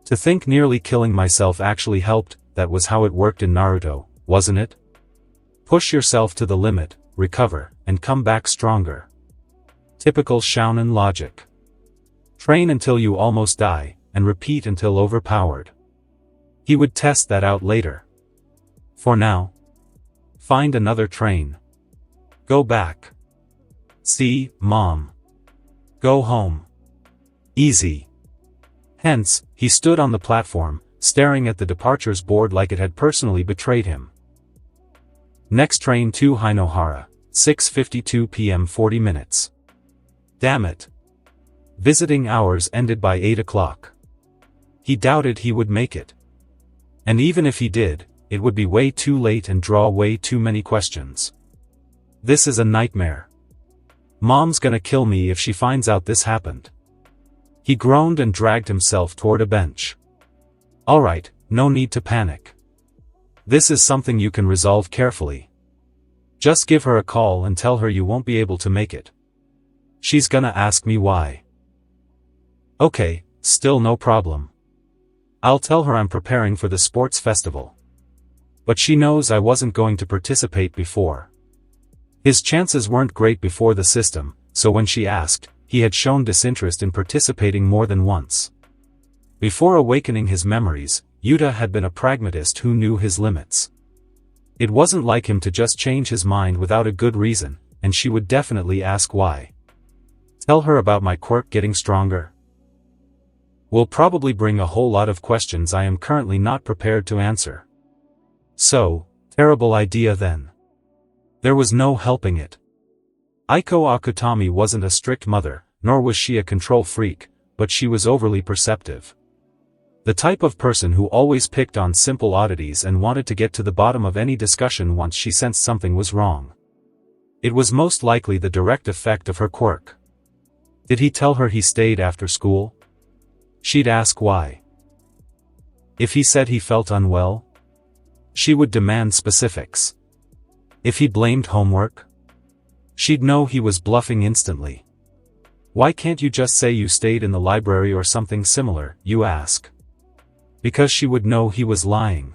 To think nearly killing myself actually helped, that was how it worked in Naruto, wasn't it? Push yourself to the limit, recover, and come back stronger. Typical shounen logic. Train until you almost die, and repeat until overpowered. He would test that out later. For now, find another train. Go back. See, Mom. Go home. Easy. Hence, he stood on the platform, staring at the departures board like it had personally betrayed him. Next train to Hinohara, 6:52 p.m. 40 minutes. Damn it. Visiting hours ended by 8 o'clock. He doubted he would make it. And even if he did, it would be way too late and draw way too many questions. This is a nightmare. Mom's gonna kill me if she finds out this happened. He groaned and dragged himself toward a bench. Alright, no need to panic. This is something you can resolve carefully. Just give her a call and tell her you won't be able to make it. She's gonna ask me why. Okay, still no problem. I'll tell her I'm preparing for the sports festival. But she knows I wasn't going to participate before. His chances weren't great before the system, so when she asked, he had shown disinterest in participating more than once. Before awakening his memories, Yuta had been a pragmatist who knew his limits. It wasn't like him to just change his mind without a good reason, and she would definitely ask why. Tell her about my quirk getting stronger? Will probably bring a whole lot of questions I am currently not prepared to answer. So, terrible idea then. There was no helping it. Aiko Akutami wasn't a strict mother, nor was she a control freak, but she was overly perceptive. The type of person who always picked on simple oddities and wanted to get to the bottom of any discussion once she sensed something was wrong. It was most likely the direct effect of her quirk. Did he tell her he stayed after school? She'd ask why. If he said he felt unwell? She would demand specifics. If he blamed homework? She'd know he was bluffing instantly. Why can't you just say you stayed in the library or something similar, you ask? Because she would know he was lying.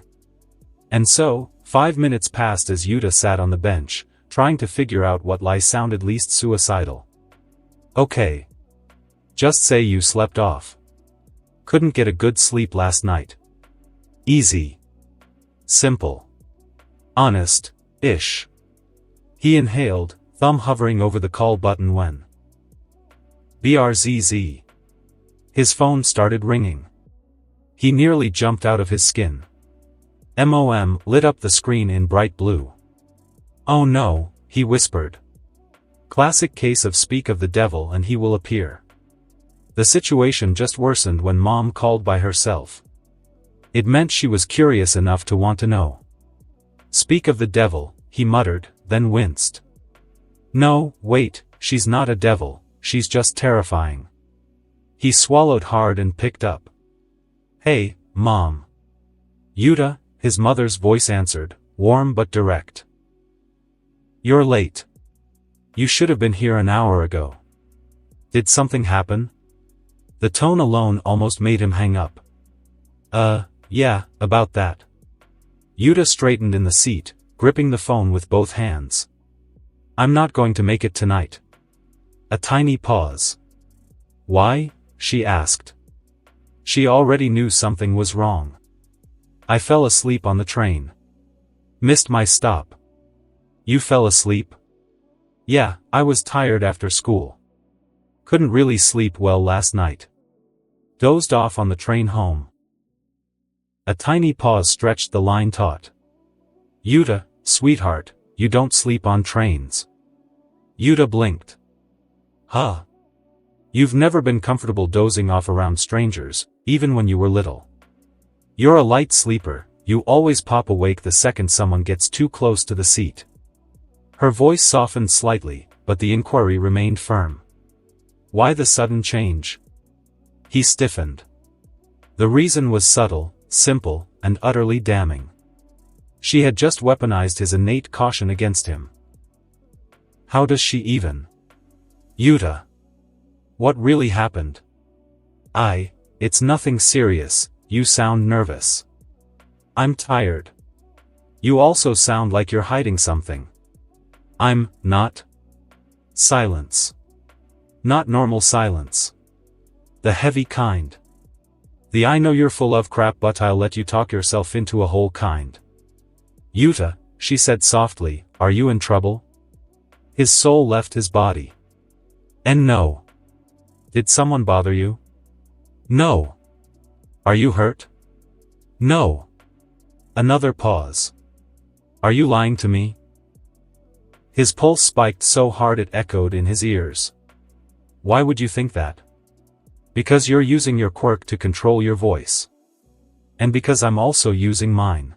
And so, 5 minutes passed as Yuta sat on the bench, trying to figure out what lie sounded least suicidal. Okay. Just say you slept off. Couldn't get a good sleep last night. Easy. Simple. Honest-ish. He inhaled, thumb hovering over the call button when BRZZ. His phone started ringing. He nearly jumped out of his skin. MOM lit up the screen in bright blue. Oh no, he whispered. Classic case of speak of the devil and he will appear. The situation just worsened when Mom called by herself. It meant she was curious enough to want to know. Speak of the devil, he muttered, then winced. No, wait, she's not a devil, she's just terrifying. He swallowed hard and picked up. Hey, Mom. Yuta, his mother's voice answered, warm but direct. You're late. You should have been here an hour ago. Did something happen? The tone alone almost made him hang up. Yeah, about that. Yuta straightened in the seat, gripping the phone with both hands. I'm not going to make it tonight. A tiny pause. Why? She asked. She already knew something was wrong. I fell asleep on the train. Missed my stop. You fell asleep? Yeah, I was tired after school. Couldn't really sleep well last night. Dozed off on the train home. A tiny pause stretched the line taut. Yuta, sweetheart, you don't sleep on trains. Yuta blinked. Huh? You've never been comfortable dozing off around strangers, even when you were little. You're a light sleeper, you always pop awake the second someone gets too close to the seat. Her voice softened slightly, but the inquiry remained firm. Why the sudden change? He stiffened. The reason was subtle, simple, and utterly damning. She had just weaponized his innate caution against him. How does she even? Yuta. What really happened? It's nothing serious, you sound nervous. I'm tired. You also sound like you're hiding something. I'm not. Silence. Not normal silence. The heavy kind. The I know you're full of crap but I'll let you talk yourself into a hole kind. Yuta, she said softly, are you in trouble? His soul left his body. And no. Did someone bother you? No. Are you hurt? No. Another pause. Are you lying to me? His pulse spiked so hard it echoed in his ears. Why would you think that? Because you're using your quirk to control your voice. And because I'm also using mine.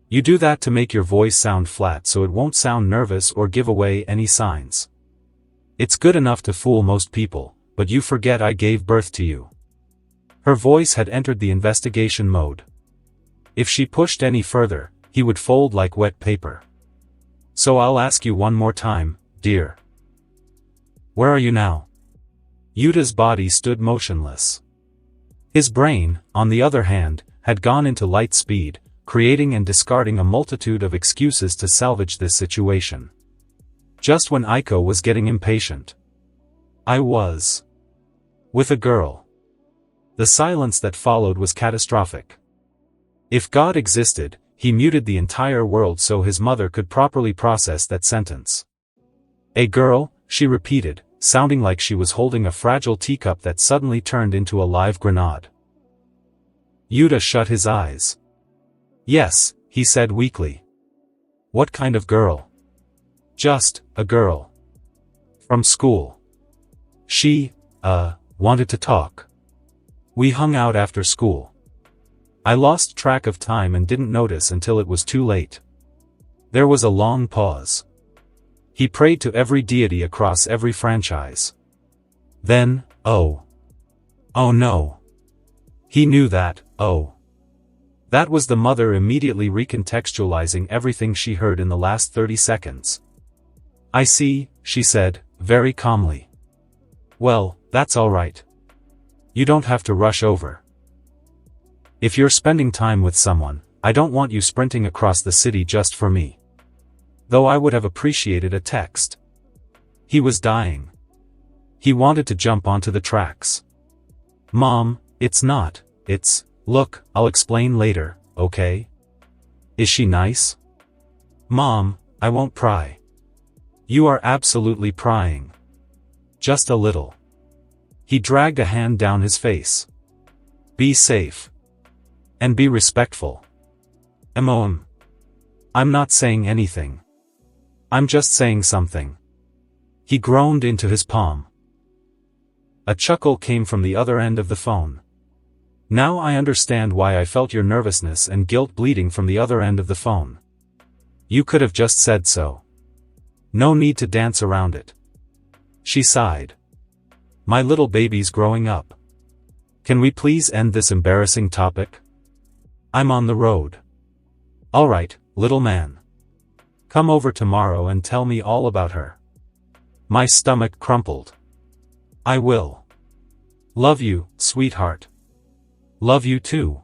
You do that to make your voice sound flat so it won't sound nervous or give away any signs. It's good enough to fool most people, but you forget I gave birth to you. Her voice had entered the investigation mode. If she pushed any further, he would fold like wet paper. So I'll ask you one more time, dear. Where are you now? Yuta's body stood motionless. His brain, on the other hand, had gone into light speed, creating and discarding a multitude of excuses to salvage this situation. Just when Aiko was getting impatient. I was with a girl. The silence that followed was catastrophic. If God existed, he muted the entire world so his mother could properly process that sentence. A girl, she repeated, sounding like she was holding a fragile teacup that suddenly turned into a live grenade. Yuta shut his eyes. Yes, he said weakly. What kind of girl? Just, a girl. From school. She, wanted to talk. We hung out after school. I lost track of time and didn't notice until it was too late. There was a long pause. He prayed to every deity across every franchise. Then, oh no. He knew that, oh. That was the mother immediately recontextualizing everything she heard in the last 30 seconds. I see, she said, very calmly. Well, that's all right. You don't have to rush over. If you're spending time with someone, I don't want you sprinting across the city just for me. Though I would have appreciated a text. He was dying. He wanted to jump onto the tracks. Mom, it's not, it's, look, I'll explain later, okay? Is she nice? Mom, I won't pry. You are absolutely prying. Just a little. He dragged a hand down his face. Be safe. And be respectful. I'm not saying anything. I'm just saying something. He groaned into his palm. A chuckle came from the other end of the phone. Now I understand why I felt your nervousness and guilt bleeding from the other end of the phone. You could have just said so. No need to dance around it. She sighed. My little baby's growing up. Can we please end this embarrassing topic? I'm on the road. All right, little man. Come over tomorrow and tell me all about her. My stomach crumpled. I will. Love you, sweetheart. Love you too.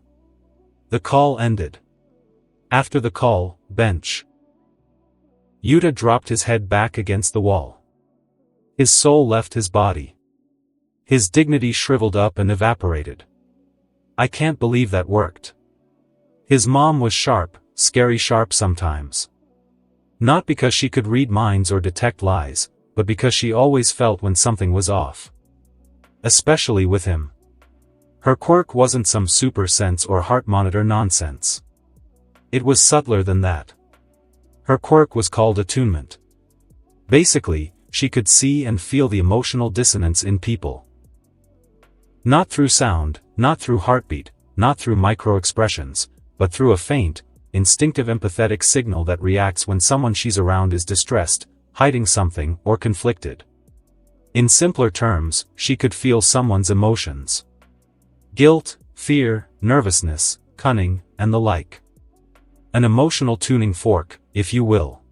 The call ended. After the call, bench. Yuta dropped his head back against the wall. His soul left his body. His dignity shriveled up and evaporated. I can't believe that worked. His mom was sharp, scary sharp sometimes. Not because she could read minds or detect lies, but because she always felt when something was off. Especially with him. Her quirk wasn't some super sense or heart monitor nonsense. It was subtler than that. Her quirk was called attunement. Basically, she could see and feel the emotional dissonance in people. Not through sound, not through heartbeat, not through micro-expressions, but through a faint, instinctive empathetic signal that reacts when someone she's around is distressed, hiding something, or conflicted. In simpler terms, she could feel someone's emotions. Guilt, fear, nervousness, cunning, and the like. An emotional tuning fork, if you will.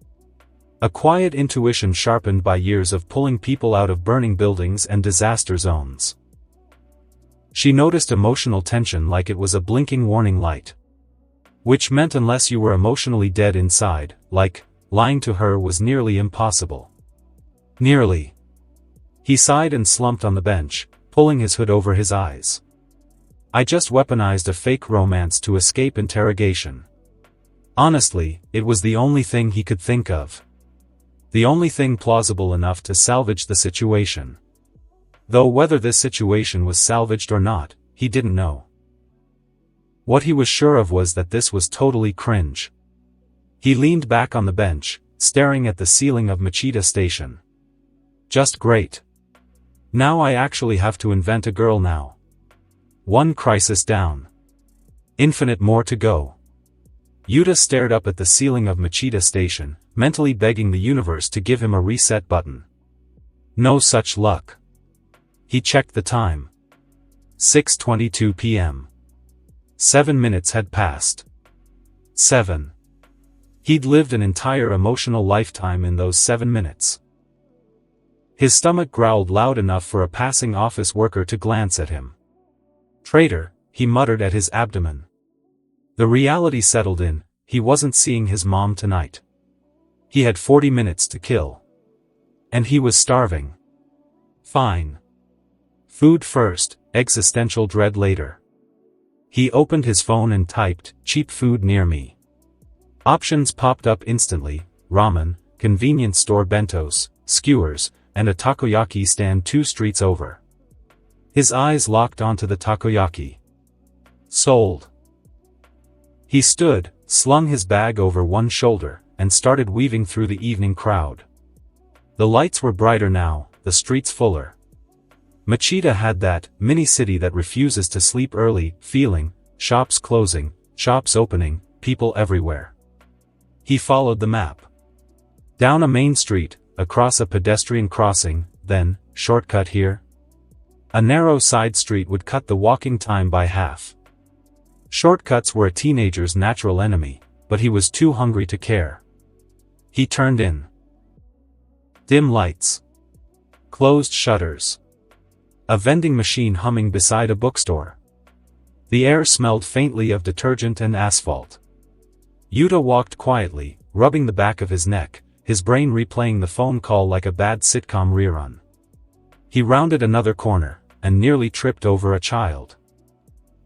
A quiet intuition sharpened by years of pulling people out of burning buildings and disaster zones. She noticed emotional tension like it was a blinking warning light. Which meant unless you were emotionally dead inside, like, lying to her was nearly impossible. Nearly. He sighed and slumped on the bench, pulling his hood over his eyes. I just weaponized a fake romance to escape interrogation. Honestly, it was the only thing he could think of. The only thing plausible enough to salvage the situation. Though whether this situation was salvaged or not, he didn't know. What he was sure of was that this was totally cringe. He leaned back on the bench, staring at the ceiling of Machida Station. Just great. Now I actually have to invent a girl now. One crisis down. Infinite more to go. Yuta stared up at the ceiling of Machida Station, mentally begging the universe to give him a reset button. No such luck. He checked the time. 6:22 p.m. 7 minutes had passed. 7. He'd lived an entire emotional lifetime in those 7 minutes. His stomach growled loud enough for a passing office worker to glance at him. Traitor, he muttered at his abdomen. The reality settled in, he wasn't seeing his mom tonight. He had 40 minutes to kill. And he was starving. Fine. Food first, existential dread later. He opened his phone and typed, cheap food near me. Options popped up instantly, ramen, convenience store bentos, skewers, and a takoyaki stand 2 streets over. His eyes locked onto the takoyaki. Sold. He stood, slung his bag over one shoulder, and started weaving through the evening crowd. The lights were brighter now, the streets fuller. Machida had that mini-city that refuses to sleep early feeling, shops closing, shops opening, people everywhere. He followed the map. Down a main street, across a pedestrian crossing, then, shortcut here. A narrow side street would cut the walking time by half. Shortcuts were a teenager's natural enemy, but he was too hungry to care. He turned in. Dim lights. Closed shutters. A vending machine humming beside a bookstore. The air smelled faintly of detergent and asphalt. Yuta walked quietly, rubbing the back of his neck, his brain replaying the phone call like a bad sitcom rerun. He rounded another corner, and nearly tripped over a child.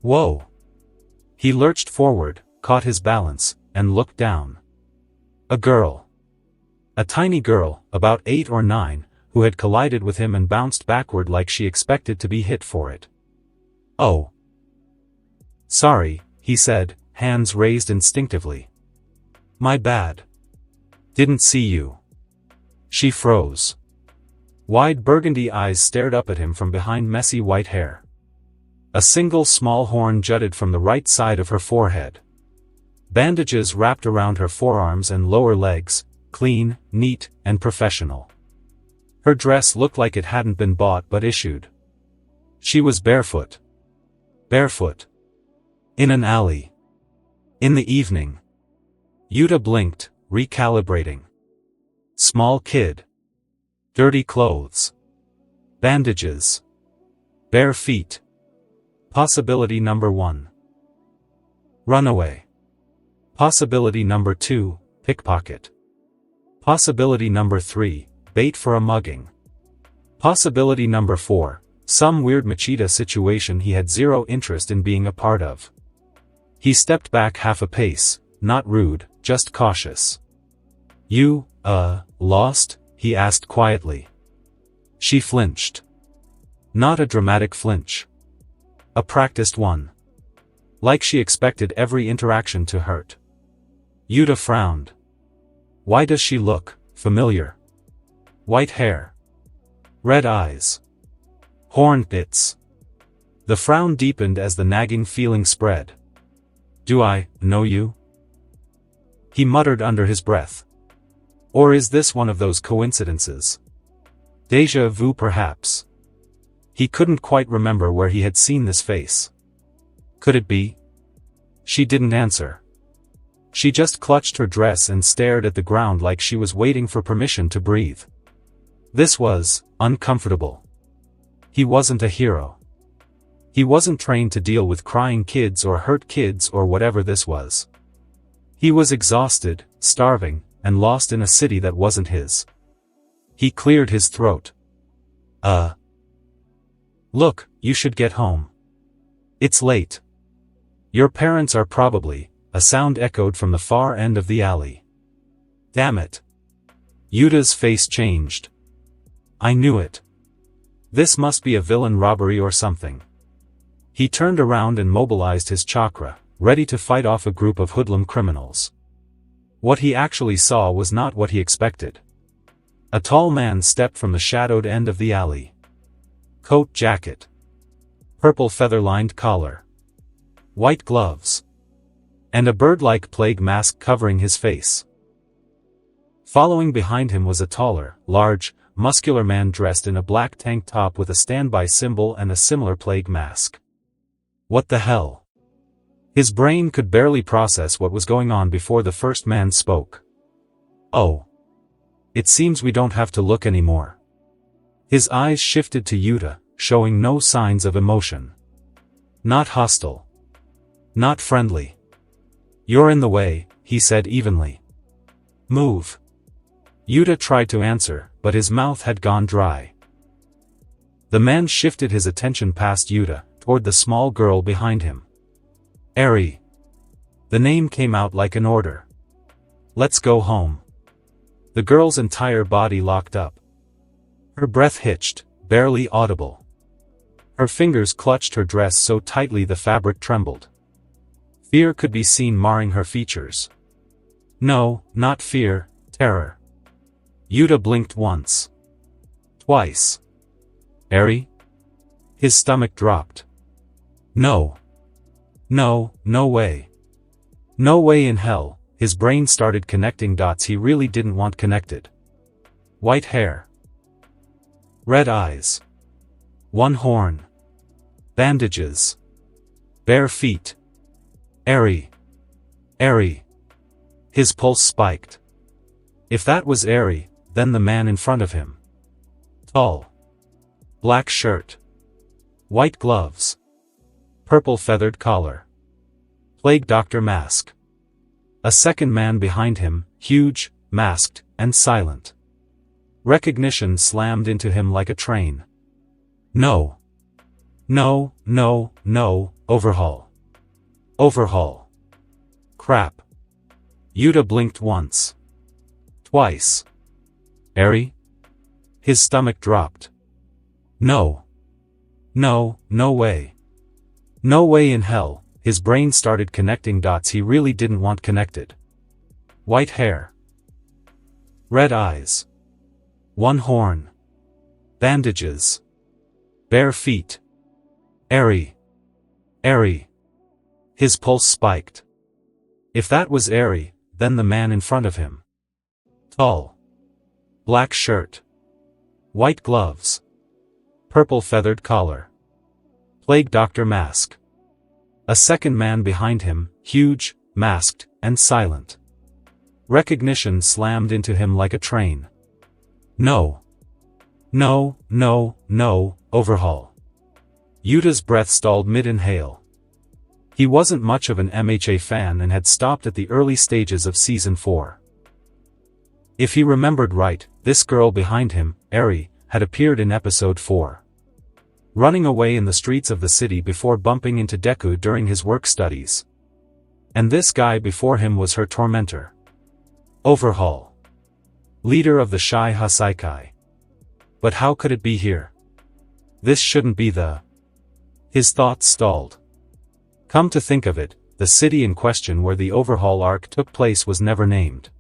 Whoa! He lurched forward, caught his balance, and looked down. A girl. A tiny girl, about 8 or 9, who had collided with him and bounced backward like she expected to be hit for it. Oh. Sorry, he said, hands raised instinctively. My bad. Didn't see you. She froze. Wide burgundy eyes stared up at him from behind messy white hair. A single small horn jutted from the right side of her forehead. Bandages wrapped around her forearms and lower legs, clean, neat, and professional. Her dress looked like it hadn't been bought but issued. She was barefoot. Barefoot. In an alley. In the evening. Yuta blinked, recalibrating. Small kid. dirty clothes, bandages, bare feet. Possibility number 1. Runaway. Possibility number 2, pickpocket. Possibility number 3, bait for a mugging. Possibility number 4, some weird Machida situation he had zero interest in being a part of. He stepped back half a pace, not rude, just cautious. You, lost? He asked quietly. She flinched. Not a dramatic flinch. A practiced one. Like she expected every interaction to hurt. Yuta frowned. Why does she look familiar? White hair. Red eyes. Horn pits. The frown deepened as the nagging feeling spread. Do I know you? He muttered under his breath. Or is this one of those coincidences? Déjà vu perhaps. He couldn't quite remember where he had seen this face. Could it be? She didn't answer. She just clutched her dress and stared at the ground like she was waiting for permission to breathe. This was uncomfortable. He wasn't a hero. He wasn't trained to deal with crying kids or hurt kids or whatever this was. He was exhausted, starving, and lost in a city that wasn't his. He cleared his throat. Look, you should get home. It's late. Your parents are probably, a sound echoed from the far end of the alley. Damn it. Yuta's face changed. I knew it. This must be a villain robbery or something. He turned around and mobilized his chakra, ready to fight off a group of hoodlum criminals. What he actually saw was not what he expected. A tall man stepped from the shadowed end of the alley. Coat jacket. Purple feather-lined collar. White gloves. And a bird-like plague mask covering his face. Following behind him was a taller, large, muscular man dressed in a black tank top with a standby symbol and a similar plague mask. What the hell? His brain could barely process what was going on before the first man spoke. Oh. It seems we don't have to look anymore. His eyes shifted to Yuta, showing no signs of emotion. Not hostile. Not friendly. You're in the way, he said evenly. Move. Yuta tried to answer, but his mouth had gone dry. The man shifted his attention past Yuta, toward the small girl behind him. Eri. The name came out like an order. Let's go home. The girl's entire body locked up. Her breath hitched, barely audible. Her fingers clutched her dress so tightly the fabric trembled. Fear could be seen marring her features. No, not fear, terror. Yuta blinked once. Twice. Eri? His stomach dropped. No. No, no way. No way in hell. His brain started connecting dots he really didn't want connected. White hair. Red eyes. One horn. Bandages. Bare feet. Eri. Eri. His pulse spiked. If that was Eri, then the man in front of him. Tall. Black shirt. White gloves. Purple feathered collar. Plague doctor mask. A second man behind him, huge, masked, and silent. Recognition slammed into him like a train. No. No, no, no, overhaul. Overhaul. Crap. Yuta blinked once. Twice. Eri? His stomach dropped. No. No, no way. No way in hell. His brain started connecting dots he really didn't want connected. White hair. Red eyes. One horn. Bandages. Bare feet. Eri. Eri. His pulse spiked. If that was Eri, then the man in front of him. Tall. Black shirt. White gloves. Purple feathered collar. Plague doctor mask. A second man behind him, huge, masked, and silent. Recognition slammed into him like a train. No. No, no, no, overhaul. Yuta's breath stalled mid-inhale. He wasn't much of an MHA fan and had stopped at the early stages of Season 4. If he remembered right, this girl behind him, Eri, had appeared in Episode 4. Running away in the streets of the city before bumping into Deku during his work studies. And this guy before him was her tormentor. Overhaul. Leader of the Shai Hasaikai. But how could it be here? This shouldn't be the... His thoughts stalled. Come to think of it, the city in question where the overhaul arc took place was never named.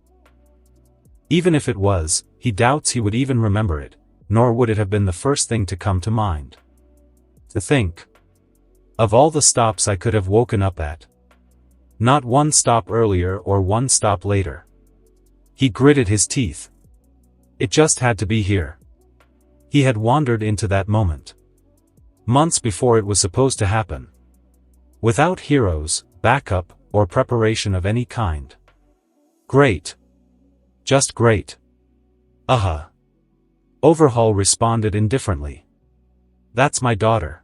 Even if it was, he doubts he would even remember it, nor would it have been the first thing to come to mind. To think. Of all the stops I could have woken up at. Not one stop earlier or one stop later. He gritted his teeth. It just had to be here. He had wandered into that moment. Months before it was supposed to happen. Without heroes, backup, or preparation of any kind. Great. Just great. Overhaul responded indifferently. That's my daughter.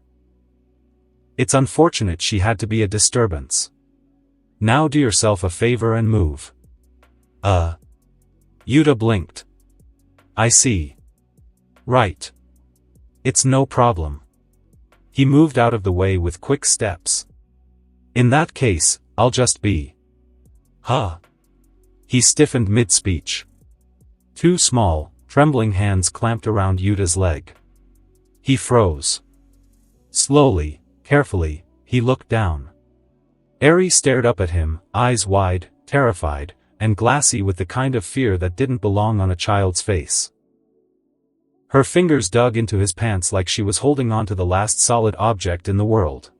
It's unfortunate she had to be a disturbance. Now do yourself a favor and move. Yuta blinked. I see. Right. It's no problem. He moved out of the way with quick steps. In that case, I'll just be. He stiffened mid-speech. Two small, trembling hands clamped around Yuta's leg. He froze. Slowly, carefully, he looked down. Eri stared up at him, eyes wide, terrified, and glassy with the kind of fear that didn't belong on a child's face. Her fingers dug into his pants like she was holding on to the last solid object in the world.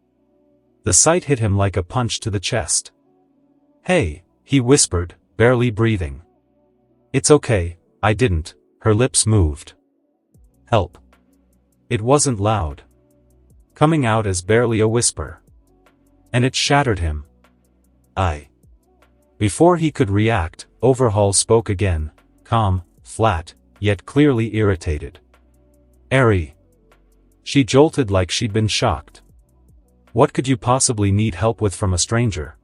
The sight hit him like a punch to the chest. Hey, he whispered, barely breathing. It's okay, I didn't, her lips moved. Help. It wasn't loud. Coming out as barely a whisper. And it shattered him. Before he could react, Overhaul spoke again, calm, flat, yet clearly irritated. Eri. She jolted like she'd been shocked. What could you possibly need help with from a stranger?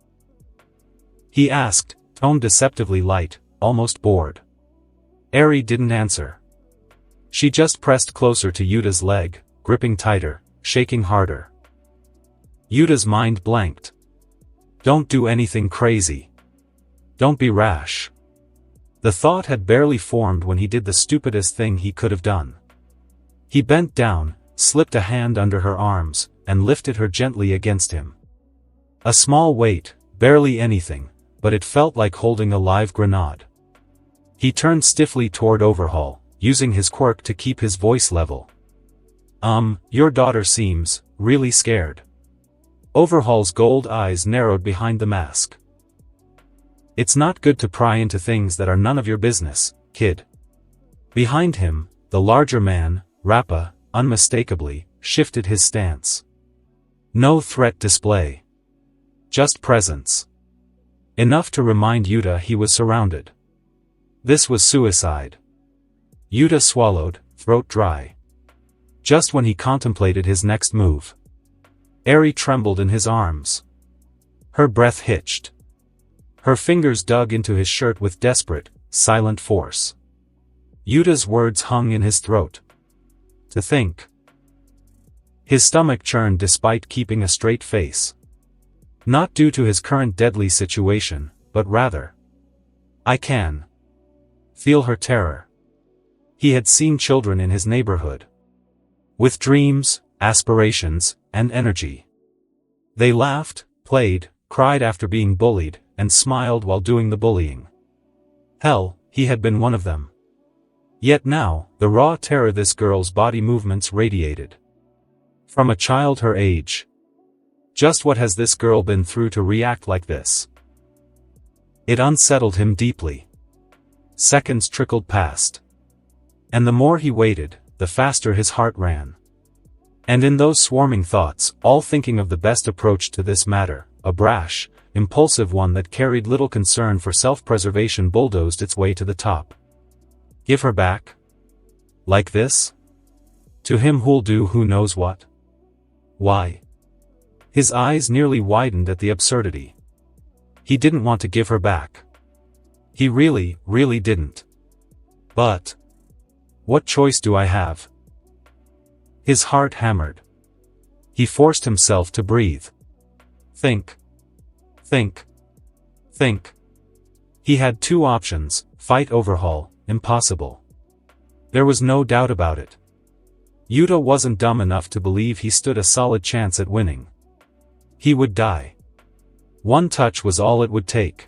He asked, tone deceptively light, almost bored. Eri didn't answer. She just pressed closer to Yuta's leg, gripping tighter, shaking harder. Yuta's mind blanked. Don't do anything crazy. Don't be rash. The thought had barely formed when he did the stupidest thing he could have done. He bent down, slipped a hand under her arms, and lifted her gently against him. A small weight, barely anything, but it felt like holding a live grenade. He turned stiffly toward Overhaul, using his quirk to keep his voice level. Your daughter seems really scared. Overhaul's gold eyes narrowed behind the mask. It's not good to pry into things that are none of your business, kid. Behind him, the larger man, Rappa, unmistakably, shifted his stance. No threat display. Just presence. Enough to remind Yuta he was surrounded. This was suicide. Yuta swallowed, throat dry. Just when he contemplated his next move. Eri trembled in his arms. Her breath hitched. Her fingers dug into his shirt with desperate, silent force. Yuta's words hung in his throat. To think. His stomach churned despite keeping a straight face. Not due to his current deadly situation, but rather. I can feel her terror. He had seen children in his neighborhood. With dreams, aspirations, and energy. They laughed, played, cried after being bullied, and smiled while doing the bullying. Hell, he had been one of them. Yet now, the raw terror this girl's body movements radiated. From a child her age. Just what has this girl been through to react like this? It unsettled him deeply. Seconds trickled past. And the more he waited, the faster his heart ran. And in those swarming thoughts, all thinking of the best approach to this matter, a brash, impulsive one that carried little concern for self-preservation bulldozed its way to the top. Give her back? Like this? To him who'll do who knows what? Why? His eyes nearly widened at the absurdity. He didn't want to give her back. He really, really didn't. But what choice do I have? His heart hammered. He forced himself to breathe. Think. Think. Think. He had two options: fight Overhaul, impossible. There was no doubt about it. Yuta wasn't dumb enough to believe he stood a solid chance at winning. He would die. One touch was all it would take.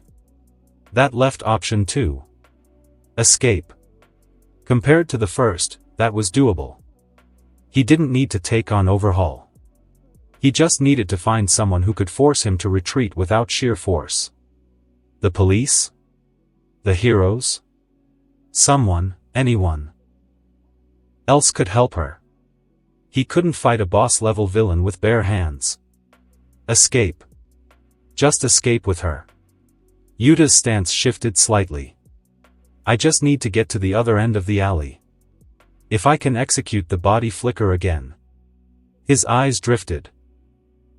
That left option 2. Escape. Compared to the first, that was doable. He didn't need to take on Overhaul. He just needed to find someone who could force him to retreat without sheer force. The police? The heroes? Someone, anyone else could help her. He couldn't fight a boss-level villain with bare hands. Escape. Just escape with her. Yuta's stance shifted slightly. I just need to get to the other end of the alley. If I can execute the body flicker again. His eyes drifted.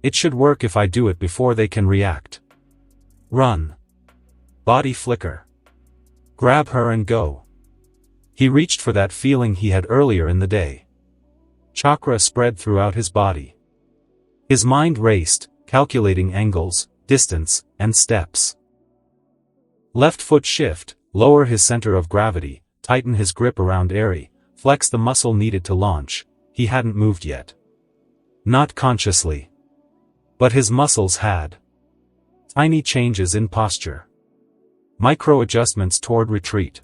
It should work if I do it before they can react. Run. Body flicker. Grab her and go. He reached for that feeling he had earlier in the day. Chakra spread throughout his body. His mind raced, calculating angles, distance, and steps. Left foot shift, lower his center of gravity, tighten his grip around Eri, flex the muscle needed to launch. He hadn't moved yet. Not consciously. But his muscles had. Tiny changes in posture. Micro adjustments toward retreat.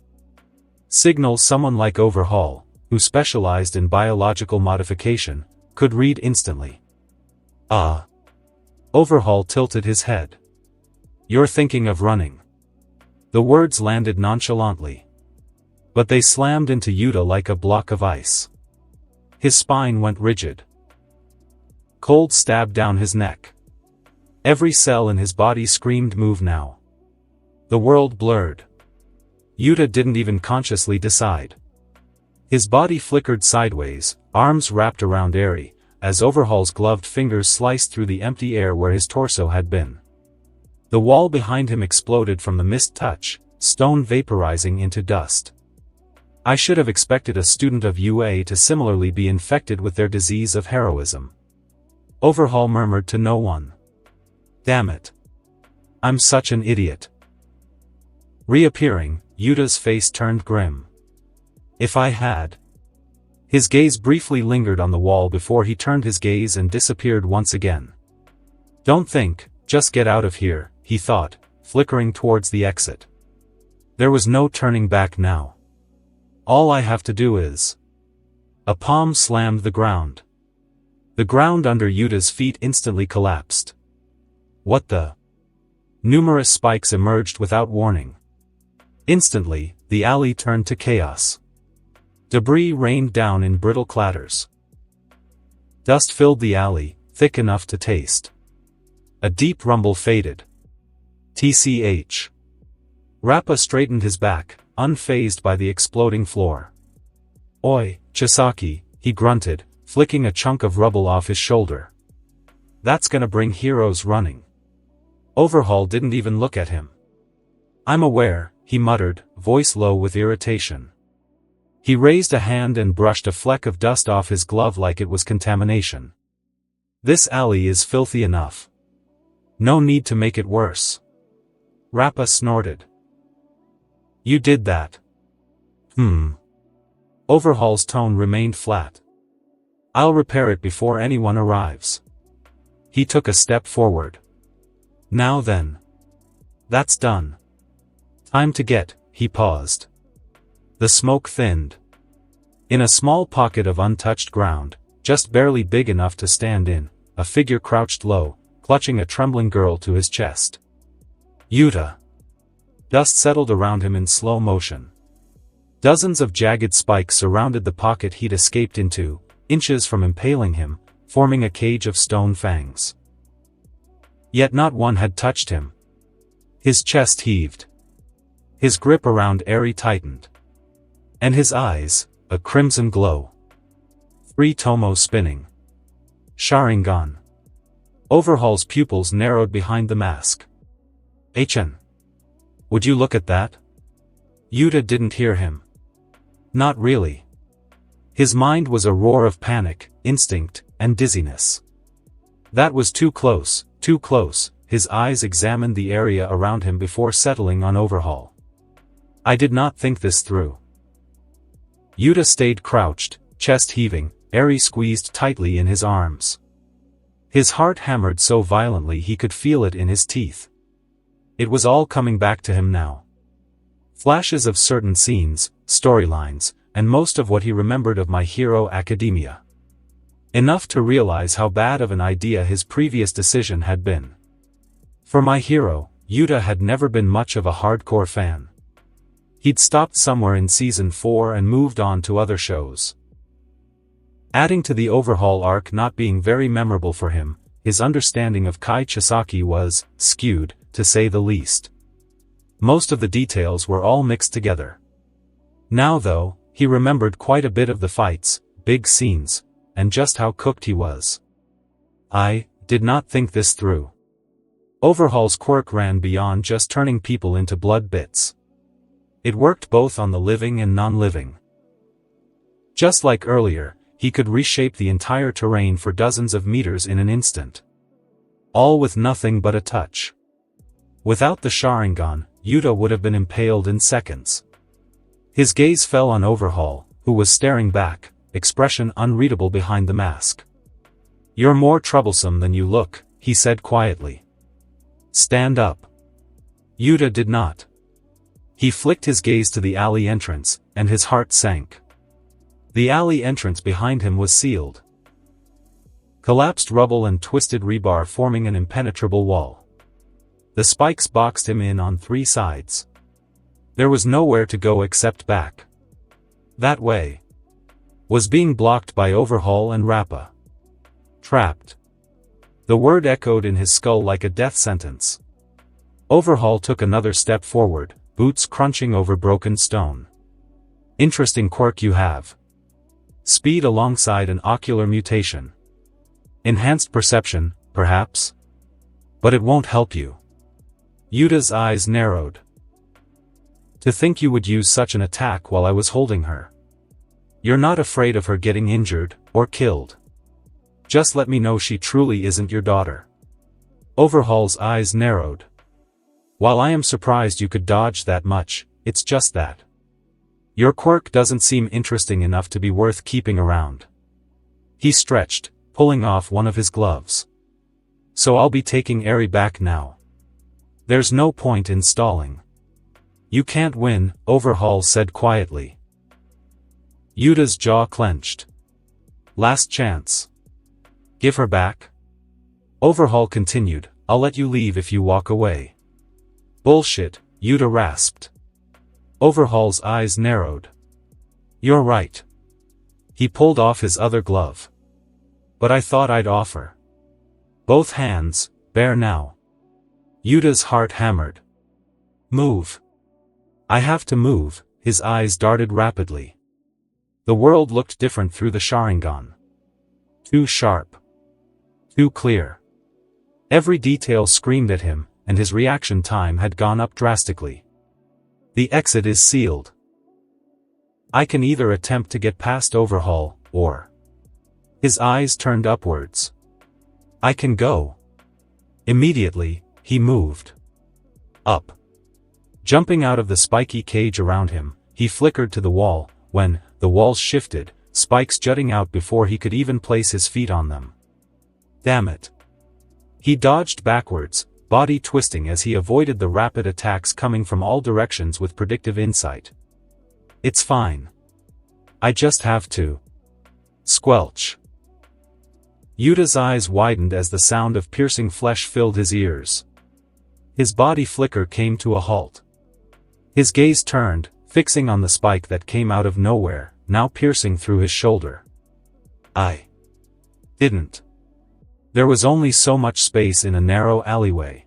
Signals someone like Overhaul, who specialized in biological modification, could read instantly. Ah. Overhaul tilted his head. You're thinking of running. The words landed nonchalantly. But they slammed into Yuta like a block of ice. His spine went rigid. Cold stabbed down his neck. Every cell in his body screamed move now. The world blurred. Yuta didn't even consciously decide. His body flickered sideways, arms wrapped around Eri, as Overhaul's gloved fingers sliced through the empty air where his torso had been. The wall behind him exploded from the missed touch, stone vaporizing into dust. I should have expected a student of UA to similarly be infected with their disease of heroism. Overhaul murmured to no one. Damn it. I'm such an idiot. Reappearing, Yuta's face turned grim. If I had. His gaze briefly lingered on the wall before he turned his gaze and disappeared once again. Don't think, just get out of here, he thought, flickering towards the exit. There was no turning back now. All I have to do is. A palm slammed the ground. The ground under Yuta's feet instantly collapsed. What the? Numerous spikes emerged without warning. Instantly, the alley turned to chaos. Debris rained down in brittle clatters. Dust filled the alley, thick enough to taste. A deep rumble faded. TCH. Rappa straightened his back, unfazed by the exploding floor. Oi, Chisaki, he grunted, flicking a chunk of rubble off his shoulder. That's gonna bring heroes running. Overhaul didn't even look at him. I'm aware, he muttered, voice low with irritation. He raised a hand and brushed a fleck of dust off his glove like it was contamination. This alley is filthy enough. No need to make it worse. Rappa snorted. You did that. Overhaul's tone remained flat. I'll repair it before anyone arrives. He took a step forward. Now then. That's done. Time to get, he paused. The smoke thinned. In a small pocket of untouched ground, just barely big enough to stand in, a figure crouched low, clutching a trembling girl to his chest. Yuta. Dust settled around him in slow motion. Dozens of jagged spikes surrounded the pocket he'd escaped into, inches from impaling him, forming a cage of stone fangs. Yet not one had touched him. His chest heaved. His grip around Eri tightened. And his eyes, a crimson glow. 3 Tomo spinning. Sharingan. Overhaul's pupils narrowed behind the mask. HN. Would you look at that? Yuta didn't hear him. Not really. His mind was a roar of panic, instinct, and dizziness. That was too close, too close. His eyes examined the area around him before settling on Overhaul. I did not think this through. Yuta stayed crouched, chest heaving, Eri squeezed tightly in his arms. His heart hammered so violently he could feel it in his teeth. It was all coming back to him now. Flashes of certain scenes, storylines, and most of what he remembered of My Hero Academia. Enough to realize how bad of an idea his previous decision had been. For My Hero, Yuta had never been much of a hardcore fan. He'd stopped somewhere in season 4 and moved on to other shows. Adding to the Overhaul arc not being very memorable for him, his understanding of Kai Chisaki was skewed, to say the least. Most of the details were all mixed together. Now though, he remembered quite a bit of the fights, big scenes, and just how cooked he was. I did not think this through. Overhaul's quirk ran beyond just turning people into blood bits. It worked both on the living and non-living. Just like earlier, he could reshape the entire terrain for dozens of meters in an instant. All with nothing but a touch. Without the Sharingan, Yuta would have been impaled in seconds. His gaze fell on Overhaul, who was staring back, expression unreadable behind the mask. You're more troublesome than you look, he said quietly. Stand up. Yuta did not. He flicked his gaze to the alley entrance, and his heart sank. The alley entrance behind him was sealed. Collapsed rubble and twisted rebar forming an impenetrable wall. The spikes boxed him in on 3 sides. There was nowhere to go except back. That way was being blocked by Overhaul and Rappa. Trapped. The word echoed in his skull like a death sentence. Overhaul took another step forward, boots crunching over broken stone. Interesting quirk you have. Speed alongside an ocular mutation. Enhanced perception, perhaps? But it won't help you. Yuta's eyes narrowed. To think you would use such an attack while I was holding her. You're not afraid of her getting injured, or killed. Just let me know she truly isn't your daughter. Overhaul's eyes narrowed. While I am surprised you could dodge that much, it's just that. Your quirk doesn't seem interesting enough to be worth keeping around. He stretched, pulling off one of his gloves. So I'll be taking Eri back now. There's no point in stalling. You can't win, Overhaul said quietly. Yuta's jaw clenched. Last chance. Give her back? Overhaul continued, I'll let you leave if you walk away. Bullshit, Yuta rasped. Overhaul's eyes narrowed. You're right. He pulled off his other glove. But I thought I'd offer. Both hands, bare now. Yuta's heart hammered. Move. I have to move, his eyes darted rapidly. The world looked different through the Sharingan. Too sharp. Too clear. Every detail screamed at him, and his reaction time had gone up drastically. The exit is sealed. I can either attempt to get past Overhaul, or... His eyes turned upwards. I can go. Immediately, he moved. Up. Jumping out of the spiky cage around him, he flickered to the wall, when, the walls shifted, spikes jutting out before he could even place his feet on them. Damn it. He dodged backwards, body twisting as he avoided the rapid attacks coming from all directions with predictive insight. It's fine. I just have to. Squelch. Yuta's eyes widened as the sound of piercing flesh filled his ears. His body flicker came to a halt. His gaze turned, fixing on the spike that came out of nowhere, now piercing through his shoulder. I didn't. There was only so much space in a narrow alleyway.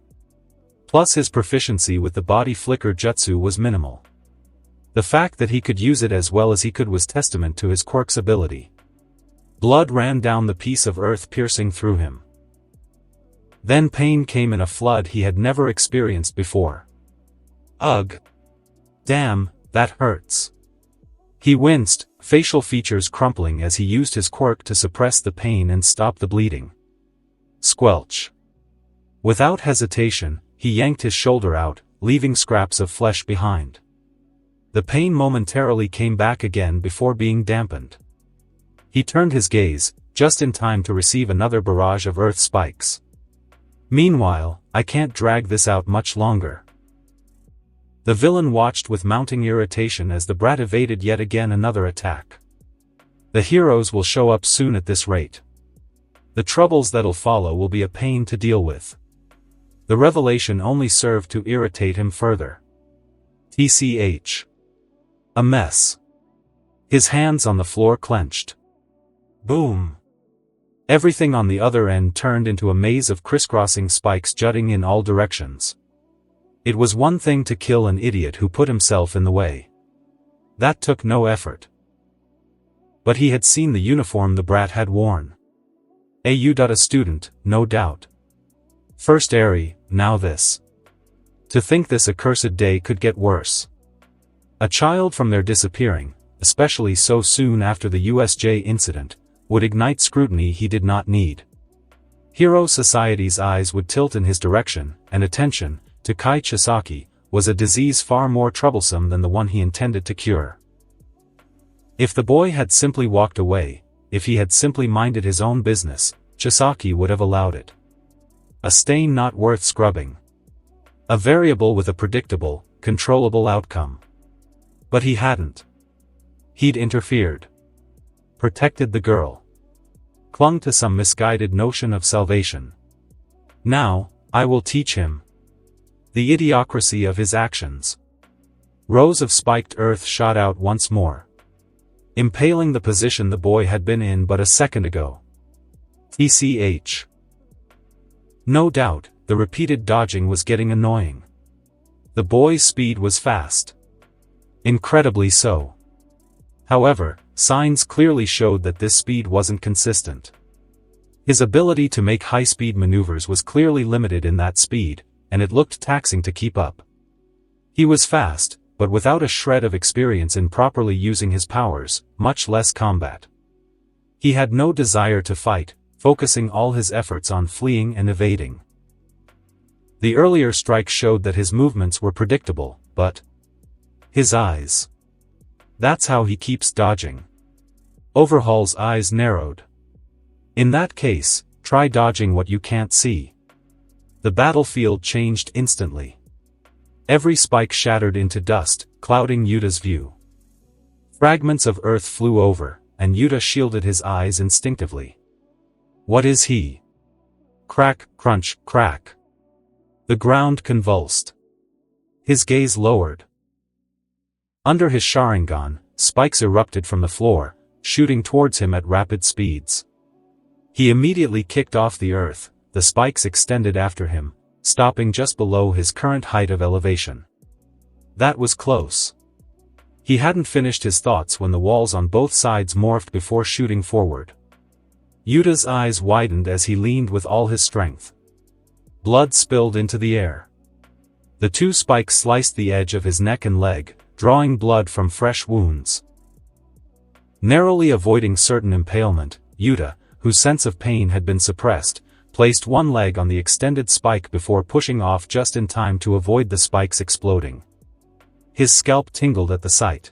Plus his proficiency with the body flicker jutsu was minimal. The fact that he could use it as well as he could was testament to his quirk's ability. Blood ran down the piece of earth, piercing through him. Then pain came in a flood he had never experienced before. Ugh! Damn, that hurts. He winced, facial features crumpling as he used his quirk to suppress the pain and stop the bleeding. Squelch. Without hesitation, he yanked his shoulder out, leaving scraps of flesh behind. The pain momentarily came back again before being dampened. He turned his gaze, just in time to receive another barrage of earth spikes. Meanwhile, I can't drag this out much longer. The villain watched with mounting irritation as the brat evaded yet again another attack. The heroes will show up soon at this rate. The troubles that'll follow will be a pain to deal with. The revelation only served to irritate him further. TCH. A mess. His hands on the floor clenched. Boom. Everything on the other end turned into a maze of crisscrossing spikes jutting in all directions. It was one thing to kill an idiot who put himself in the way. That took no effort. But he had seen the uniform the brat had worn. A student, no doubt. First Airy, now this. To think this accursed day could get worse. A child from their disappearing, especially so soon after the USJ incident, would ignite scrutiny he did not need. Hero Society's eyes would tilt in his direction, and attention, to Kai Chisaki, was a disease far more troublesome than the one he intended to cure. If the boy had simply walked away, if he had simply minded his own business, Chisaki would have allowed it. A stain not worth scrubbing. A variable with a predictable, controllable outcome. But he hadn't. He'd interfered. Protected the girl. Clung to some misguided notion of salvation. Now, I will teach him. The idiocracy of his actions. Rows of spiked earth shot out once more. Impaling the position the boy had been in but a second ago. TCH. No doubt, the repeated dodging was getting annoying. The boy's speed was fast. Incredibly so. However, signs clearly showed that this speed wasn't consistent. His ability to make high-speed maneuvers was clearly limited in that speed, and it looked taxing to keep up. He was fast, but without a shred of experience in properly using his powers, much less combat. He had no desire to fight, focusing all his efforts on fleeing and evading. The earlier strike showed that his movements were predictable, but his eyes. That's how he keeps dodging. Overhaul's eyes narrowed. In that case, try dodging what you can't see. The battlefield changed instantly. Every spike shattered into dust, clouding Yuta's view. Fragments of earth flew over, and Yuta shielded his eyes instinctively. What is he? Crack, crunch, crack. The ground convulsed. His gaze lowered. Under his Sharingan, spikes erupted from the floor, shooting towards him at rapid speeds. He immediately kicked off the earth, the spikes extended after him, stopping just below his current height of elevation. That was close. He hadn't finished his thoughts when the walls on both sides morphed before shooting forward. Yuta's eyes widened as he leaned with all his strength. Blood spilled into the air. The two spikes sliced the edge of his neck and leg, drawing blood from fresh wounds. Narrowly avoiding certain impalement, Yuta, whose sense of pain had been suppressed, placed one leg on the extended spike before pushing off just in time to avoid the spikes exploding. His scalp tingled at the sight.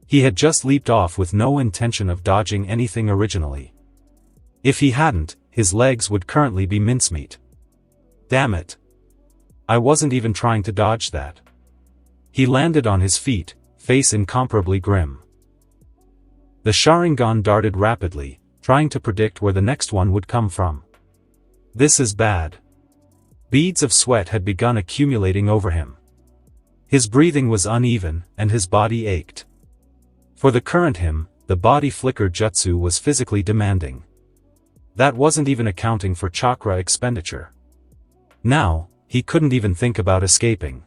He had just leaped off with no intention of dodging anything originally. If he hadn't, his legs would currently be mincemeat. Damn it. I wasn't even trying to dodge that. He landed on his feet, face incomparably grim. The Sharingan darted rapidly, trying to predict where the next one would come from. This is bad. Beads of sweat had begun accumulating over him. His breathing was uneven, and his body ached. For the current him, the body flicker jutsu was physically demanding. That wasn't even accounting for chakra expenditure. Now, he couldn't even think about escaping.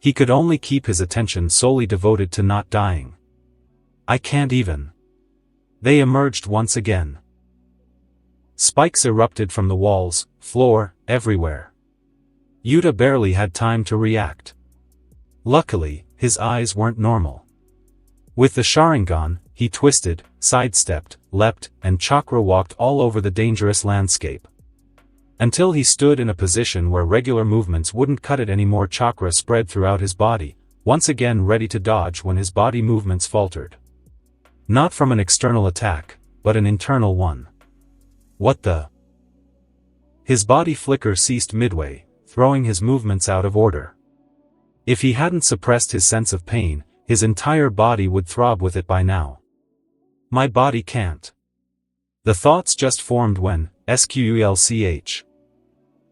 He could only keep his attention solely devoted to not dying. I can't even. They emerged once again. Spikes erupted from the walls, floor, everywhere. Yuta barely had time to react. Luckily, his eyes weren't normal. With the Sharingan, he twisted, sidestepped, leapt, and chakra walked all over the dangerous landscape. Until he stood in a position where regular movements wouldn't cut it anymore. Chakra spread throughout his body, once again ready to dodge when his body movements faltered. Not from an external attack, but an internal one. What the? His body flicker ceased midway, throwing his movements out of order. If he hadn't suppressed his sense of pain, his entire body would throb with it by now. My body can't. The thoughts just formed when, skulch.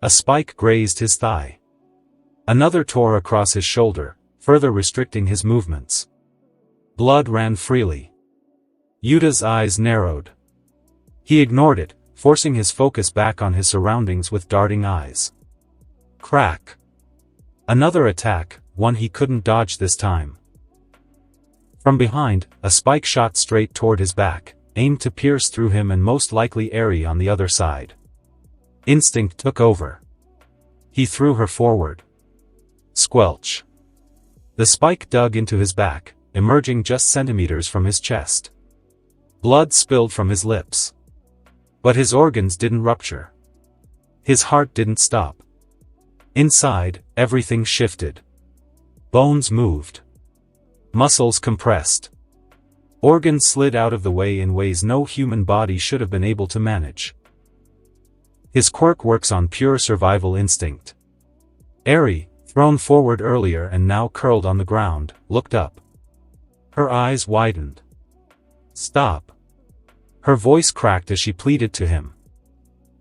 A spike grazed his thigh. Another tore across his shoulder, further restricting his movements. Blood ran freely. Yuta's eyes narrowed. He ignored it, forcing his focus back on his surroundings with darting eyes. Crack. Another attack, one he couldn't dodge this time. From behind, a spike shot straight toward his back, aimed to pierce through him and most likely Eri on the other side. Instinct took over. He threw her forward. Squelch. The spike dug into his back, emerging just centimeters from his chest. Blood spilled from his lips. But his organs didn't rupture. His heart didn't stop. Inside, everything shifted. Bones moved. Muscles compressed. Organs slid out of the way in ways no human body should have been able to manage. His quirk works on pure survival instinct. Eri, thrown forward earlier and now curled on the ground, looked up. Her eyes widened. Stop. Her voice cracked as she pleaded to him.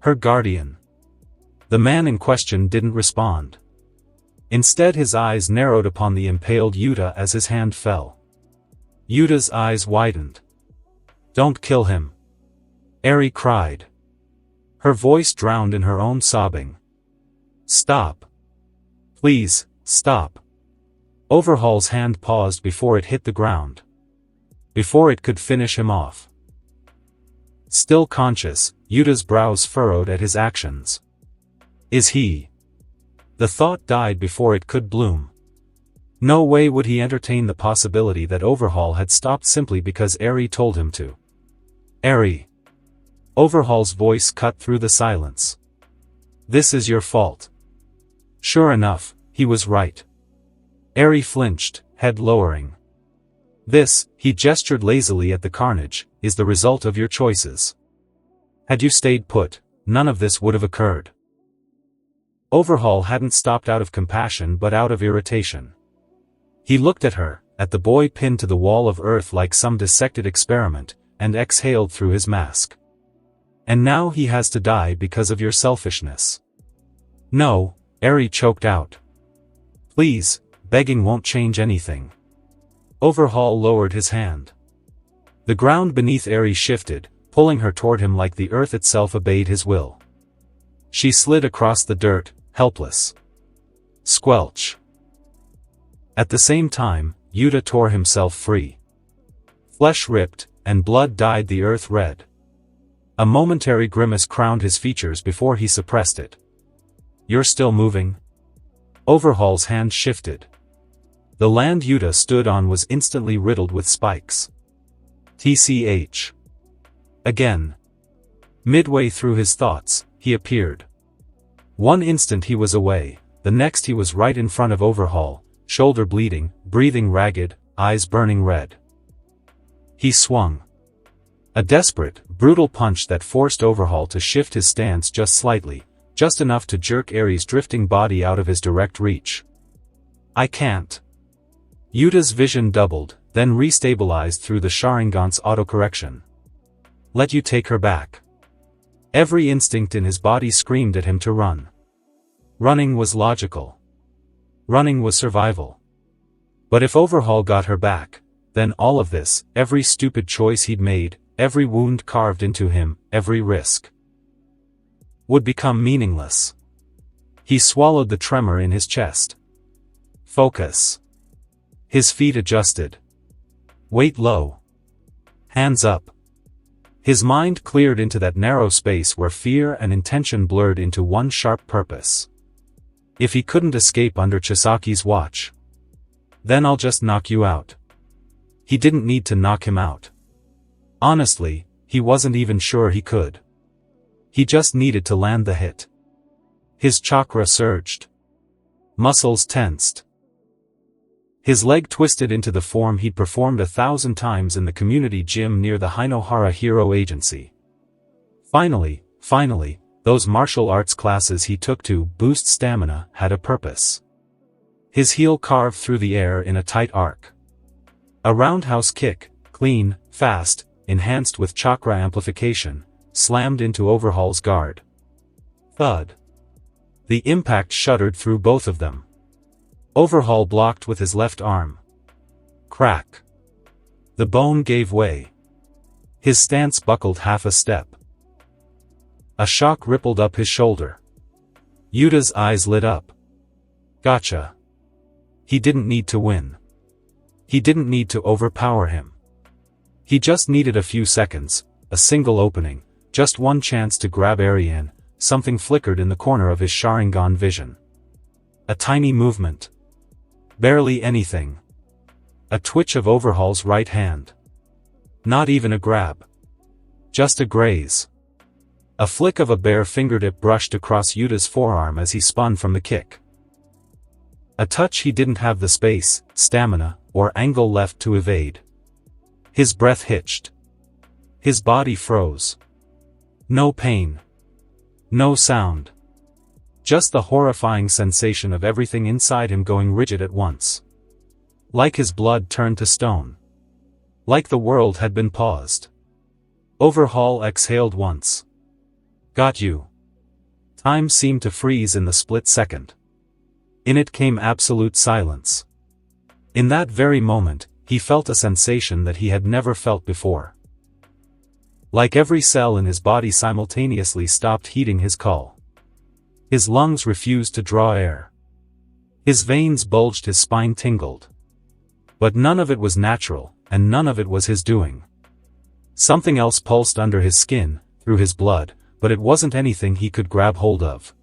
Her guardian. The man in question didn't respond. Instead his eyes narrowed upon the impaled Yuta as his hand fell. Yuta's eyes widened. Don't kill him. Eri cried. Her voice drowned in her own sobbing. Stop. Please, stop. Overhaul's hand paused before it hit the ground. Before it could finish him off. Still conscious, Yuta's brows furrowed at his actions. Is he? The thought died before it could bloom. No way would he entertain the possibility that Overhaul had stopped simply because Eri told him to. Eri. Overhaul's voice cut through the silence. This is your fault. Sure enough, he was right. Eri flinched, head lowering. This, he gestured lazily at the carnage, is the result of your choices. Had you stayed put, none of this would have occurred. Overhaul hadn't stopped out of compassion but out of irritation. He looked at her, at the boy pinned to the wall of earth like some dissected experiment, and exhaled through his mask. And now he has to die because of your selfishness. No, Eri choked out. Please, begging won't change anything. Overhaul lowered his hand. The ground beneath Eri shifted, pulling her toward him like the earth itself obeyed his will. She slid across the dirt, helpless. Squelch. At the same time, Yuta tore himself free. Flesh ripped, and blood dyed the earth red. A momentary grimace crowned his features before he suppressed it. You're still moving? Overhaul's hand shifted. The land Yuta stood on was instantly riddled with spikes. TCH. Again. Midway through his thoughts, he appeared. One instant he was away, the next he was right in front of Overhaul, shoulder bleeding, breathing ragged, eyes burning red. He swung. A desperate, brutal punch that forced Overhaul to shift his stance just slightly, just enough to jerk Eri's drifting body out of his direct reach. I can't. Yuta's vision doubled, then restabilized through the Sharingan's autocorrection. Let you take her back. Every instinct in his body screamed at him to run. Running was logical. Running was survival. But if Overhaul got her back, then all of this, every stupid choice he'd made, every wound carved into him, every risk, would become meaningless. He swallowed the tremor in his chest. Focus. His feet adjusted. Weight low. Hands up. His mind cleared into that narrow space where fear and intention blurred into one sharp purpose. If he couldn't escape under Chisaki's watch, then I'll just knock you out. He didn't need to knock him out. Honestly, he wasn't even sure he could. He just needed to land the hit. His chakra surged. Muscles tensed. His leg twisted into the form he'd performed 1,000 times in the community gym near the Hinohara Hero Agency. Finally, those martial arts classes he took to boost stamina had a purpose. His heel carved through the air in a tight arc. A roundhouse kick, clean, fast, enhanced with chakra amplification, slammed into Overhaul's guard. Thud. The impact shuddered through both of them. Overhaul blocked with his left arm. Crack. The bone gave way. His stance buckled half a step. A shock rippled up his shoulder. Yuta's eyes lit up. Gotcha. He didn't need to win. He didn't need to overpower him. He just needed a few seconds, a single opening, just one chance to grab Ariane. Something flickered in the corner of his Sharingan vision. A tiny movement. Barely anything. A twitch of Overhaul's right hand. Not even a grab. Just a graze. A flick of a bare fingertip brushed across Yuta's forearm as he spun from the kick. A touch he didn't have the space, stamina, or angle left to evade. His breath hitched. His body froze. No pain. No sound. Just the horrifying sensation of everything inside him going rigid at once. Like his blood turned to stone. Like the world had been paused. Overhaul exhaled once. Got you. Time seemed to freeze in the split second. In it came absolute silence. In that very moment, he felt a sensation that he had never felt before. Like every cell in his body simultaneously stopped heeding his call. His lungs refused to draw air. His veins bulged, his spine tingled. But none of it was natural, and none of it was his doing. Something else pulsed under his skin, through his blood, but it wasn't anything he could grab hold of.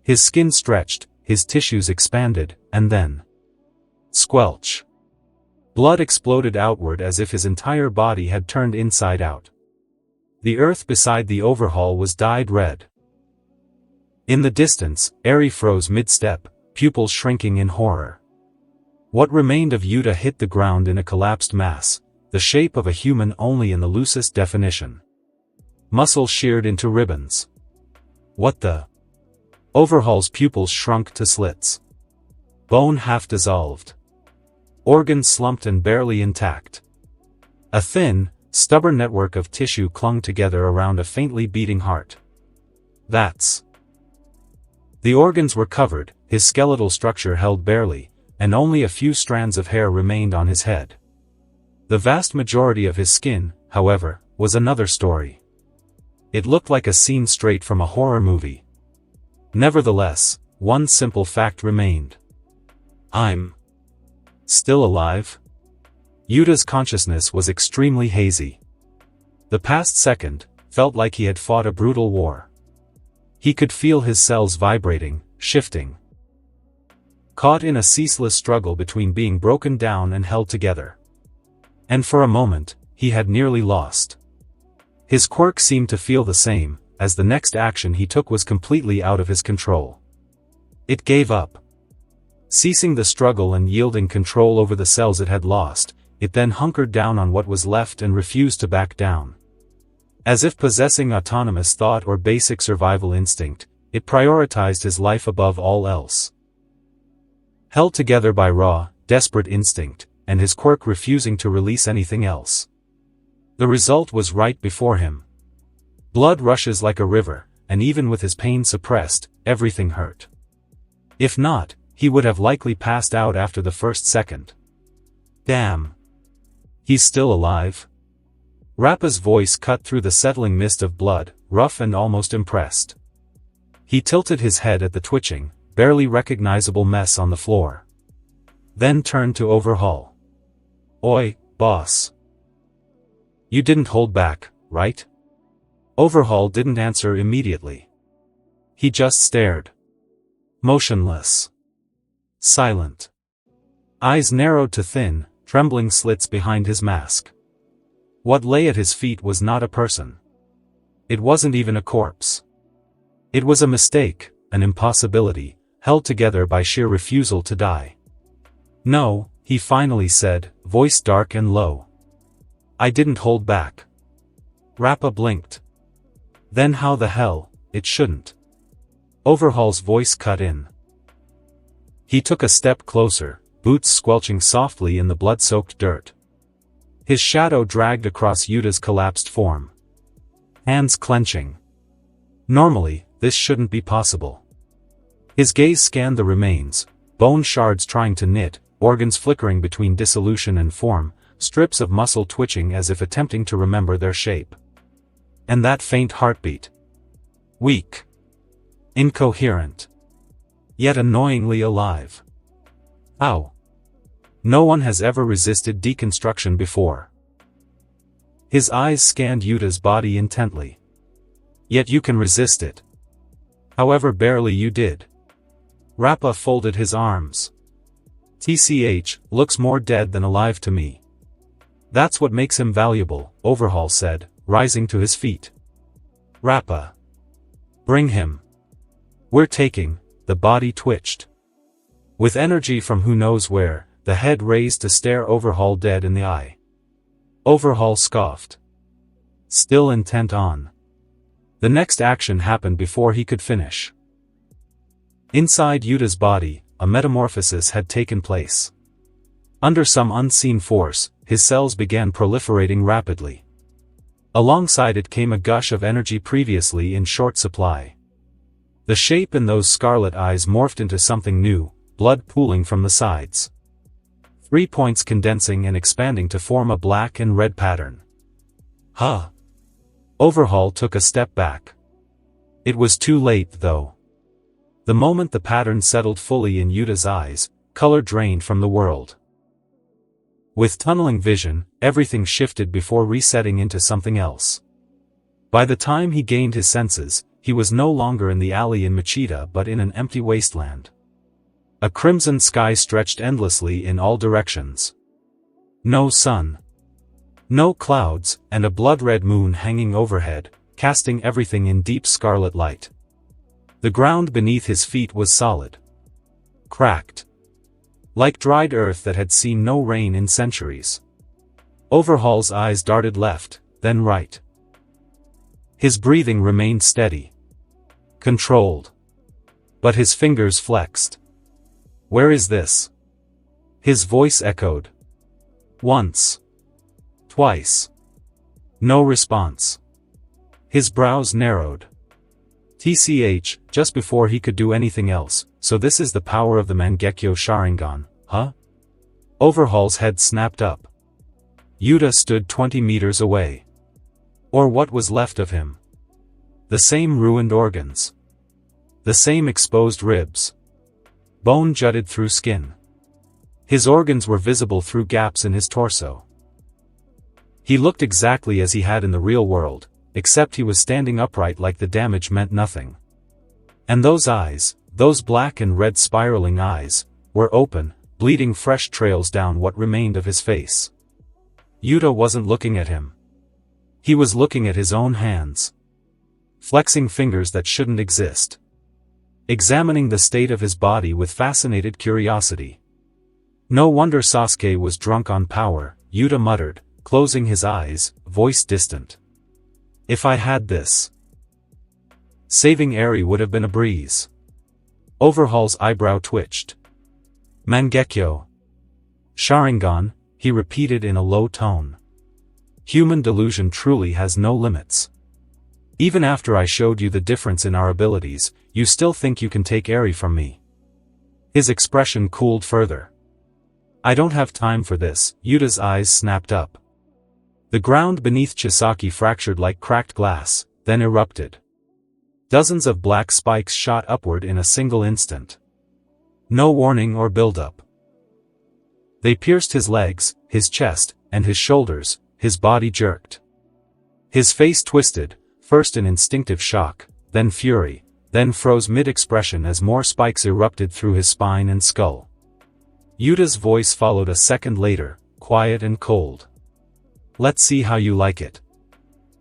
His skin stretched, his tissues expanded, and then... squelch. Blood exploded outward as if his entire body had turned inside out. The earth beside the Overhaul was dyed red. In the distance, Eri froze mid-step, pupils shrinking in horror. What remained of Yuta hit the ground in a collapsed mass, the shape of a human only in the loosest definition. Muscle sheared into ribbons. What the? Overhaul's pupils shrunk to slits. Bone half dissolved. Organs slumped and barely intact. A thin, stubborn network of tissue clung together around a faintly beating heart. That's... The organs were covered, his skeletal structure held barely, and only a few strands of hair remained on his head. The vast majority of his skin, however, was another story. It looked like a scene straight from a horror movie. Nevertheless, one simple fact remained. I'm still alive? Yuta's consciousness was extremely hazy. The past second felt like he had fought a brutal war. He could feel his cells vibrating, shifting. Caught in a ceaseless struggle between being broken down and held together. And for a moment, he had nearly lost. His quirk seemed to feel the same, as the next action he took was completely out of his control. It gave up. Ceasing the struggle and yielding control over the cells it had lost, it then hunkered down on what was left and refused to back down. As if possessing autonomous thought or basic survival instinct, it prioritized his life above all else. Held together by raw, desperate instinct, and his quirk refusing to release anything else. The result was right before him. Blood rushes like a river, and even with his pain suppressed, everything hurt. If not, he would have likely passed out after the first second. Damn. He's still alive? Rappa's voice cut through the settling mist of blood, rough and almost impressed. He tilted his head at the twitching, barely recognizable mess on the floor. Then turned to Overhaul. Oi, boss. You didn't hold back, right? Overhaul didn't answer immediately. He just stared. Motionless. Silent. Eyes narrowed to thin, trembling slits behind his mask. What lay at his feet was not a person. It wasn't even a corpse. It was a mistake, an impossibility, held together by sheer refusal to die. No, he finally said, voice dark and low. I didn't hold back. Rappa blinked. Then how the hell, it shouldn't. Overhaul's voice cut in. He took a step closer, boots squelching softly in the blood-soaked dirt. His shadow dragged across Yuta's collapsed form. Hands clenching. Normally, this shouldn't be possible. His gaze scanned the remains, bone shards trying to knit, organs flickering between dissolution and form, strips of muscle twitching as if attempting to remember their shape. And that faint heartbeat. Weak. Incoherent. Yet annoyingly alive. How? No one has ever resisted deconstruction before. His eyes scanned Yuta's body intently. Yet you can resist it. However barely you did. Rappa folded his arms. TCH, looks more dead than alive to me. That's what makes him valuable, Overhaul said, rising to his feet. Rappa. Bring him. We're taking, the body twitched. With energy from who knows where, the head raised to stare Overhaul dead in the eye. Overhaul scoffed. Still intent on. The next action happened before he could finish. Inside Yuta's body, a metamorphosis had taken place. Under some unseen force, his cells began proliferating rapidly. Alongside it came a gush of energy previously in short supply. The shape in those scarlet eyes morphed into something new, blood pooling from the sides. 3 points condensing and expanding to form a black and red pattern. Huh. Overhaul took a step back. It was too late, though. The moment the pattern settled fully in Yuta's eyes, color drained from the world. With tunneling vision, everything shifted before resetting into something else. By the time he gained his senses, he was no longer in the alley in Machida but in an empty wasteland. A crimson sky stretched endlessly in all directions. No sun. No clouds, and a blood-red moon hanging overhead, casting everything in deep scarlet light. The ground beneath his feet was solid. Cracked. Like dried earth that had seen no rain in centuries. Overhaul's eyes darted left, then right. His breathing remained steady. Controlled. But his fingers flexed. Where is this? His voice echoed. Once. Twice. No response. His brows narrowed. TCH, just before he could do anything else, so this is the power of the Mangekyo Sharingan, huh? Overhaul's head snapped up. Yuta stood 20 meters away. Or what was left of him. The same ruined organs. The same exposed ribs. Bone jutted through skin. His organs were visible through gaps in his torso. He looked exactly as he had in the real world, except he was standing upright like the damage meant nothing. And those eyes, those black and red spiraling eyes, were open, bleeding fresh trails down what remained of his face. Yuta wasn't looking at him. He was looking at his own hands. Flexing fingers that shouldn't exist. Examining the state of his body with fascinated curiosity. No wonder Sasuke was drunk on power, Yuta muttered, closing his eyes, voice distant. If I had this. Saving Eri would have been a breeze. Overhaul's eyebrow twitched. Mangekyo Sharingan, he repeated in a low tone. Human delusion truly has no limits. Even after I showed you the difference in our abilities, you still think you can take Eri from me. His expression cooled further. I don't have time for this, Yuta's eyes snapped up. The ground beneath Chisaki fractured like cracked glass, then erupted. Dozens of black spikes shot upward in a single instant. No warning or buildup. They pierced his legs, his chest, and his shoulders, his body jerked. His face twisted, first in instinctive shock, then fury, then froze mid-expression as more spikes erupted through his spine and skull. Yuta's voice followed a second later, quiet and cold. "Let's see how you like it."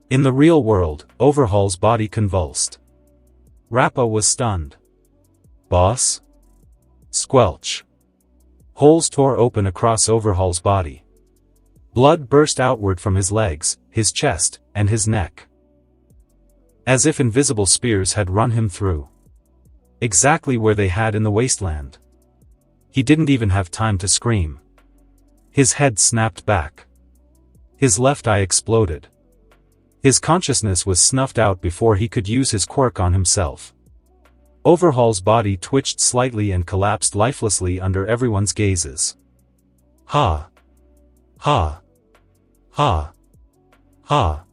In the real world, Overhaul's body convulsed. Rappa was stunned. "Boss?" Squelch. Holes tore open across Overhaul's body. Blood burst outward from his legs, his chest, and his neck. As if invisible spears had run him through. Exactly where they had in the wasteland. He didn't even have time to scream. His head snapped back. His left eye exploded. His consciousness was snuffed out before he could use his quirk on himself. Overhaul's body twitched slightly and collapsed lifelessly under everyone's gazes. Ha! Ha! Ha! Ha!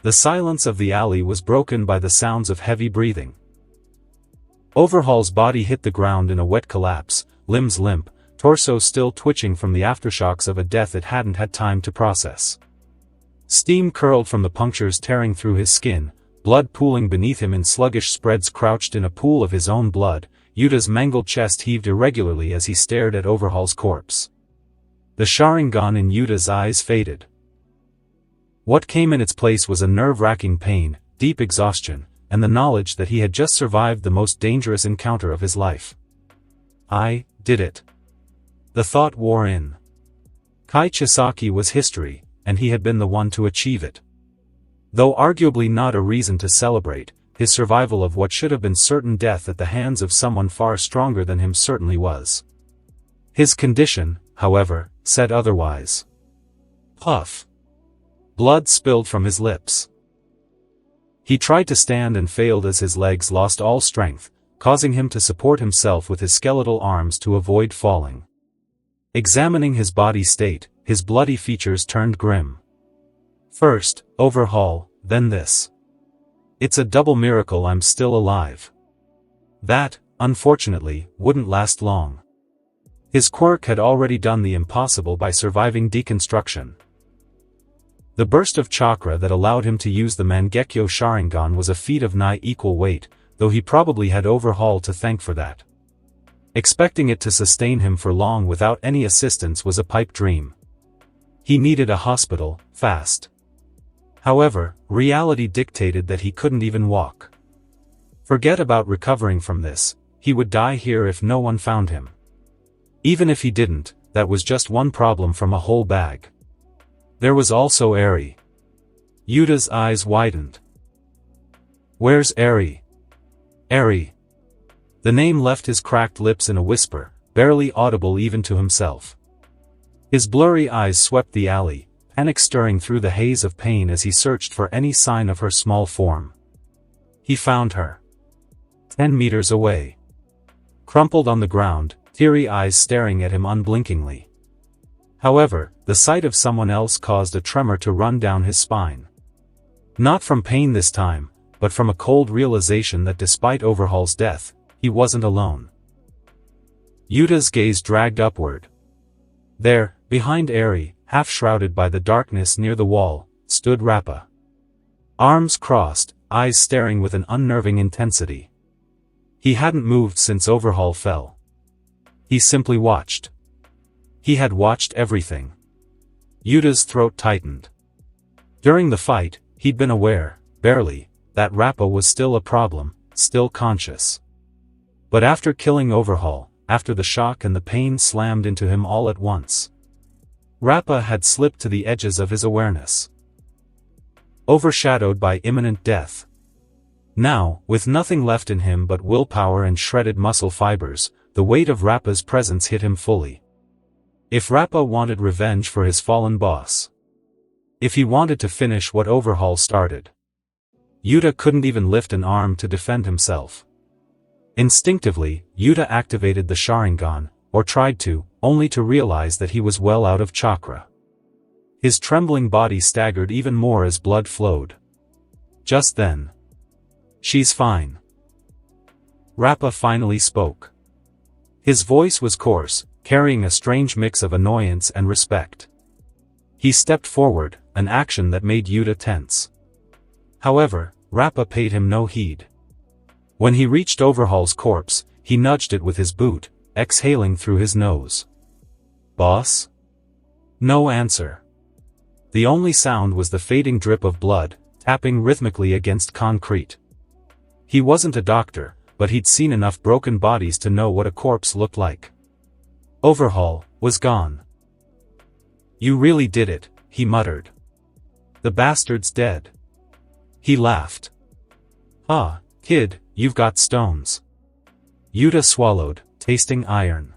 The silence of the alley was broken by the sounds of heavy breathing. Overhaul's body hit the ground in a wet collapse, limbs limp, torso still twitching from the aftershocks of a death it hadn't had time to process. Steam curled from the punctures tearing through his skin, blood pooling beneath him in sluggish spreads. Crouched in a pool of his own blood, Yuta's mangled chest heaved irregularly as he stared at Overhaul's corpse. The Sharingan in Yuta's eyes faded. What came in its place was a nerve-wracking pain, deep exhaustion, and the knowledge that he had just survived the most dangerous encounter of his life. I did it. The thought wore in. Kai Chisaki was history, and he had been the one to achieve it. Though arguably not a reason to celebrate, his survival of what should have been certain death at the hands of someone far stronger than him certainly was. His condition, however, said otherwise. Puff. Blood spilled from his lips. He tried to stand and failed as his legs lost all strength, causing him to support himself with his skeletal arms to avoid falling. Examining his body state, his bloody features turned grim. First, Overhaul, then this. It's a double miracle I'm still alive. That, unfortunately, wouldn't last long. His quirk had already done the impossible by surviving deconstruction. The burst of chakra that allowed him to use the Mangekyo Sharingan was a feat of nigh equal weight, though he probably had Overhaul to thank for that. Expecting it to sustain him for long without any assistance was a pipe dream. He needed a hospital, fast. However, reality dictated that he couldn't even walk. Forget about recovering from this, he would die here if no one found him. Even if he didn't, that was just one problem from a whole bag. There was also Eri. Yuta's eyes widened. Where's Eri? Eri. The name left his cracked lips in a whisper, barely audible even to himself. His blurry eyes swept the alley, panic stirring through the haze of pain as he searched for any sign of her small form. He found her. 10 meters away. Crumpled on the ground, teary eyes staring at him unblinkingly. However, the sight of someone else caused a tremor to run down his spine. Not from pain this time, but from a cold realization that despite Overhaul's death, he wasn't alone. Yuta's gaze dragged upward. There, behind Eri, half shrouded by the darkness near the wall, stood Rappa. Arms crossed, eyes staring with an unnerving intensity. He hadn't moved since Overhaul fell. He simply watched. He had watched everything. Yuta's throat tightened. During the fight, he'd been aware, barely, that Rappa was still a problem, still conscious. But after killing Overhaul, after the shock and the pain slammed into him all at once, Rappa had slipped to the edges of his awareness. Overshadowed by imminent death. Now, with nothing left in him but willpower and shredded muscle fibers, the weight of Rappa's presence hit him fully. If Rappa wanted revenge for his fallen boss. If he wanted to finish what Overhaul started. Yuta couldn't even lift an arm to defend himself. Instinctively, Yuta activated the Sharingan, or tried to, only to realize that he was well out of chakra. His trembling body staggered even more as blood flowed. Just then. She's fine. Rappa finally spoke. His voice was coarse, carrying a strange mix of annoyance and respect. He stepped forward, an action that made Yuta tense. However, Rappa paid him no heed. When he reached Overhaul's corpse, he nudged it with his boot, exhaling through his nose. "Boss?" No answer. The only sound was the fading drip of blood, tapping rhythmically against concrete. He wasn't a doctor, but he'd seen enough broken bodies to know what a corpse looked like. Overhaul was gone. "You really did it," he muttered. "The bastard's dead." He laughed. "Ah, kid, you've got stones." Yuta swallowed, tasting iron.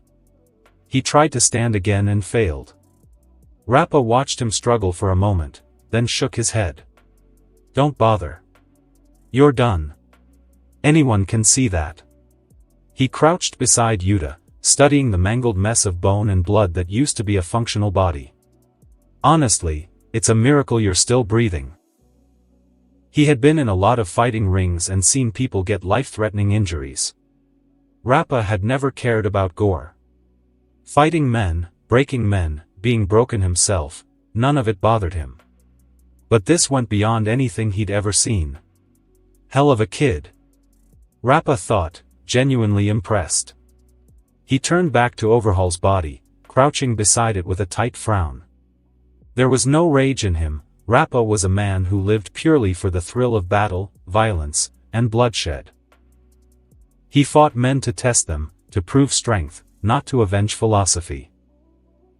He tried to stand again and failed. Rappa watched him struggle for a moment, then shook his head. "Don't bother. You're done. Anyone can see that." He crouched beside Yuta, studying the mangled mess of bone and blood that used to be a functional body. "Honestly, it's a miracle you're still breathing." He had been in a lot of fighting rings and seen people get life-threatening injuries. Rappa had never cared about gore. Fighting men, breaking men, being broken himself, none of it bothered him. But this went beyond anything he'd ever seen. Hell of a kid. Rappa thought, genuinely impressed. He turned back to Overhaul's body, crouching beside it with a tight frown. There was no rage in him. Rappa was a man who lived purely for the thrill of battle, violence, and bloodshed. He fought men to test them, to prove strength, not to avenge philosophy.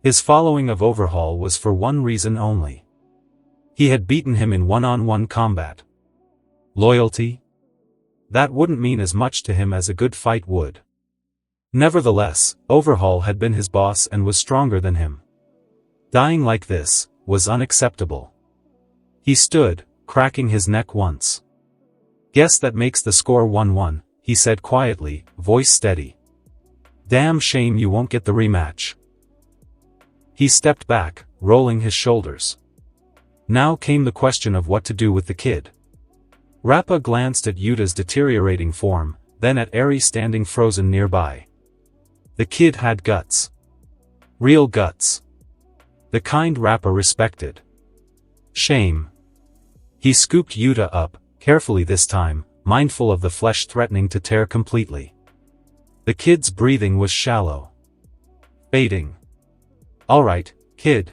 His following of Overhaul was for one reason only. He had beaten him in one-on-one combat. Loyalty? That wouldn't mean as much to him as a good fight would. Nevertheless, Overhaul had been his boss and was stronger than him. Dying like this was unacceptable. He stood, cracking his neck once. "Guess that makes the score 1-1, he said quietly, voice steady. "Damn shame you won't get the rematch." He stepped back, rolling his shoulders. Now came the question of what to do with the kid. Rappa glanced at Yuta's deteriorating form, then at Eri standing frozen nearby. The kid had guts. Real guts. The kind Rappa respected. Shame. He scooped Yuta up, carefully this time, mindful of the flesh threatening to tear completely. The kid's breathing was shallow. Fading. "Alright, kid.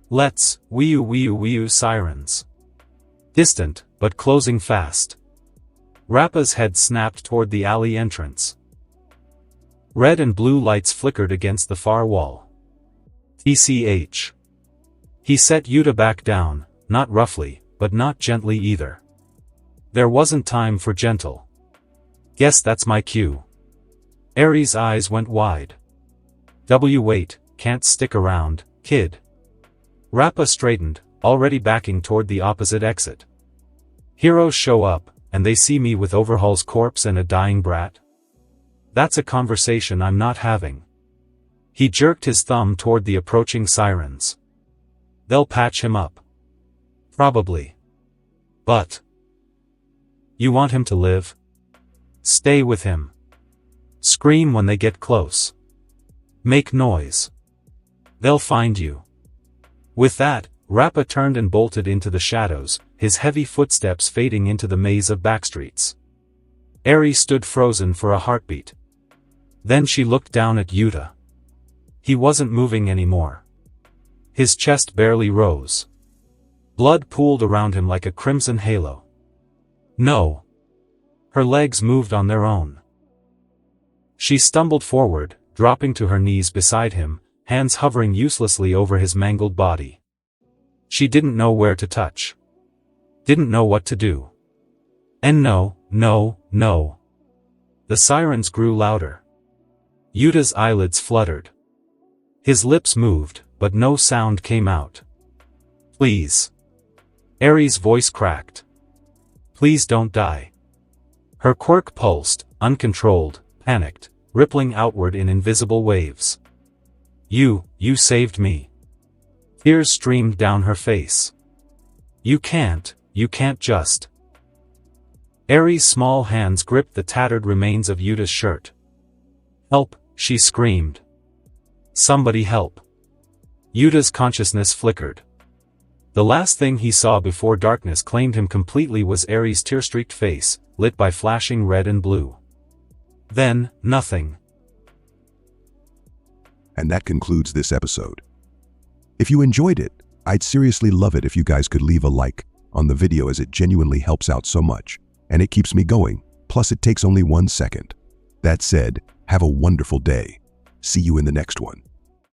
Let's, wee-oo sirens." Distant, but closing fast. Rappa's head snapped toward the alley entrance. Red and blue lights flickered against the far wall. TCH. He set Yuta back down, not roughly, but not gently either. There wasn't time for gentle. "Guess that's my cue." Eri's eyes went wide. Wait, can't stick around, kid." Rappa straightened, already backing toward the opposite exit. "Heroes show up, and they see me with Overhaul's corpse and a dying brat? That's a conversation I'm not having." He jerked his thumb toward the approaching sirens. "They'll patch him up. Probably. But you want him to live? Stay with him. Scream when they get close. Make noise. They'll find you." With that, Rappa turned and bolted into the shadows, his heavy footsteps fading into the maze of backstreets. Eri stood frozen for a heartbeat. Then she looked down at Yuta. He wasn't moving anymore. His chest barely rose. Blood pooled around him like a crimson halo. No. Her legs moved on their own. She stumbled forward, dropping to her knees beside him, hands hovering uselessly over his mangled body. She didn't know where to touch. Didn't know what to do. And no. The sirens grew louder. Yuta's eyelids fluttered. His lips moved, but no sound came out. "Please." Eri's voice cracked. "Please don't die." Her quirk pulsed, uncontrolled, panicked, rippling outward in invisible waves. You saved me." Tears streamed down her face. You can't just." Eri's small hands gripped the tattered remains of Yuta's shirt. "Help," she screamed. "Somebody help." Yuta's consciousness flickered. The last thing he saw before darkness claimed him completely was Aries' tear-streaked face, lit by flashing red and blue. Then, nothing. And that concludes this episode. If you enjoyed it, I'd seriously love it if you guys could leave a like on the video, as it genuinely helps out so much, and it keeps me going, plus it takes only 1 second. That said, have a wonderful day. See you in the next one.